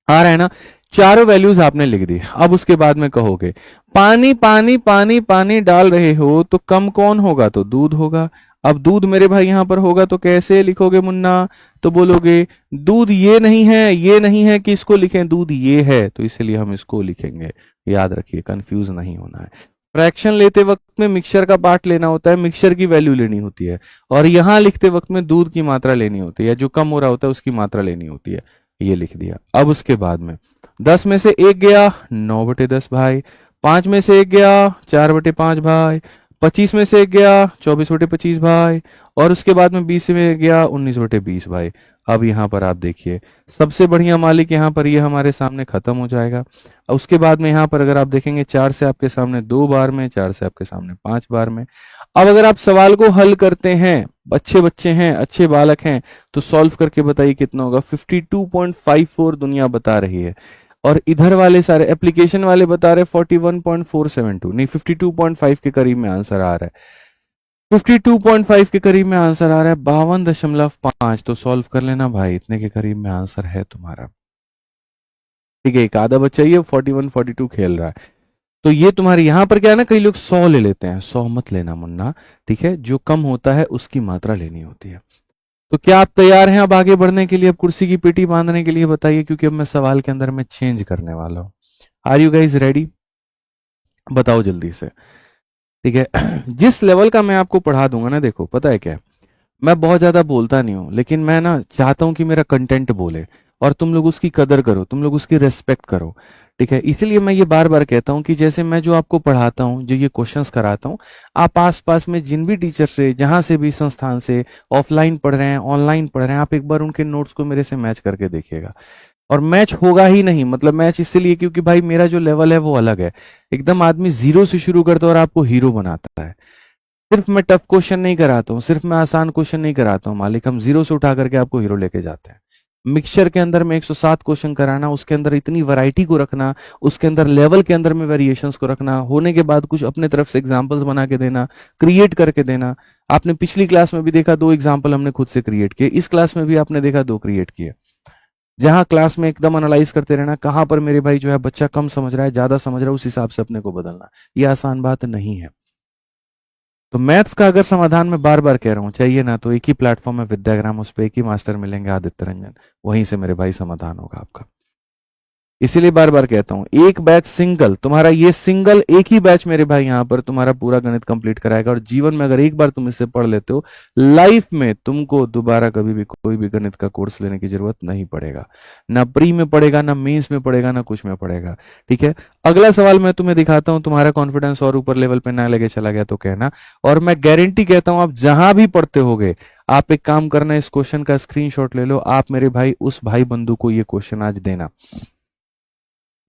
आ रहा है ना? चारों वैल्यूज आपने लिख दी। अब उसके बाद में कहोगे पानी पानी पानी पानी डाल रहे हो तो कम कौन होगा, तो दूध होगा। अब दूध मेरे भाई यहां पर होगा तो कैसे लिखोगे मुन्ना, तो बोलोगे दूध ये नहीं है, ये नहीं है कि इसको लिखें, दूध ये है तो इसलिए हम इसको लिखेंगे। याद रखिए, कंफ्यूज नहीं होना है। फ्रैक्शन लेते वक्त में मिक्सचर का पार्ट लेना होता है, मिक्सचर की वैल्यू लेनी होती है, और यहां लिखते वक्त में दूध की मात्रा लेनी होती है, जो कम हो रहा होता है उसकी मात्रा लेनी होती है। ये लिख दिया। अब उसके बाद में 10 में से 1 गया 9/10 भाई, 5 में से 1 गया 4/5 भाई, 25 में से एक गया 24/25 भाई, और उसके बाद में 20 में गया 19/20 भाई। अब यहाँ पर आप देखिए सबसे बढ़िया मालिक यहाँ पर ये हमारे सामने खत्म हो जाएगा। और उसके बाद में यहाँ पर अगर आप देखेंगे 4 से आपके सामने 2 बार में, 4 से आपके सामने 5 बार में। अब अगर आप सवाल को हल करते हैं, अच्छे बच्चे हैं, अच्छे बालक हैं, तो सॉल्व करके बताइए कितना होगा। 52.54 दुनिया बता रही है, और इधर वाले सारे एप्लीकेशन वाले बता रहे 41.472, नहीं 52.5 के करीब में आंसर आ रहा है। 52.5 के करीब में आंसर आ रहा है, 52.5। तो सॉल्व कर लेना भाई, इतने के करीब में आंसर है तुम्हारा। ठीक है, एक आधा बच्चा ये 41 42 खेल रहा है। तो ये तुम्हारे यहां पर क्या है ना, कई लोग 100 ले लेते हैं, 100 मत लेना मुन्ना। ठीक है, जो कम होता है उसकी मात्रा लेनी होती है। तो क्या आप तैयार हैं अब आगे बढ़ने के लिए, अब कुर्सी की पेटी बांधने के लिए बताइए, क्योंकि अब मैं सवाल के अंदर में चेंज करने वाला हूं। Are you guys ready? बताओ जल्दी से। ठीक है, जिस लेवल का मैं आपको पढ़ा दूंगा ना, देखो पता है क्या है, मैं बहुत ज्यादा बोलता नहीं हूं, लेकिन मैं ना चाहता हूं कि मेरा कंटेंट बोले, और तुम लोग उसकी कदर करो, तुम लोग उसकी रेस्पेक्ट करो। ठीक है, इसलिए मैं ये बार बार कहता हूं कि जैसे मैं जो आपको पढ़ाता हूं, जो ये क्वेश्चंस कराता हूं, आप आस पास में जिन भी टीचर से, जहां से भी संस्थान से ऑफलाइन पढ़ रहे हैं, ऑनलाइन पढ़ रहे हैं, आप एक बार उनके नोट्स को मेरे से मैच करके देखिएगा। और मैच होगा ही नहीं, मतलब मैच इसलिए क्योंकि भाई मेरा जो लेवल है वो अलग है। एकदम आदमी जीरो से शुरू करता है और आपको हीरो बनाता है। सिर्फ मैं टफ क्वेश्चन नहीं कराता हूँ, सिर्फ मैं आसान क्वेश्चन नहीं कराता हूँ मालिक, हम जीरो से उठा करके आपको हीरो लेके जाते हैं। मिक्सचर के अंदर में 107 क्वेश्चन कराना, उसके अंदर इतनी वैरायटी को रखना, उसके अंदर लेवल के अंदर में वेरिएशंस को रखना, होने के बाद कुछ अपने तरफ से एग्जांपल्स बना के देना, क्रिएट करके देना। आपने पिछली क्लास में भी देखा 2 एग्जाम्पल हमने खुद से क्रिएट किए, इस क्लास में भी आपने देखा 2 क्रिएट किए। जहां क्लास में एकदम एनालाइज करते रहना, कहां पर मेरे भाई जो है बच्चा कम समझ रहा है, ज्यादा समझ रहा है, उस हिसाब से अपने को बदलना। यह आसान बात नहीं है। तो मैथ्स का अगर समाधान मैं बार बार कह रहा हूं, चाहिए ना तो एक ही प्लेटफॉर्म है विद्याग्राम, उस पर एक ही मास्टर मिलेंगे, आदित्य रंजन, वहीं से मेरे भाई समाधान होगा आपका। इसीलिए बार बार कहता हूं, एक बैच सिंगल तुम्हारा, ये सिंगल एक ही बैच मेरे भाई यहां पर तुम्हारा पूरा गणित कंप्लीट कराएगा। और जीवन में अगर एक बार तुम इससे पढ़ लेते हो, लाइफ में तुमको दोबारा कभी भी कोई भी गणित का कोर्स लेने की जरूरत नहीं पड़ेगा। ना प्री में पड़ेगा, ना मेंस में पड़ेगा, ना कुछ में पड़ेगा। ठीक है, अगला सवाल मैं तुम्हें दिखाता हूं, तुम्हारा कॉन्फिडेंस और ऊपर लेवल पे ना लेके चला गया तो कहना। और मैं गारंटी कहता हूं, आप जहां भी पढ़ते होगे, आप एक काम करना, इस क्वेश्चन का स्क्रीनशॉट ले लो, आप मेरे भाई उस भाई बंधु को ये क्वेश्चन आज देना।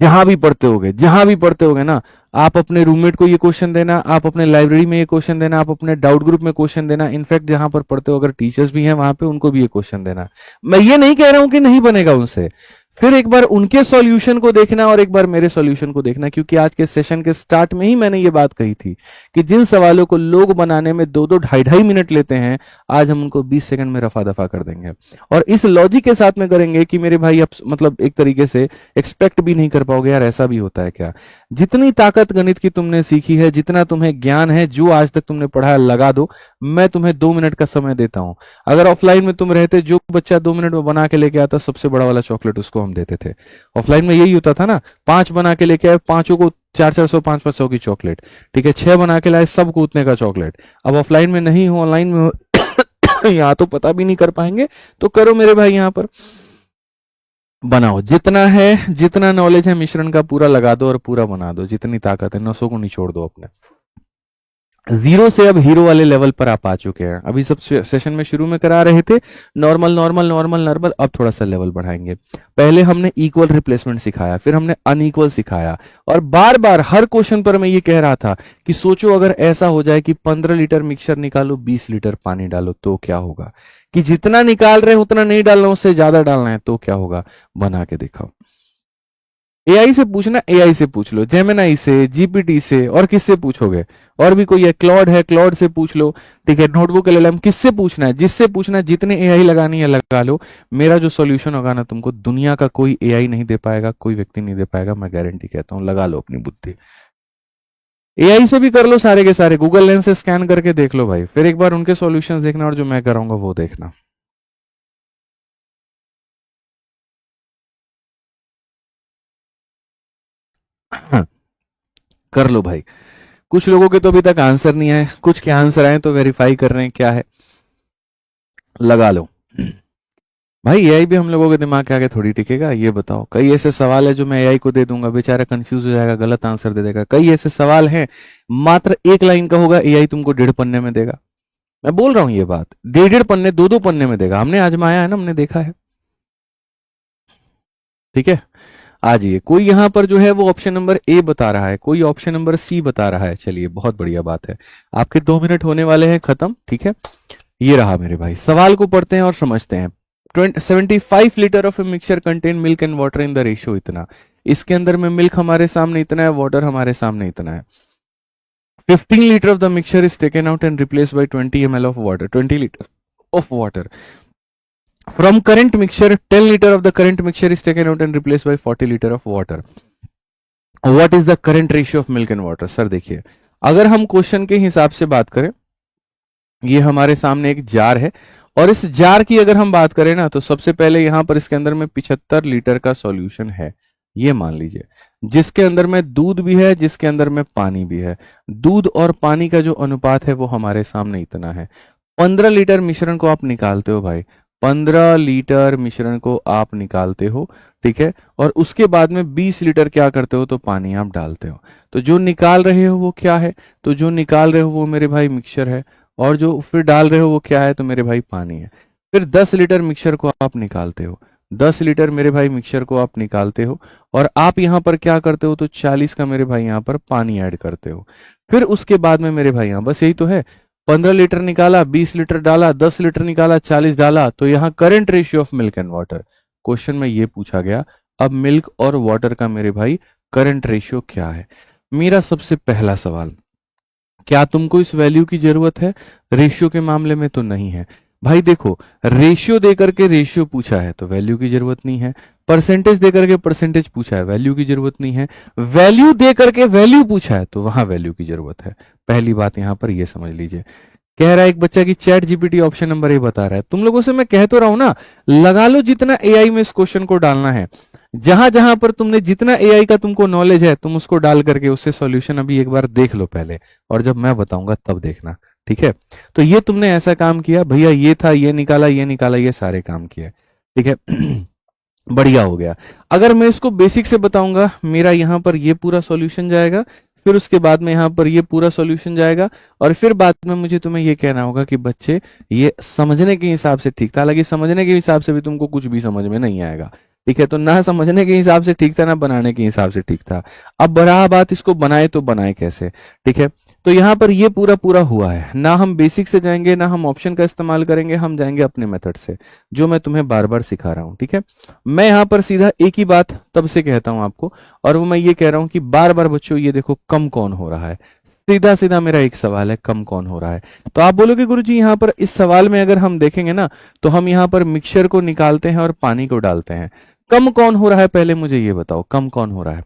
जहां भी पढ़ते होगे, जहां भी पढ़ते होगे ना, आप अपने रूममेट को ये क्वेश्चन देना, आप अपने लाइब्रेरी में ये क्वेश्चन देना, आप अपने डाउट ग्रुप में क्वेश्चन देना। इनफैक्ट जहां पर पढ़ते हो अगर टीचर्स भी हैं वहां पे, उनको भी ये क्वेश्चन देना। मैं ये नहीं कह रहा हूं कि नहीं बनेगा उनसे, फिर एक बार उनके सॉल्यूशन को देखना और एक बार मेरे सॉल्यूशन को देखना, क्योंकि आज के सेशन के स्टार्ट में ही मैंने ये बात कही थी कि जिन सवालों को लोग बनाने में 2-2 ढाई-ढाई मिनट लेते हैं, आज हम उनको 20 सेकंड में रफा दफा कर देंगे। और इस लॉजिक के साथ में करेंगे कि मेरे भाई अब मतलब एक तरीके से एक्सपेक्ट भी नहीं कर पाओगे यार ऐसा भी होता है क्या। जितनी ताकत गणित की तुमने सीखी है, जितना तुम्हें ज्ञान है, जो आज तक तुमने पढ़ा है, लगा दो। मैं तुम्हें 2 मिनट का समय देता हूं। अगर ऑफलाइन में तुम रहते, जो बच्चा 2 मिनट में बना के लेके आता, सबसे बड़ा वाला चॉकलेट उसको हम देते थे। ऑफलाइन में यही होता था ना, 5 बना के लेके आए, पांचों को 400-400 500-500 की चॉकलेट। ठीक है, 6 बना के लाए, सबको उतने का चॉकलेट। अब ऑफलाइन में नहीं हो, ऑनलाइन में हो यहाँ तो पता भी नहीं कर पाएंगे, तो करो मेरे भाई, यहाँ पर बनाओ। जितना है, जितना नॉलेज है मिश्रण का, पूरा लगा दो और पूरा बना दो। जितनी ताकत है, नसों को निचोड़ दो अपने। जीरो से अब हीरो वाले लेवल पर आप आ चुके हैं। अभी सब सेशन में शुरू में करा रहे थे नॉर्मल नॉर्मल नॉर्मल नॉर्मल, अब थोड़ा सा लेवल बढ़ाएंगे। पहले हमने इक्वल रिप्लेसमेंट सिखाया, फिर हमने अनइक्वल सिखाया, और बार बार हर क्वेश्चन पर मैं ये कह रहा था कि सोचो अगर ऐसा हो जाए कि 15 लीटर मिक्सचर निकालो, 20 लीटर पानी डालो, तो क्या होगा। कि जितना निकाल रहे हैं उतना नहीं डालना, उससे ज्यादा डालना है, तो क्या होगा। बना के दिखाओ। एआई से पूछना, एआई से पूछ लो, जेमिनाई से, जीपीटी से, और किससे पूछोगे। और भी कोई है, क्लॉड से पूछ लो। ठीक है, नोटबुक एलएलएम, किससे पूछना है, जिससे पूछना है, जितने एआई लगानी है लगा लो। मेरा जो सॉल्यूशन होगा ना, तुमको दुनिया का कोई एआई नहीं दे पाएगा, कोई व्यक्ति नहीं दे पाएगा, मैं गारंटी कहता हूं। लगा लो अपनी बुद्धि। एआई से भी कर लो सारे के सारे, गूगल लेंस से स्कैन करके देख लो भाई, फिर एक बार उनके सॉल्यूशंस देखना और जो मैं कराऊंगा वो देखना। कर लो भाई। कुछ लोगों के तो अभी तक आंसर नहीं आए, कुछ के आंसर आए तो वेरीफाई कर रहे हैं क्या है। लगा लो। भाई एआई भी हम लोगों के दिमाग के आगे थोड़ी टिकेगा, ये बताओ। कई ऐसे सवाल है जो मैं एआई को दे दूंगा, बेचारा कंफ्यूज हो जाएगा, गलत आंसर दे देगा। कई ऐसे सवाल हैं मात्र एक लाइन का होगा, एआई तुमको 1.5 पन्ने में देगा। मैं बोल रहा हूं ये बात, 1.5 पन्ने 2 पन्ने में देगा। हमने आजमाया है ना, हमने देखा है। ठीक है, आ जाइए। कोई यहां पर जो है वो ऑप्शन नंबर ए बता रहा है, कोई ऑप्शन नंबर सी बता रहा है। चलिए बहुत बढ़िया बात है, आपके 2 मिनट होने वाले हैं खत्म। ठीक है, ये रहा मेरे भाई, सवाल को पढ़ते हैं और समझते हैं। 75 litre of mixture contain milk and water in the ratio इतना। इसके अंदर में मिल्क हमारे सामने इतना है, वाटर हमारे सामने इतना है। 15 litre of the mixture is taken out and replace by 20 ml of water, 20 litre of water from current mixture. 10 litre of the current mixture is taken out and replace by 40 litre of water. What is the current ratio of milk and water? Sir देखिए, अगर हम question के हिसाब से बात करें, ये हमारे सामने एक जार है, और इस जार की अगर हम बात करें ना, तो सबसे पहले यहां पर इसके अंदर में 75 लीटर का सॉल्यूशन है। ये मान लीजिए, जिसके अंदर में दूध भी है, जिसके अंदर में पानी भी है। दूध और पानी का जो अनुपात है वो हमारे सामने इतना है। 15 लीटर मिश्रण को आप निकालते हो भाई, 15 लीटर मिश्रण को आप निकालते हो। ठीक है, और उसके बाद में 20 लीटर क्या करते हो, तो पानी आप डालते हो। तो जो निकाल रहे हो वो क्या है, तो जो निकाल रहे हो वो मेरे भाई मिक्सचर है, और जो फिर डाल रहे हो वो क्या है, तो मेरे भाई पानी है। फिर 10 लीटर मिक्सचर को आप निकालते हो, 10 लीटर मेरे भाई मिक्सचर को आप निकालते हो, और आप यहां पर क्या करते हो, तो 40 का मेरे भाई यहां पर पानी ऐड करते हो। फिर उसके बाद में मेरे भाई यहां बस यही तो है, 15 लीटर निकाला, 20 लीटर डाला, 10 लीटर निकाला, 40 डाला, तो यहाँ current ratio of milk and water. Question में ये पूछा गया, अब मिल्क और वाटर का मेरे भाई करंट रेशियो क्या है। मेरा सबसे पहला सवाल, क्या तुमको इस वैल्यू की जरूरत है? रेशियो के मामले में तो नहीं है भाई। देखो, रेशियो देकर के रेशियो पूछा है तो वैल्यू की जरूरत नहीं है। परसेंटेज देकर के परसेंटेज पूछा है, वैल्यू की जरूरत नहीं है। वैल्यू देकर के वैल्यू पूछा है तो वहां वैल्यू की जरूरत है। पहली बात यहां पर ये समझ लीजिए। कह रहा है एक बच्चा कि chat GPT option number A बता रहा है। तुम लोगों से मैं कह तो रहा हूं ना, लगा लो जितना एआई में इस क्वेश्चन को डालना है। जहां जहां पर तुमने जितना एआई का तुमको नॉलेज है, तुम उसको डाल करके उससे सॉल्यूशन अभी एक बार देख लो पहले, और जब मैं बताऊंगा तब देखना। ठीक है, तो ये तुमने ऐसा काम किया भैया, ये था, ये निकाला, ये निकाला, ये सारे काम किए। ठीक है बढ़िया हो गया। अगर मैं इसको बेसिक से बताऊंगा, मेरा यहां पर ये पूरा सॉल्यूशन जाएगा, फिर उसके बाद में यहां पर ये पूरा सॉल्यूशन जाएगा, और फिर बाद में मुझे तुम्हें ये कहना होगा कि बच्चे ये समझने के हिसाब से ठीक था। हालांकि समझने के हिसाब से भी तुमको कुछ भी समझ में नहीं आएगा। ठीक है, तो ना समझने के हिसाब से ठीक था, ना बनाने के हिसाब से ठीक था। अब बड़ा बात, इसको बनाए तो बनाए कैसे? ठीक है, तो यहां पर ये पूरा पूरा हुआ है ना। हम बेसिक से जाएंगे, ना हम ऑप्शन का इस्तेमाल करेंगे, हम जाएंगे अपने मेथड से, जो मैं तुम्हें बार बार सिखा रहा हूं। ठीक है, मैं यहां पर सीधा एक ही बात तब से कहता हूं आपको, और वो मैं ये कह रहा हूं कि बार बार बच्चों ये देखो, कम कौन हो रहा है। सीधा सीधा मेरा एक सवाल है, कम कौन हो रहा है। तो आप बोलोगे गुरुजी यहां पर इस सवाल में अगर हम देखेंगे ना, तो हम यहां पर मिक्सचर को निकालते हैं और पानी को डालते हैं। कम कौन हो रहा है, पहले मुझे ये बताओ, कम कौन हो रहा है?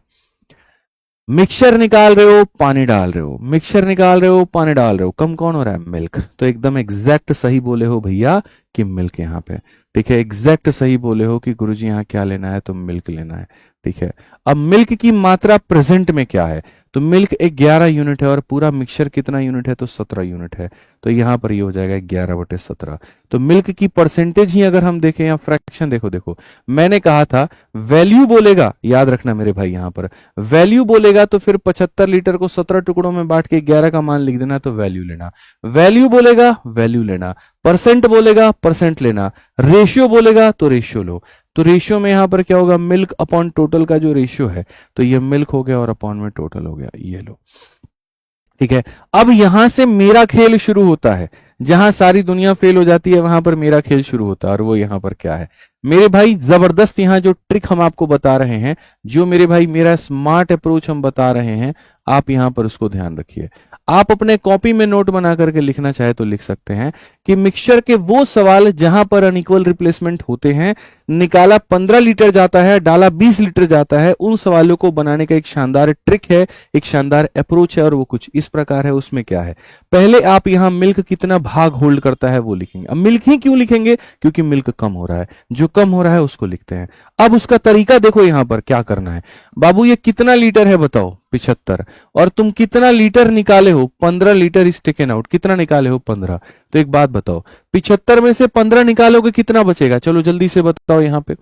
मिक्सचर निकाल रहे हो, पानी डाल रहे हो, मिक्सचर निकाल रहे हो, पानी डाल रहे हो, कम कौन हो रहा है? मिल्क। तो एकदम एग्जैक्ट सही बोले हो भैया कि मिल्क यहाँ पे। ठीक है, एग्जैक्ट सही बोले हो कि गुरुजी यहाँ क्या लेना है, तो मिल्क लेना है। ठीक है, अब मिल्क की मात्रा प्रेजेंट में क्या है, तो मिल्क 11 यूनिट है, और पूरा मिक्सचर कितना यूनिट है, तो 17 यूनिट है। तो यहां पर ये हो जाएगा 11/17। तो मिल्क की परसेंटेज ही अगर हम देखें, या फ्रैक्शन, देखो देखो, मैंने कहा था वैल्यू बोलेगा, याद रखना मेरे भाई, यहां पर वैल्यू बोलेगा तो फिर 75 लीटर को 17 टुकड़ों में बांट के 11 का मान लिख देना, तो वैल्यू लेना। वैल्यू बोलेगा, वैल्यू लेना। परसेंट बोलेगा, परसेंट लेना। रेशियो बोलेगा तो रेशियो लो। तो रेशियो में यहां पर क्या होगा, मिल्क अपॉन टोटल का जो रेशियो है, तो ये मिल्क हो गया और अपॉन में टोटल हो गया, ये लो। ठीक है, अब यहां से मेरा खेल शुरू होता है। जहां सारी दुनिया फेल हो जाती है, वहां पर मेरा खेल शुरू होता है। और वो यहां पर क्या है मेरे भाई, जबरदस्त यहां जो ट्रिक हम आपको बता रहे हैं, जो मेरे भाई मेरा स्मार्ट अप्रोच हम बता रहे हैं, आप यहां पर उसको ध्यान रखिए। आप अपने कॉपी में नोट बना करके लिखना चाहे तो लिख सकते हैं कि मिक्सचर के वो सवाल जहां पर अनइक्वल रिप्लेसमेंट होते हैं, निकाला 15 लीटर जाता है, डाला 20 लीटर जाता है, उन सवालों को बनाने का एक शानदार ट्रिक है, एक शानदार अप्रोच है, और वो कुछ इस प्रकार है। उसमें क्या है, पहले आप यहां मिल्क कितना भाग होल्ड करता है वो लिखेंगे। अब मिल्क ही क्यों लिखेंगे, क्योंकि मिल्क कम हो रहा है, जो कम हो रहा है उसको लिखते हैं। अब उसका तरीका देखो, यहां पर क्या करना है। बाबू ये कितना लीटर है बताओ, 75, और तुम कितना लीटर निकाले हो, 15 लीटर इज टेकन आउट। कितना निकाले हो, 15। तो एक बात बताओ, 75 में से 15 निकालोगे कितना बचेगा, चलो जल्दी से बताओ यहाँ पे।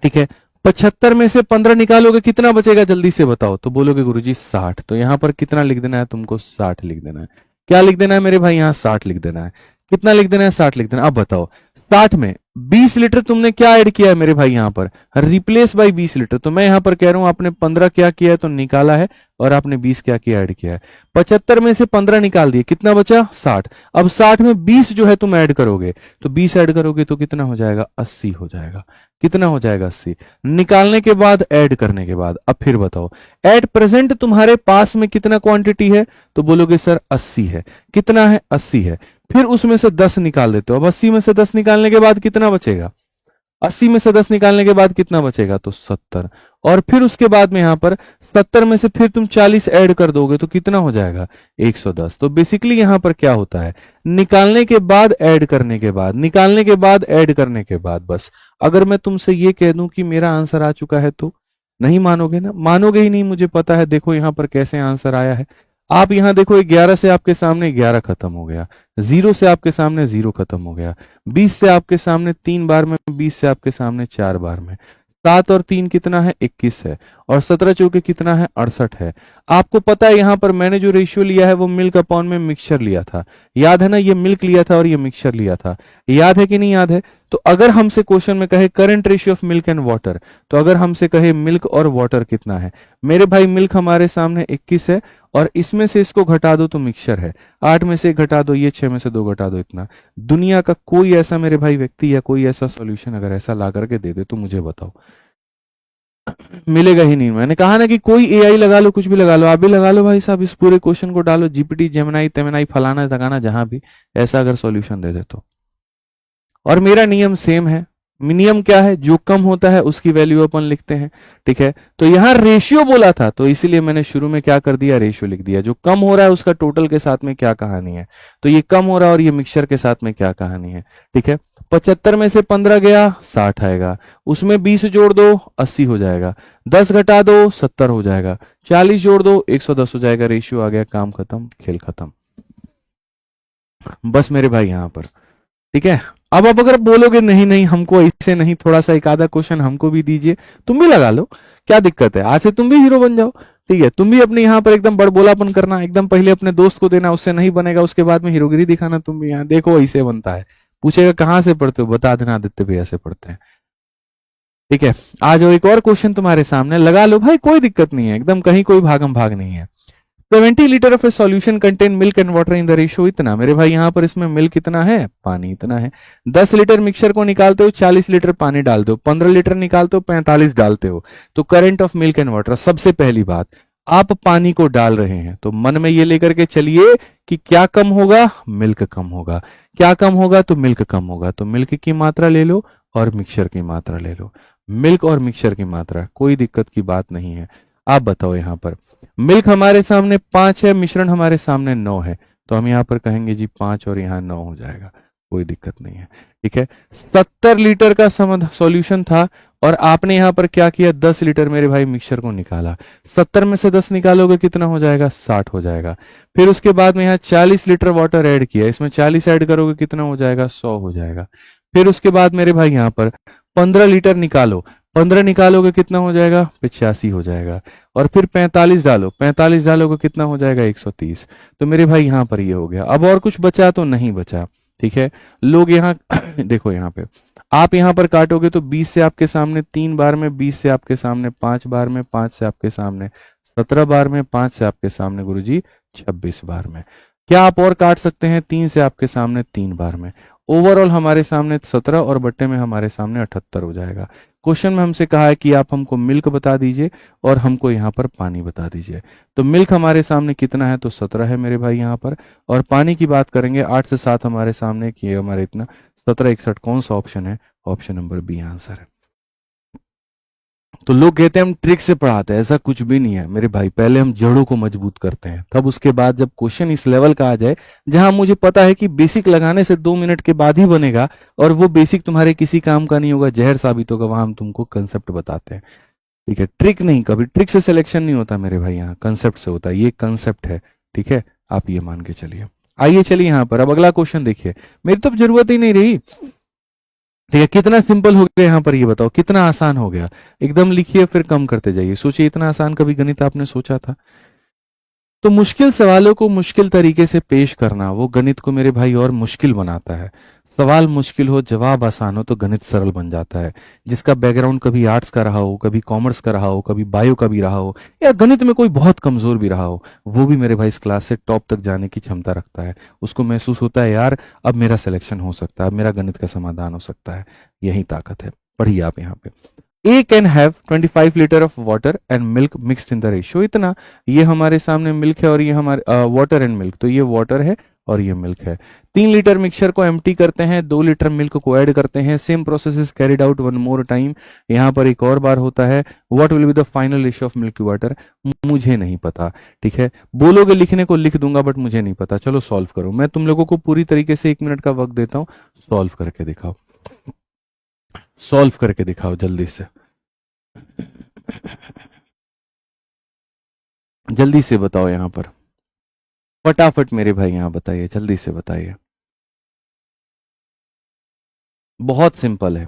ठीक है, 75 में से 15 निकालोगे कितना बचेगा, जल्दी से बताओ। तो बोलोगे गुरुजी 60, तो यहां पर कितना लिख देना है तुमको, 60 लिख देना है। क्या लिख देना है मेरे भाई, यहां 60 लिख देना है। कितना लिख देना है, 60 लिख देना। अब बताओ 60 में 20 लीटर तुमने क्या ऐड किया है मेरे भाई, यहां पर रिप्लेस बाई 20 लीटर। तो मैं यहां पर कह रहा हूं आपने 15 क्या किया है तो निकाला है, और आपने 20 क्या किया, ऐड किया है। 75 में से 15 निकाल दिए, कितना बचा, 60। अब 60 में 20 जो है तुम ऐड करोगे, तो 20 ऐड करोगे तो कितना हो जाएगा, 80 हो जाएगा। कितना हो जाएगा, 80। निकालने के बाद, ऐड करने के बाद, अब फिर बताओ एट प्रेजेंट तुम्हारे पास में कितना क्वांटिटी है, तो बोलोगे सर 80 है। कितना है, 80 है। फिर उसमें से 10 निकाल देते हो। अब 80 में से 10 निकालने के बाद कितना बचेगा, 80 में से 10 निकालने के बाद कितना बचेगा, तो 70। और फिर उसके बाद में यहां पर 70 में से फिर तुम 40 ऐड कर दोगे तो कितना हो जाएगा, 110। तो बेसिकली यहां पर क्या होता है, निकालने के बाद, ऐड करने के बाद, निकालने के बाद, ऐड करने के बाद, बस। अगर मैं तुमसे ये कह दूं कि मेरा आंसर आ चुका है तो नहीं मानोगे ना, मानोगे ही नहीं, मुझे पता है। देखो यहां पर कैसे आंसर आया है। आप यहां देखो 11 से आपके सामने 11 खत्म हो गया, 0 से आपके सामने 0 खत्म हो गया, 20 से आपके सामने 3 बार में, 20 से आपके सामने 4 बार में, 7 और 3 कितना है, 21 है, और 17 चौके कितना है, 68 है। आपको पता है यहां पर मैंने जो रेशियो लिया है वो मिल्क अपॉन में मिक्सचर लिया था, याद है ना, ये मिल्क लिया था और ये मिक्सचर लिया था, याद है कि नहीं याद है। तो अगर हमसे क्वेश्चन में कहे current ratio of milk and water, तो अगर हमसे कहे मिल्क और वाटर कितना है, मेरे भाई मिल्क हमारे सामने 21 है, और इसमें से इसको घटा दो तो मिक्सचर है, 8 में से घटा दो, ये 6 में से 2 घटा दो, इतना। दुनिया का कोई ऐसा मेरे भाई व्यक्ति या कोई ऐसा सॉल्यूशन अगर ऐसा ला करके दे दे तो मुझे बताओ, मिलेगा ही नहीं। मैंने कहा ना कि कोई एआई लगा लो, कुछ भी लगा लो, आप भी लगा लो भाई साहब, इस पूरे क्वेश्चन को डालो, जीपीटी, जेमिनाई, तेमिनाई, फलाना टकाना, जहां भी ऐसा अगर सॉल्यूशन दे दे तो। और मेरा नियम सेम है। नियम क्या है, जो कम होता है उसकी वैल्यू अपन लिखते हैं। ठीक है, तो यहां रेशियो बोला था तो इसीलिए मैंने शुरू में क्या कर दिया, रेशियो लिख दिया। जो कम हो रहा है उसका टोटल के साथ में क्या कहानी है, तो ये कम हो रहा है और ये मिक्सचर के साथ में क्या कहानी है। ठीक है, 75 में से 15 गया, 60 आएगा, उसमें 20 जोड़ दो, 80 हो जाएगा, 10 घटा दो, 70 हो जाएगा, 40 जोड़ दो, 110 हो जाएगा। रेशियो आ गया, काम खत्म, खेल खत्म। बस मेरे भाई यहां पर। ठीक है, अब आप अगर बोलोगे नहीं नहीं हमको इससे नहीं, थोड़ा सा एक आधा क्वेश्चन हमको भी दीजिए, तुम भी लगा लो, क्या दिक्कत है, आज से तुम भी हीरो बन जाओ। ठीक है, तुम भी अपने यहाँ पर एकदम बड़बोलापन करना, एकदम पहले अपने दोस्त को देना, उससे नहीं बनेगा उसके बाद में हीरोगिरी दिखाना। तुम भी यहाँ देखो ऐसे बनता है, पूछेगा कहाँ से पढ़ते हो, बता देना आदित्य भैया से पढ़ते हैं। ठीक है, आ जाओ, एक और क्वेश्चन तुम्हारे सामने, लगा लो भाई, कोई दिक्कत नहीं है, एकदम कहीं कोई भागम भाग नहीं है। 70 litre of A solution contain milk and water in the ratio इतना, मेरे भाई यहां पर इसमें मिल्क कितना है, पानी इतना है। 10 लीटर मिक्सचर को निकालते हो, 40 लीटर पानी डालते हो, 15 लीटर निकालते हो, 45 डालते हो, तो current of milk and water. सबसे पहली बात, आप पानी को डाल रहे हैं तो मन में ये लेकर के चलिए कि क्या कम होगा, मिल्क कम होगा। क्या कम होगा, तो मिल्क कम होगा, तो मिल्क की मात्रा ले लो और मिक्सचर की मात्रा ले लो। मिल्क और मिक्सचर की मात्रा, कोई दिक्कत की बात नहीं है। आप बताओ यहां पर मिल्क हमारे सामने 5 है, मिश्रण हमारे सामने 9 है, तो हम यहां पर कहेंगे जी 5 और यहां 9 हो जाएगा, कोई दिक्कत नहीं है। ठीक है, 70 लीटर का सॉल्यूशन था और आपने यहां पर क्या किया, 10 लीटर मेरे भाई मिक्सचर को निकाला। 70 में से 10 निकालोगे कितना हो जाएगा, 60 हो जाएगा। फिर उसके बाद में यहाँ 40 लीटर वाटर ऐड किया, इसमें 40 ऐड करोगे कितना हो जाएगा, 100 हो जाएगा। फिर उसके बाद मेरे भाई यहाँ पर 15 लीटर निकालो, 15 निकालोगे कितना हो जाएगा, 85 हो जाएगा। और फिर 45 डालो, 45 डालोगे कितना हो जाएगा, 130। तो मेरे भाई यहां पर ये हो गया। अब और कुछ बचा तो नहीं बचा। ठीक है, लोग यहाँ देखो यहाँ पे आप यहां पर काटोगे तो 20 से आपके सामने 3 बार में, 20 से आपके सामने 5 बार में, 5 से आपके सामने 17 बार में, 5 से आपके सामने गुरुजी 26 बार में। क्या आप और काट सकते हैं, 3 से आपके सामने 3 बार में। ओवरऑल हमारे सामने 17 और बट्टे में हमारे सामने 78 हो जाएगा। क्वेश्चन में हमसे कहा है कि आप हमको मिल्क बता दीजिए और हमको यहाँ पर पानी बता दीजिए। तो मिल्क हमारे सामने कितना है, तो 17 है मेरे भाई यहाँ पर। और पानी की बात करेंगे 8 से 7 हमारे सामने, कि हमारे इतना 17 61, कौन सा ऑप्शन है, ऑप्शन नंबर बी आंसर है। तो लोग कहते हैं हम ट्रिक से पढ़ाते हैं, ऐसा कुछ भी नहीं है मेरे भाई। पहले हम जड़ों को मजबूत करते हैं, तब उसके बाद जब क्वेश्चन इस लेवल का आ जाए जहां मुझे पता है कि बेसिक लगाने से 2 मिनट के बाद ही बनेगा और वो बेसिक तुम्हारे किसी काम का नहीं होगा, जहर साबित होगा, वहां हम तुमको कंसेप्ट बताते हैं। ठीक है, ट्रिक नहीं, कभी ट्रिक से सिलेक्शन नहीं होता मेरे भाई, यहाँ कंसेप्ट से होता है। ये कंसेप्ट है, ठीक है, आप ये मान के चलिए। आइए चलिए यहाँ पर अब अगला क्वेश्चन देखिए, मेरी तो अब जरूरत ही नहीं रही। ठीक है, कितना सिंपल हो गया यहाँ पर, ये बताओ कितना आसान हो गया। एकदम लिखिए फिर कम करते जाइए। सोचिए इतना आसान कभी गणित आपने सोचा था? तो मुश्किल सवालों को मुश्किल तरीके से पेश करना वो गणित को मेरे भाई और मुश्किल बनाता है। सवाल मुश्किल हो, जवाब आसान हो तो गणित सरल बन जाता है। जिसका बैकग्राउंड कभी आर्ट्स का रहा हो, कभी कॉमर्स का रहा हो, कभी बायो का भी रहा हो, या गणित में कोई बहुत कमजोर भी रहा हो, वो भी मेरे भाई इस क्लास से टॉप तक जाने की क्षमता रखता है। उसको महसूस होता है यार अब मेरा सिलेक्शन हो सकता है, अब मेरा गणित का समाधान हो सकता है। यही ताकत है। पढ़िए आप यहाँ पे, A can have 25 litre of water and milk mixed in the ratio. इतना, ये हमारे सामने मिल्क है और ये हमारे वाटर एंड मिल्क, तो ये वाटर है और ये मिल्क है। 3 लीटर मिक्सचर को एम्प्टी करते हैं, 2 लीटर मिल्क को ऐड करते हैं। Same process is carried out one more time. यहाँ पर एक और बार होता है। What will be the final ratio of milk to water? मुझे नहीं पता। ठीक है, बोलोगे लिखने को लिख दूंगा बट मुझे नहीं पता। चलो सॉल्व करो, मैं तुम लोगों को पूरी तरीके से 1 मिनट का वक्त देता हूँ। सॉल्व करके दिखाओ, सॉल्व करके दिखाओ जल्दी से, जल्दी से बताओ यहाँ पर, फटाफट मेरे भाई यहाँ बताइए, जल्दी से बताइए। बहुत सिंपल है।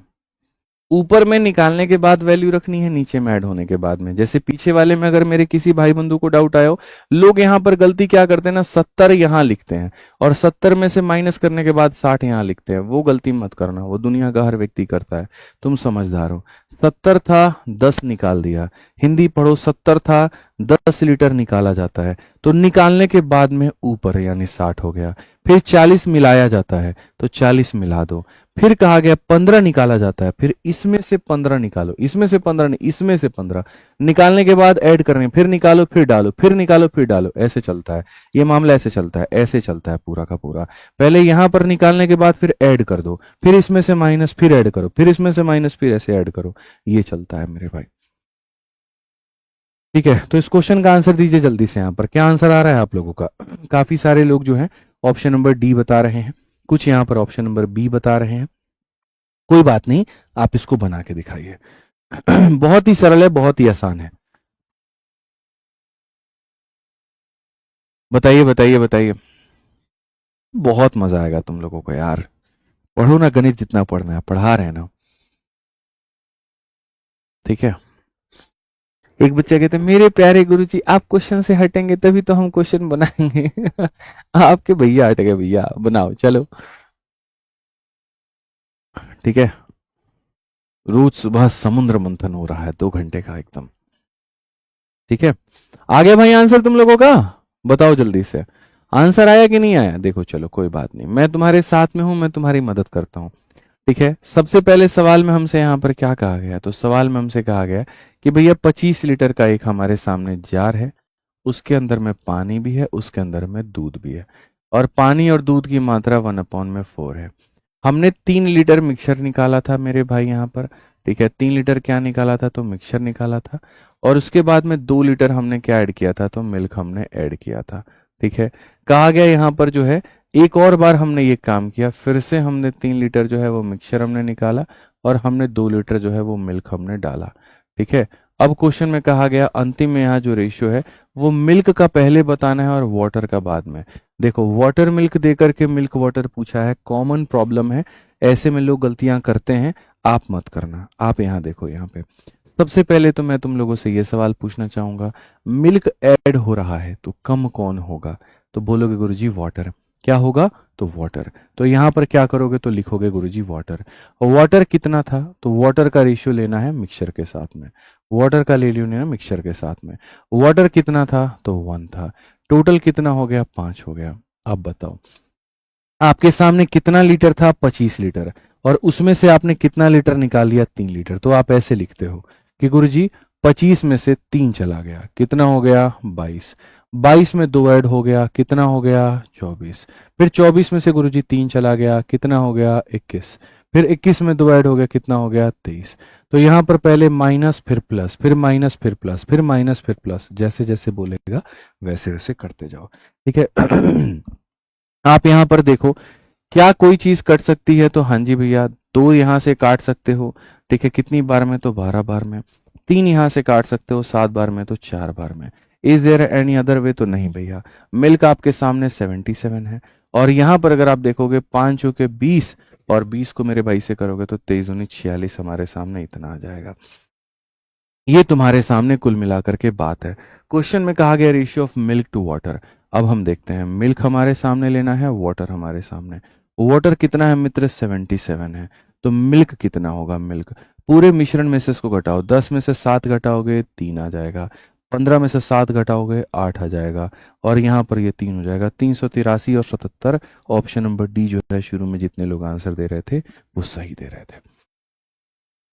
ऊपर में निकालने के बाद वैल्यू रखनी है, नीचे में ऐड होने के बाद में। जैसे पीछे वाले में अगर मेरे किसी भाई बंधु को डाउट आया हो, लोग यहाँ पर गलती क्या करते हैं ना, 70 यहाँ लिखते हैं और 70 में से माइनस करने के बाद 60 यहाँ लिखते हैं। वो गलती मत करना, वो दुनिया का हर व्यक्ति करता है। तुम समझदार हो। 70 था, 10 निकाल दिया। हिंदी पढ़ो, 70 था, 10 लीटर निकाला जाता है, तो निकालने के बाद में ऊपर यानी 60 हो गया। फिर 40 मिलाया जाता है, तो 40 मिला दो। फिर कहा गया 15 निकाला जाता है, फिर इसमें से 15 निकालो, इसमें से 15 नहीं, इसमें से 15 निकालने के बाद ऐड करने, फिर निकालो फिर डालो, फिर निकालो फिर डालो। ऐसे चलता है ये मामला, ऐसे चलता है, ऐसे चलता है पूरा का पूरा। पहले यहां पर निकालने के बाद फिर ऐड कर दो, फिर इसमें से माइनस, फिर ऐड करो, फिर इसमें से माइनस, फिर ऐसे ऐड करो। ये चलता है मेरे भाई। ठीक है, तो इस क्वेश्चन का आंसर दीजिए जल्दी से। यहाँ पर क्या आंसर आ रहा है आप लोगों का? काफी सारे लोग जो है ऑप्शन नंबर डी बता रहे हैं, कुछ यहाँ पर ऑप्शन नंबर बी बता रहे हैं। कोई बात नहीं, आप इसको बना के दिखाइए। बहुत ही सरल है, बहुत ही आसान है। बताइए बताइए बताइए। बहुत मजा आएगा तुम लोगों को यार। पढ़ो ना गणित, जितना पढ़ना है पढ़ा रहे हैं ना। ठीक है, एक बच्चा कहते हैं मेरे प्यारे गुरुजी आप क्वेश्चन से हटेंगे तभी तो हम क्वेश्चन बनाएंगे। आपके भैया हट गए, भैया बनाओ चलो। ठीक है, रोज सुबह समुद्र मंथन हो रहा है 2 घंटे का एकदम। ठीक है, आ गया भाई आंसर तुम लोगों का? बताओ जल्दी से, आंसर आया कि नहीं आया? देखो चलो कोई बात नहीं, मैं तुम्हारे साथ में हूं, मैं तुम्हारी मदद करता हूं। ठीक है, सबसे पहले सवाल में हमसे यहाँ पर क्या कहा गया? तो सवाल में हमसे कहा गया कि भैया 25 लीटर का एक हमारे सामने जार है, उसके अंदर में पानी भी है, उसके अंदर में दूध भी है, और पानी और दूध की मात्रा 1/4 है। हमने 3 लीटर मिक्सचर निकाला था मेरे भाई यहाँ पर। ठीक है, 3 लीटर क्या निकाला था? तो मिक्सचर निकाला था। और उसके बाद में 2 लीटर हमने क्या ऐड किया था? तो मिल्क हमने ऐड किया था। ठीक है, कहा गया यहाँ पर जो है एक और बार हमने ये काम किया, फिर से हमने 3 लीटर जो है वो मिक्सचर हमने निकाला और हमने 2 लीटर जो है वो मिल्क हमने डाला। ठीक है, अब क्वेश्चन में कहा गया अंतिम में यहाँ जो रेशियो है वो मिल्क का पहले बताना है और वाटर का बाद में। देखो वाटर मिल्क दे करके मिल्क वाटर पूछा है, कॉमन प्रॉब्लम है, ऐसे में लोग गलतियां करते हैं, आप मत करना। आप यहाँ देखो, यहाँ पे सबसे पहले तो मैं तुम लोगों से ये सवाल पूछना चाहूंगा, मिल्क ऐड हो रहा है तो कम कौन होगा? तो बोलोगे गुरुजी वाटर। क्या होगा? तो वाटर। तो यहाँ पर क्या करोगे? तो लिखोगे गुरुजी वाटर। वाटर कितना था? तो वाटर का रेशियो लेना है मिक्सचर के साथ में, वाटर का ले लेना मिक्सचर के साथ में। वाटर कितना था? तो 1 था। टोटल कितना हो गया? 5 हो गया। अब बताओ आपके सामने कितना लीटर था? 25 लीटर। और उसमें से आपने कितना लीटर निकाल लिया? 3 लीटर। तो आप ऐसे लिखते हो कि गुरुजी 25 में से 3 चला गया, कितना हो गया? 22। 22 में 2 ऐड हो गया, कितना हो गया? 24। फिर 24 में से गुरुजी 3 चला गया, कितना हो गया? 21। फिर 21 में 2 ऐड हो गया, कितना हो गया? 23। तो यहां पर पहले माइनस, फिर प्लस, फिर माइनस, फिर प्लस, फिर माइनस, फिर प्लस, जैसे जैसे बोलेगा वैसे वैसे करते जाओ। ठीक है। आप यहां पर देखो, क्या कोई चीज कट सकती है? तो हाँ जी भैया, 2 यहां से काट सकते हो। ठीक है, कितनी बार में? तो 12 बार में। 3 यहां से काट सकते हो 7 बार में, तो 4 बार में। Is there any other way? तो नहीं भैया। मिल्क आपके सामने 77 है और यहाँ पर अगर आप देखोगे 5 चौके 20 और 20 को मेरे भाई से करोगे तो 23 दूनी 46 हमारे सामने इतना आ जाएगा। ये तुम्हारे सामने कुल मिलाकर के बात है। क्वेश्चन में कहा गया ratio of milk to water. अब हम देखते हैं, मिल्क हमारे सामने लेना है, वाटर हमारे सामने। वाटर कितना है मित्र, 77 है। तो मिल्क कितना होगा, मिल्क पूरे मिश्रण में से इसको घटाओ, 10 में से 7 घटाओगे 3 आ जाएगा, 15 में से 7 घटाओगे 8 आ जाएगा, और यहाँ पर ये 3 हो जाएगा, 383 और 77। ऑप्शन नंबर डी जो है, शुरू में जितने लोग आंसर दे रहे थे वो सही दे रहे थे,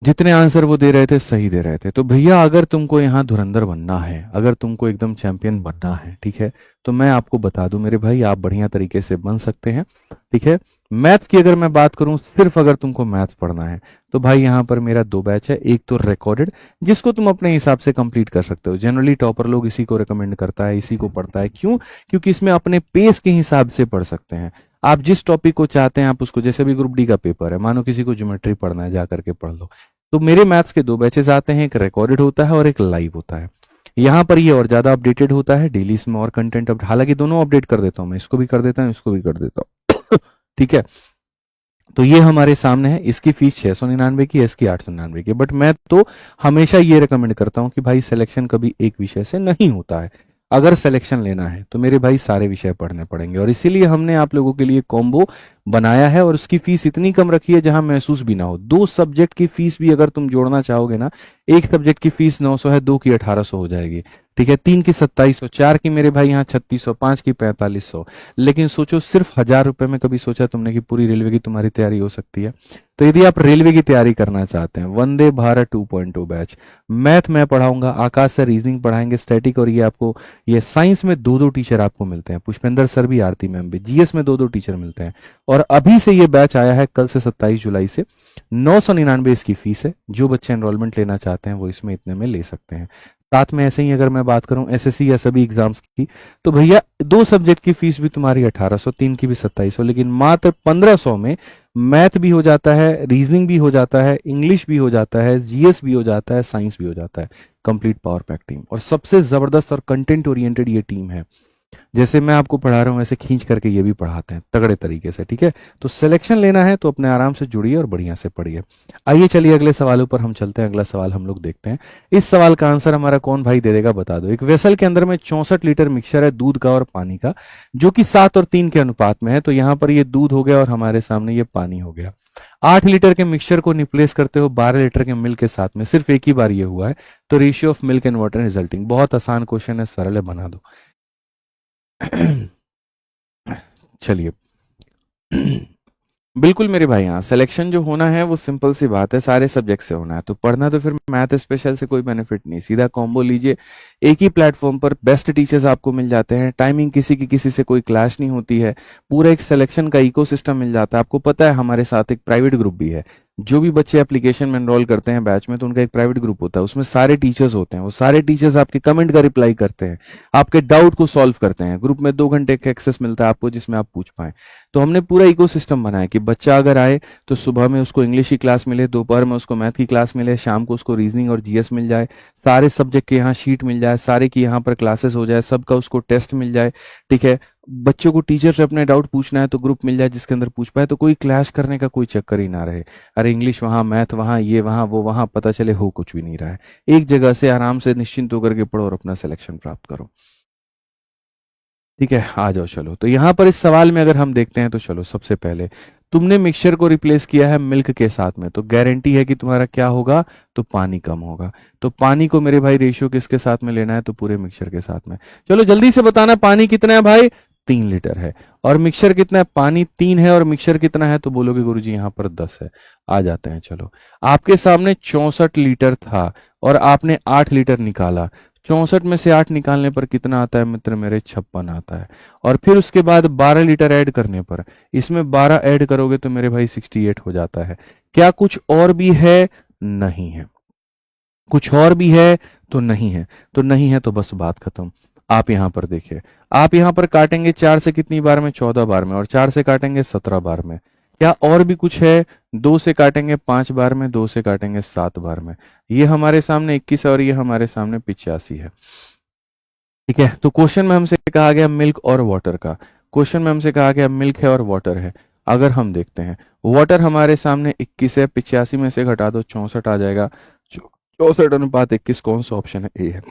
जितने आंसर वो दे रहे थे सही दे रहे थे। तो भैया अगर तुमको यहाँ धुरंधर बनना है, अगर तुमको एकदम चैंपियन बनना है, ठीक है, तो मैं आपको बता दूं मेरे भाई, आप बढ़िया तरीके से बन सकते हैं। ठीक है, मैथ्स की अगर मैं बात करूं, सिर्फ अगर तुमको मैथ्स पढ़ना है तो भाई यहाँ पर मेरा 2 बैच है। एक तो रिकॉर्डेड, जिसको तुम अपने हिसाब से कंप्लीट कर सकते हो। जनरली टॉपर लोग इसी को रिकमेंड करता है, इसी को पढ़ता है। क्यों? क्योंकि इसमें अपने पेस के हिसाब से पढ़ सकते हैं। आप जिस टॉपिक को चाहते हैं आप उसको, जैसे भी ग्रुप डी का पेपर है, मानो किसी को ज्योमेट्री पढ़ना है, जा करके पढ़ लो। तो मेरे मैथ्स के 2 बैचेस आते हैं, एक रिकॉर्डेड होता है और एक लाइव होता है। यहाँ पर ये और ज्यादा अपडेटेड होता है, डेली इसमें और कंटेंट हालांकि दोनों अपडेट कर देता हूँ मैं, इसको भी कर देता हूँ, इसको भी कर देता हूँ। ठीक है, तो ये हमारे सामने है। इसकी फीस 699 की है, इसकी 899 की। बट मैं तो हमेशा ये रिकमेंड करता हूं कि भाई सिलेक्शन कभी एक विषय से नहीं होता है। अगर सिलेक्शन लेना है तो मेरे भाई सारे विषय पढ़ने पड़ेंगे, और इसीलिए हमने आप लोगों के लिए कॉम्बो बनाया है, और उसकी फीस इतनी कम रखी है जहां महसूस भी ना हो। 2 सब्जेक्ट की फीस भी अगर तुम जोड़ना चाहोगे ना, एक सब्जेक्ट की फीस 900 है, 2 की 1800 हो जाएगी। ठीक है, 3 की 2700, 4 की मेरे भाई यहाँ 3600, 5 की 4500। लेकिन सोचो, सिर्फ 1000 रुपए में कभी सोचा तुमने कि पूरी रेलवे की तुम्हारी तैयारी हो सकती है? तो यदि आप रेलवे की तैयारी करना चाहते हैं, वंदे भारत 2.0 बैच, मैथ मैं पढ़ाऊंगा, आकाश सर रीजनिंग पढ़ाएंगे, स्टैटिक, और ये आपको, ये साइंस में 2-2 टीचर आपको मिलते हैं, पुष्पेंद्र सर भी, आरती मैम भी, जीएस में 2-2 टीचर मिलते हैं। और अभी से ये बैच आया है, कल से 27 जुलाई से 999 इसकी फीस है। जो बच्चे एनरोलमेंट लेना चाहते हैं वो इसमें इतने में ले सकते हैं। साथ में ऐसे ही अगर मैं बात करूं एसएससी या सभी एग्जाम्स की, तो भैया 2 सब्जेक्ट की फीस भी तुम्हारी 1800, 3 की भी 2700, लेकिन मात्र 1500 में मैथ भी हो जाता है, रीजनिंग भी हो जाता है, इंग्लिश भी हो जाता है, जीएस भी हो जाता है, साइंस भी हो जाता है। कंप्लीट पावर पैक टीम, और सबसे जबरदस्त और कंटेंट ओरिएंटेड ये टीम है। जैसे मैं आपको पढ़ा रहा हूं वैसे खींच करके ये भी पढ़ाते हैं तगड़े तरीके से। ठीक है, तो सिलेक्शन लेना है तो अपने आराम से जुड़िए और बढ़िया से पढ़िए। आइए चलिए अगले सवालों पर हम चलते हैं। अगला सवाल हम लोग देखते हैं। इस सवाल का आंसर हमारा कौन भाई दे देगा, बता दो। एक वेसल के अंदर में 64 लीटर मिक्सचर है दूध का और पानी का, जो कि 7 और 3 के अनुपात में है। तो यहाँ पर ये दूध हो गया और हमारे सामने ये पानी हो गया। 8 लीटर के मिक्सचर को रिप्लेस करते हो 12 लीटर के मिल्क के साथ में, सिर्फ एक ही बार ये हुआ है। तो ratio of milk and water resulting, बहुत आसान क्वेश्चन है, सरल है, बना दो। चलिए, बिल्कुल मेरे भाई, यहाँ सिलेक्शन जो होना है वो सिंपल सी बात है, सारे सब्जेक्ट से होना है। तो पढ़ना तो फिर मैथ स्पेशल से कोई बेनिफिट नहीं, सीधा कॉम्बो लीजिए। एक ही प्लेटफॉर्म पर बेस्ट टीचर्स आपको मिल जाते हैं, टाइमिंग किसी की किसी से कोई क्लैश नहीं होती है, पूरा एक सिलेक्शन का इकोसिस्टम मिल जाता है। आपको पता है हमारे साथ एक प्राइवेट ग्रुप भी है। जो भी बच्चे एप्लीकेशन में एनरोल करते हैं बैच में, तो उनका एक प्राइवेट ग्रुप होता है, उसमें सारे टीचर्स होते हैं। वो सारे टीचर्स आपके कमेंट का रिप्लाई करते हैं, आपके डाउट को सॉल्व करते हैं। ग्रुप में 2 घंटे का एक्सेस मिलता है आपको, जिसमें आप पूछ पाए। तो हमने पूरा इकोसिस्टम बनाया कि बच्चा अगर आए तो सुबह में उसको इंग्लिश की क्लास मिले, दोपहर में उसको मैथ की क्लास मिले, शाम को उसको रीजनिंग और जीएस मिल जाए, सारे सब्जेक्ट के यहाँ शीट मिल जाए, सारे की यहाँ पर क्लासेस हो जाए, सबका उसको टेस्ट मिल जाए। ठीक है, बच्चों को टीचर से अपने डाउट पूछना है तो ग्रुप मिल जाए जिसके अंदर पूछ पाए, तो कोई क्लैश करने का कोई चक्कर ही ना रहे। अरे इंग्लिश वहां, मैथ वहां, ये वहां, वो वहां, पता चले हो कुछ भी नहीं रहा है। एक जगह से आराम से निश्चिंत होकर के पढ़ो और अपना सिलेक्शन प्राप्त करो। ठीक है, आ जाओ चलो। तो यहाँ पर इस सवाल में अगर हम देखते हैं तो चलो, सबसे पहले तुमने मिक्सचर को रिप्लेस किया है मिल्क के साथ में, तो गारंटी है कि तुम्हारा क्या होगा, तो पानी कम होगा। तो पानी को मेरे भाई रेशियो किसके साथ में लेना है, तो पूरे मिक्सचर के साथ में। चलो जल्दी से बताना, पानी कितना है भाई, 3 लीटर है, और मिक्सचर कितना है, पानी 3 है और मिक्सचर कितना है, तो बोलोगे गुरुजी यहाँ पर 10 है। आ जाते हैं चलो। आपके सामने 64 लीटर था और आपने 8 लीटर निकाला। 64 में से 8 निकालने पर कितना आता है मित्र मेरे, 56 आता है। और फिर उसके बाद 12 लीटर ऐड करने पर, इसमें 12 ऐड करोगे तो मेरे भाई 68 हो जाता है। क्या कुछ और भी है, नहीं है। कुछ और भी है तो नहीं है, तो नहीं है तो बस बात खत्म। आप यहां पर देखिए, आप यहां पर काटेंगे 4 से कितनी बार में, 14 बार में, और 4 से काटेंगे 17 बार में। क्या और भी कुछ है, 2 से काटेंगे 5 बार में, 2 से काटेंगे 7 बार में। ये हमारे सामने 21 और ये हमारे सामने 85 है। ठीक है, तो क्वेश्चन में हमसे कहा गया मिल्क और वाटर का। क्वेश्चन में हमसे कहा गया मिल्क है और वाटर है। अगर हम देखते हैं वाटर हमारे सामने 21 है, 85 में से घटा दो 64 आ जाएगा। 64:21 कौन सा ऑप्शन है? ए है।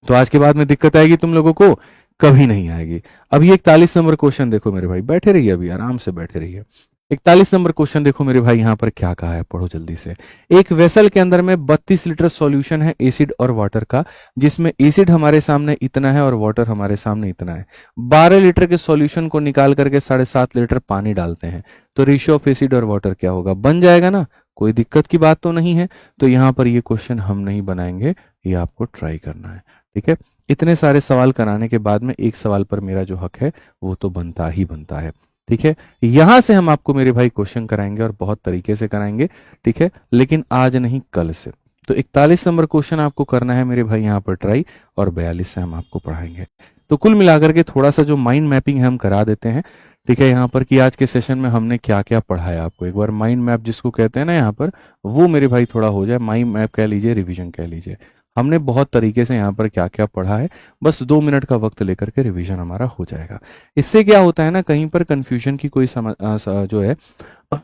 तो आज के बाद में दिक्कत आएगी तुम लोगों को? कभी नहीं आएगी। अभी 41 नंबर क्वेश्चन देखो मेरे भाई, बैठे रहिए, अभी आराम से बैठे रहिए। 41 नंबर क्वेश्चन देखो मेरे भाई, यहां पर क्या कहा है, पढ़ो जल्दी से। एक वेसल के अंदर में 32 लीटर सॉल्यूशन है एसिड और वाटर का, जिसमें एसिड हमारे सामने इतना है और वाटर हमारे सामने इतना है। 12 लीटर के सॉल्यूशन को निकाल करके 7.5 लीटर पानी डालते हैं, तो रेशियो ऑफ एसिड और वाटर क्या होगा? बन जाएगा ना, कोई दिक्कत की बात तो नहीं है। तो यहां पर ये क्वेश्चन हम नहीं बनाएंगे, ये आपको ट्राई करना है, ठीक है। इतने सारे सवाल कराने के बाद में एक सवाल पर मेरा जो हक है वो तो बनता ही बनता है, ठीक है। यहां से हम आपको मेरे भाई क्वेश्चन कराएंगे और बहुत तरीके से कराएंगे, ठीक है, लेकिन आज नहीं कल से। तो 41 नंबर क्वेश्चन आपको करना है मेरे भाई यहाँ पर ट्राई, और 42 से हम आपको पढ़ाएंगे। तो कुल मिलाकर के थोड़ा सा जो माइंड मैपिंग है हम करा देते हैं, ठीक है, यहाँ पर कि आज के सेशन में हमने क्या क्या पढ़ाया आपको। एक बार माइंड मैप जिसको कहते हैं ना यहाँ पर, वो मेरे भाई थोड़ा हो जाए। माइंड मैप कह लीजिए, रिवीजन कह लीजिए। हमने बहुत तरीके से यहाँ पर क्या क्या पढ़ा है, बस 2 मिनट का वक्त लेकर के रिवीजन हमारा हो जाएगा। इससे क्या होता है ना, कहीं पर कंफ्यूजन की कोई जो है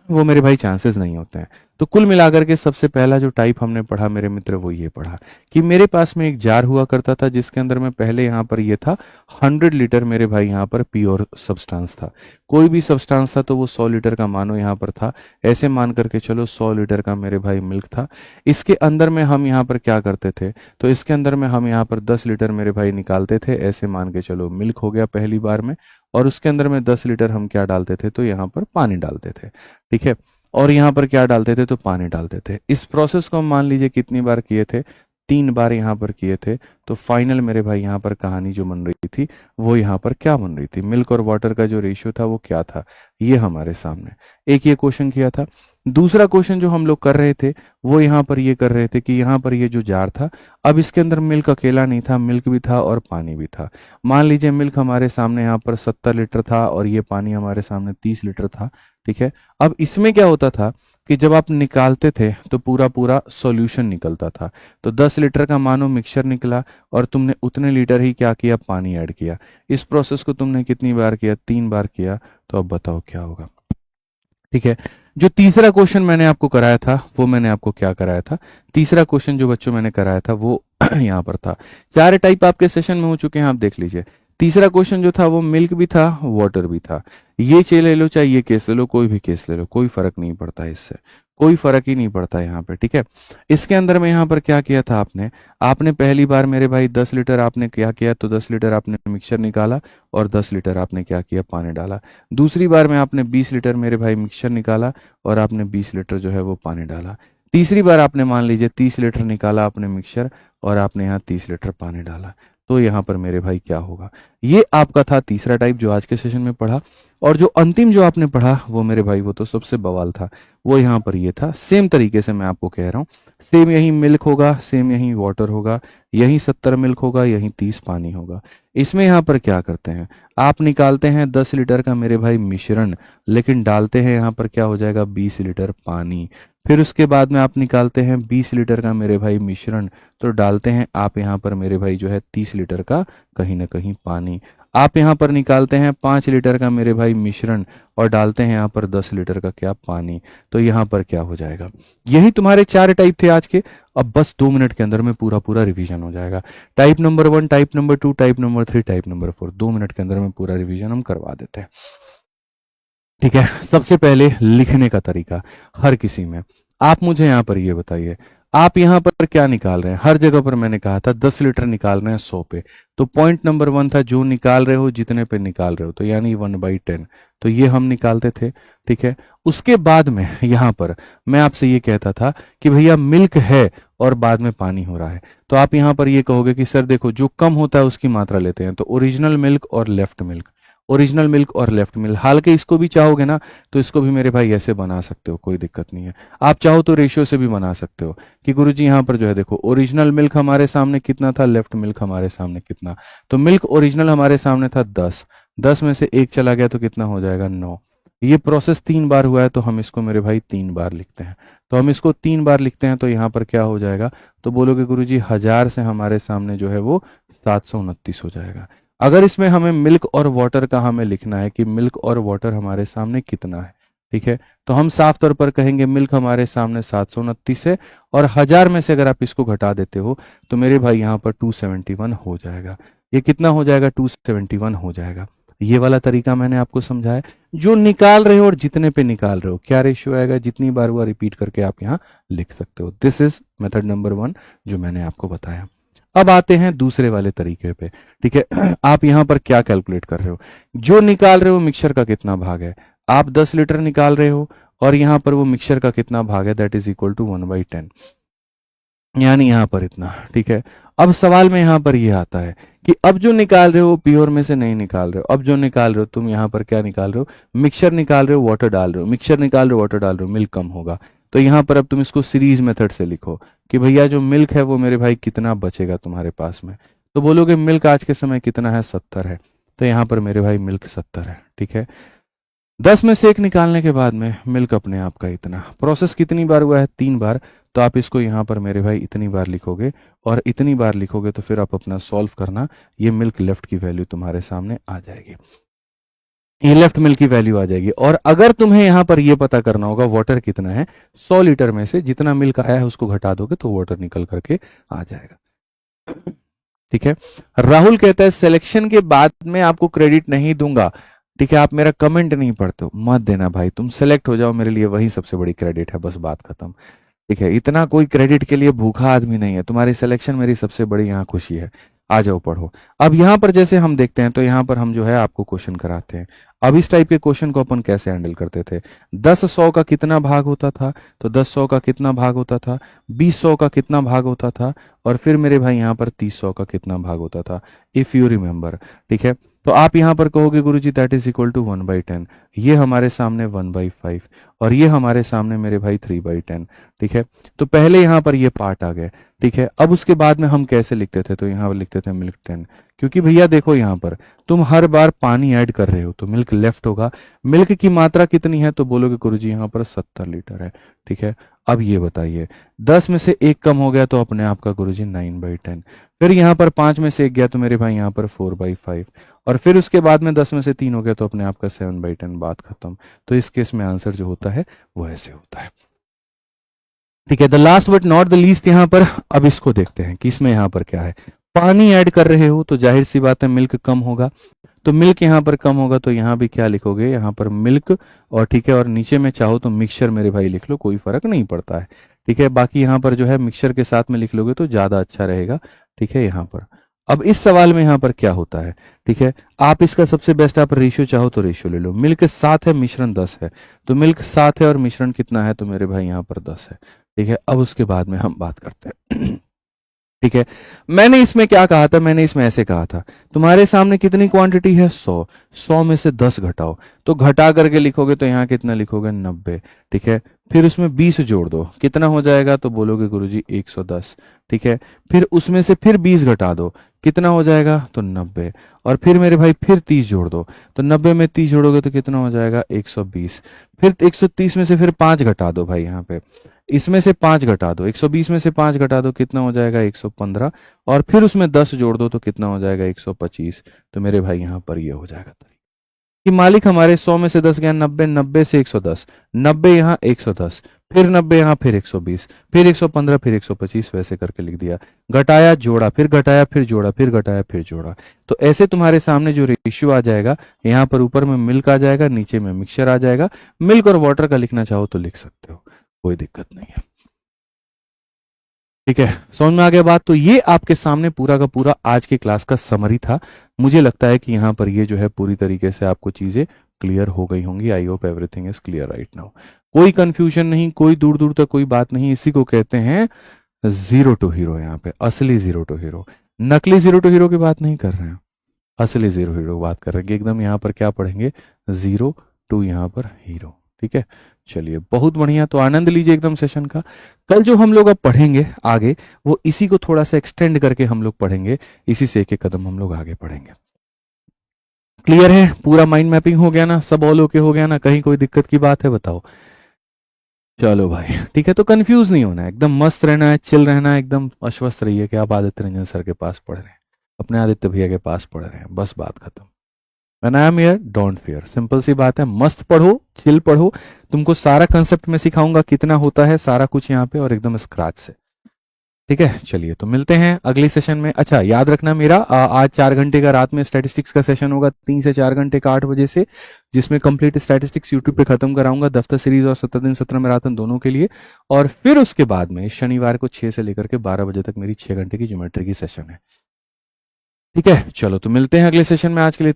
वो मेरे भाई चांसेस नहीं होते हैं। तो कुल मिलाकर के सबसे पहला जो टाइप हमने पढ़ा मेरे मित्र, वो ये पढ़ा कि मेरे पास में एक जार हुआ करता था, जिसके अंदर में पहले यहाँ पर ये था 100 लीटर मेरे भाई यहाँ पर प्योर सब्सटेंस था। कोई भी सब्सटेंस था तो वो 100 लीटर का मानो यहाँ पर था। ऐसे मान करके चलो 100 लीटर का मेरे भाई मिल्क था। इसके अंदर में हम यहाँ पर क्या करते थे, तो इसके अंदर में हम यहाँ पर 10 लीटर मेरे भाई निकालते थे। ऐसे मान के चलो मिल्क हो गया पहली बार में, और उसके अंदर में 10 लीटर हम क्या डालते थे, तो यहाँ पर पानी डालते थे, ठीक है। और यहाँ पर क्या डालते थे, तो पानी डालते थे। इस प्रोसेस को हम मान लीजिए कितनी बार किए थे, 3 बार यहाँ पर किए थे। तो फाइनल मेरे भाई यहाँ पर कहानी जो बन रही थी वो यहाँ पर क्या बन रही थी, मिल्क और वाटर का जो रेशियो था वो क्या था, ये हमारे सामने एक ये क्वेश्चन किया था। दूसरा क्वेश्चन जो हम लोग कर रहे थे वो यहाँ पर ये कर रहे थे कि यहाँ पर ये जो जार था, अब इसके अंदर मिल्क अकेला नहीं था, मिल्क भी था और पानी भी था। मान लीजिए मिल्क हमारे सामने यहाँ पर 70 लीटर था और ये पानी हमारे सामने 30 लीटर था, ठीक है। अब इसमें क्या होता था कि जब आप निकालते थे तो पूरा पूरा सॉल्यूशन निकलता था। तो 10 लीटर का मानो मिक्सचर निकला और तुमने उतने लीटर ही क्या किया, पानी ऐड किया। इस प्रोसेस को तुमने कितनी बार किया, 3 बार किया। तो अब बताओ क्या होगा, ठीक है। जो तीसरा क्वेश्चन मैंने आपको कराया था वो मैंने आपको क्या कराया था, तीसरा क्वेश्चन जो बच्चों मैंने कराया था वो यहाँ पर था। 4 टाइप आपके सेशन में हो चुके हैं, आप देख लीजिए। तीसरा क्वेश्चन जो था वो मिल्क भी था, वाटर भी था। ये चे ले लो चाहे ये केस ले लो, कोई भी केस ले लो, कोई फर्क नहीं पड़ता, इससे कोई फर्क ही नहीं पड़ता यहाँ पे, ठीक है। इसके अंदर में यहाँ पर क्या किया था आपने, आपने पहली बार मेरे भाई 10 लीटर आपने क्या किया, तो 10 लीटर आपने मिक्सचर निकाला और 10 लीटर आपने क्या किया, पानी डाला। दूसरी बार में आपने 20 लीटर मेरे भाई मिक्सचर निकाला और आपने 20 लीटर जो है वो पानी डाला। तीसरी बार आपने मान लीजिए 30 लीटर निकाला आपने मिक्सचर और आपने यहाँ 30 लीटर पानी डाला। तो यहाँ पर मेरे भाई क्या होगा, ये आपका था तीसरा टाइप जो आज के सेशन में पढ़ा। और जो अंतिम जो आपने पढ़ा वो मेरे भाई वो तो सबसे बवाल था, वो यहाँ पर ये था। सेम तरीके से मैं आपको कह रहा हूँ, सेम यही मिल्क होगा, सेम यही वाटर होगा, यही 70 मिल्क होगा, यही 30 पानी होगा। इसमें यहाँ पर क्या करते हैं, आप निकालते हैं 10 लीटर का मेरे भाई मिश्रण, लेकिन डालते हैं यहाँ पर क्या हो जाएगा, 20 लीटर पानी। फिर उसके बाद में आप निकालते हैं 20 लीटर का मेरे भाई मिश्रण, तो डालते हैं आप यहाँ पर मेरे भाई जो है 30 लीटर का कहीं ना कहीं पानी। आप यहाँ पर निकालते हैं 5 लीटर का मेरे भाई मिश्रण और डालते हैं यहाँ पर 10 लीटर का क्या, पानी। तो यहाँ पर क्या हो जाएगा, यही तुम्हारे 4 टाइप थे आज के। अब बस 2 मिनट के अंदर में पूरा पूरा रिवीजन हो जाएगा। Type number 1, type number 2, type number 3, type number 4, 2 minute के अंदर में पूरा रिवीजन हम करवा देते हैं, ठीक है। सबसे पहले लिखने का तरीका हर किसी में, आप मुझे यहाँ पर ये बताइए, आप यहाँ पर क्या निकाल रहे हैं। हर जगह पर मैंने कहा था 10 लीटर निकाल रहे हैं 100 पे, तो पॉइंट नंबर 1 था जो निकाल रहे हो जितने पे निकाल रहे हो, तो यानी 1/10। तो ये हम निकालते थे, ठीक है। उसके बाद में यहाँ पर मैं आपसे ये कहता था कि भैया मिल्क है और बाद में पानी हो रहा है, तो आप यहाँ पर ये कहोगे कि सर देखो जो कम होता है उसकी मात्रा लेते हैं, तो ओरिजिनल मिल्क और लेफ्ट मिल्क, ओरिजिनल मिल्क और लेफ्ट मिल्क। हालांकि इसको भी चाहोगे ना तो इसको भी मेरे भाई ऐसे बना सकते हो, कोई दिक्कत नहीं है। आप चाहो तो रेशियो से भी बना सकते हो कि गुरुजी यहाँ पर जो है देखो, ओरिजिनल मिल्क हमारे सामने कितना था, लेफ्ट मिल्क हमारे सामने कितना, तो मिल्क ओरिजिनल हमारे सामने था 10, 10 में से 1 चला गया तो कितना हो जाएगा, 9। ये प्रोसेस 3 बार हुआ है तो हम इसको मेरे भाई 3 बार लिखते हैं। तो हम इसको 3 बार लिखते हैं तो यहाँ पर क्या हो जाएगा, तो बोलोगे गुरुजी 1000 से हमारे सामने जो है वो 729 हो जाएगा। अगर इसमें हमें मिल्क और वाटर का हमें लिखना है कि मिल्क और वाटर हमारे सामने कितना है, ठीक है, तो हम साफ तौर पर कहेंगे मिल्क हमारे सामने 729 है, और 1000 में से अगर आप इसको घटा देते हो तो मेरे भाई यहाँ पर 271 हो जाएगा। ये कितना हो जाएगा? 271 हो जाएगा। ये वाला तरीका मैंने आपको समझाया। जो निकाल रहे हो और जितने पे निकाल रहे हो क्या रेशियो आएगा, जितनी बार हुआ रिपीट करके आप यहाँ लिख सकते हो। दिस इज मेथड नंबर 1 जो मैंने आपको बताया। अब आते हैं दूसरे वाले तरीके पे, ठीक है। आप यहाँ पर क्या कैलकुलेट कर रहे हो? जो निकाल रहे हो मिक्सचर का कितना भाग है, आप 10 लीटर निकाल रहे हो और यहाँ पर वो मिक्सचर का कितना भाग है, दैट इज इक्वल टू 1/10, यानी यहाँ पर इतना, ठीक है। अब सवाल में यहाँ पर ये आता है कि अब जो निकाल रहे हो प्योर में से नहीं निकाल रहे हो, अब जो निकाल रहे हो तुम यहाँ पर क्या निकाल रहे हो, मिक्सचर निकाल रहे हो, वाटर डाल रहे हो, मिक्सचर निकाल रहे हो, वाटर डाल रहे हो, मिल्क कम होगा। तो यहाँ पर अब तुम इसको सीरीज मेथड से लिखो कि भैया जो मिल्क है वो मेरे भाई कितना बचेगा तुम्हारे पास में, तो बोलोगे मिल्क आज के समय कितना है, 70 है, तो यहाँ पर मेरे भाई मिल्क 70 है, ठीक है। 10 में से 1 निकालने के बाद में मिल्क अपने आप का इतना, प्रोसेस कितनी बार हुआ है, 3 बार, तो आप इसको यहाँ पर मेरे भाई इतनी बार लिखोगे, और इतनी बार लिखोगे तो फिर आप अपना सॉल्व करना, ये मिल्क लेफ्ट की वैल्यू तुम्हारे सामने आ जाएगी, ये लेफ्ट मिल्क की वैल्यू आ जाएगी। और अगर तुम्हें यहाँ पर ये पता करना होगा वाटर कितना है, 100 लीटर में से जितना मिल्क आया है उसको घटा दोगे तो वाटर निकल करके आ जाएगा, ठीक है। राहुल कहता है सिलेक्शन के बाद में आपको क्रेडिट नहीं दूंगा, ठीक है। आप मेरा कमेंट नहीं पढ़ते हो, मत देना भाई, तुम सेलेक्ट हो जाओ, मेरे लिए वही सबसे बड़ी क्रेडिट है, बस बात खत्म, ठीक है। इतना कोई क्रेडिट के लिए भूखा आदमी नहीं है, तुम्हारी सिलेक्शन मेरी सबसे बड़ी यहाँ खुशी है। आ जाओ पढ़ो। अब यहाँ पर जैसे हम देखते हैं तो यहाँ पर हम जो है आपको क्वेश्चन कराते हैं। अब इस टाइप के क्वेश्चन को अपन कैसे हैंडल करते थे, 10 100 का कितना भाग होता था, तो 10 100 का कितना भाग होता था, 20 100 का कितना भाग होता था, और फिर मेरे भाई यहाँ पर 30 100 का कितना भाग होता था, इफ यू रिमेंबर, ठीक है। तो आप यहाँ पर कहोगे गुरुजी दैट इज इक्वल टू 1/10, ये हमारे सामने 1/5, और ये हमारे सामने मेरे भाई 3/10, ठीक है। तो पहले यहाँ पर ये पार्ट आ गए, ठीक है। अब उसके बाद में हम कैसे लिखते थे, तो यहाँ पर लिखते थे मिल्क 10, क्योंकि भैया देखो यहाँ पर तुम हर बार पानी ऐड कर रहे हो तो मिल्क लेफ्ट होगा। मिल्क की मात्रा कितनी है, तो बोलोगे गुरुजी यहाँ पर 70 लीटर है, ठीक है। अब ये बताइए 10 में से 1 कम हो गया तो अपने आप का गुरुजी 9/10, फिर यहाँ पर 5 में से 1 गया तो मेरे भाई यहाँ पर 4/5, और फिर उसके बाद में 10 में से 3 हो गया तो अपने आप का 7/10, बात खत्म। तो इस केस में आंसर जो होता है वो ऐसे होता है, ठीक है। The last but not the least यहाँ पर, अब इसको देखते हैं कि इसमें यहाँ पर क्या है। पानी ऐड कर रहे हो तो जाहिर सी बात है मिल्क कम होगा, तो मिल्क यहाँ पर कम होगा तो यहाँ भी क्या लिखोगे, यहाँ पर मिल्क, और ठीक है, और नीचे में चाहो तो मिक्सचर मेरे भाई लिख लो, कोई फर्क नहीं पड़ता है, ठीक है। बाकी यहाँ पर जो है मिक्सचर के साथ में लिख लोगे तो ज्यादा अच्छा रहेगा, ठीक है। यहाँ पर अब इस सवाल में यहाँ पर क्या होता है, ठीक है, आप इसका सबसे बेस्ट आप रेशियो चाहो तो रेशियो ले लो। मिल्क 7 है, मिश्रण 10 है, तो मिल्क 7 है और मिश्रण कितना है, तो मेरे भाई यहाँ पर 10 है, ठीक है। अब उसके बाद में हम बात करते हैं ठीक है। मैंने इसमें क्या कहा था, मैंने इसमें ऐसे कहा था, तुम्हारे सामने कितनी क्वांटिटी है, 100, 100 में से 10 घटाओ, तो घटा करके लिखोगे तो यहाँ कितना लिखोगे, 90, ठीक है। फिर उसमें 20 जोड़ दो, कितना हो जाएगा, तो बोलोगे गुरुजी 110, ठीक है। फिर उसमें से फिर 20 घटा दो, कितना हो जाएगा, तो 90, और फिर मेरे भाई फिर 30 जोड़ दो, तो 90 में 30 जोड़ोगे तो कितना हो जाएगा, 120। फिर 130 में से फिर 5 घटा दो भाई, यहाँ पे इसमें से 5 घटा दो, 120 में से 5 घटा दो, कितना हो जाएगा, 115, और फिर उसमें 10 जोड़ दो तो कितना हो जाएगा, 125। तो मेरे भाई यहाँ पर ये हो जाएगा कि मालिक हमारे 100 में से 10 गया 90, 90 से 110, 90 यहाँ 110, फिर 90 यहाँ, फिर 120, फिर 115, फिर 125, वैसे करके लिख दिया। घटाया जोड़ा, फिर घटाया फिर जोड़ा, फिर घटाया फिर जोड़ा, तो ऐसे तुम्हारे सामने जो रेशियो आ जाएगा, यहाँ पर ऊपर में मिल्क आ जाएगा, नीचे में मिक्सचर आ जाएगा। मिल्क और वाटर का लिखना चाहो तो लिख सकते हो, कोई दिक्कत नहीं है, ठीक है। समझ में आ गया बात। तो ये आपके सामने पूरा का पूरा आज के क्लास का समरी था। मुझे लगता है कि यहाँ पर ये जो है पूरी तरीके से आपको चीजें क्लियर हो गई होंगी। I hope everything is clear right now, कोई कंफ्यूजन नहीं, कोई दूर दूर तक कोई बात नहीं। इसी को कहते हैं जीरो टू हीरो, यहाँ पे असली जीरो टू हीरो, नकली जीरो टू हीरो की बात नहीं कर रहे हैं, असली जीरो हीरो बात कर रहे हैं। एकदम यहाँ पर क्या पढ़ेंगे, जीरो टू यहाँ पर हीरो, ठीक है। चलिए बहुत बढ़िया, तो आनंद लीजिए एकदम सेशन का। कल जो हम लोग अब पढ़ेंगे आगे, वो इसी को थोड़ा सा एक्सटेंड करके हम लोग पढ़ेंगे, इसी से एक एक कदम हम लोग आगे पढ़ेंगे। क्लियर है, पूरा माइंड मैपिंग हो गया ना, सब ऑल ओके हो गया ना, कहीं कोई दिक्कत की बात है बताओ। चलो भाई ठीक है, तो कंफ्यूज नहीं होना है, एकदम मस्त रहना है, चिल रहना है, एकदम आश्वस्त रहिए कि आप आदित्य रंजन सर के पास पढ़ रहे हैं। अपने आदित्य भैया के पास पढ़ रहे हैं, बस बात खत्म। When I am here, don't fear। Simple सी बात है, मस्त पढ़ो, चिल पढ़ो, तुमको सारा कंसेप्ट में सिखाऊंगा कितना होता है सारा कुछ यहाँ पे, और एकदम स्क्रैच से। ठीक है, चलिए तो मिलते हैं अगली सेशन में। अच्छा याद रखना मेरा आज 4 घंटे का रात में स्टैटिस्टिक्स का सेशन होगा, 3 से 4 घंटे का 8 बजे से, जिसमें कंप्लीट स्टैटिस्टिक्स यूट्यूब पे खत्म कराऊंगा, दफ्तर सीरीज और 17 दिन 17 मैराथन दोनों के लिए। और फिर उसके बाद में इस शनिवार को 6 से लेकर के 12 बजे तक मेरी 6 घंटे की ज्योमेट्री की सेशन है। ठीक है, चलो तो मिलते हैं अगले सेशन में, आज के लिए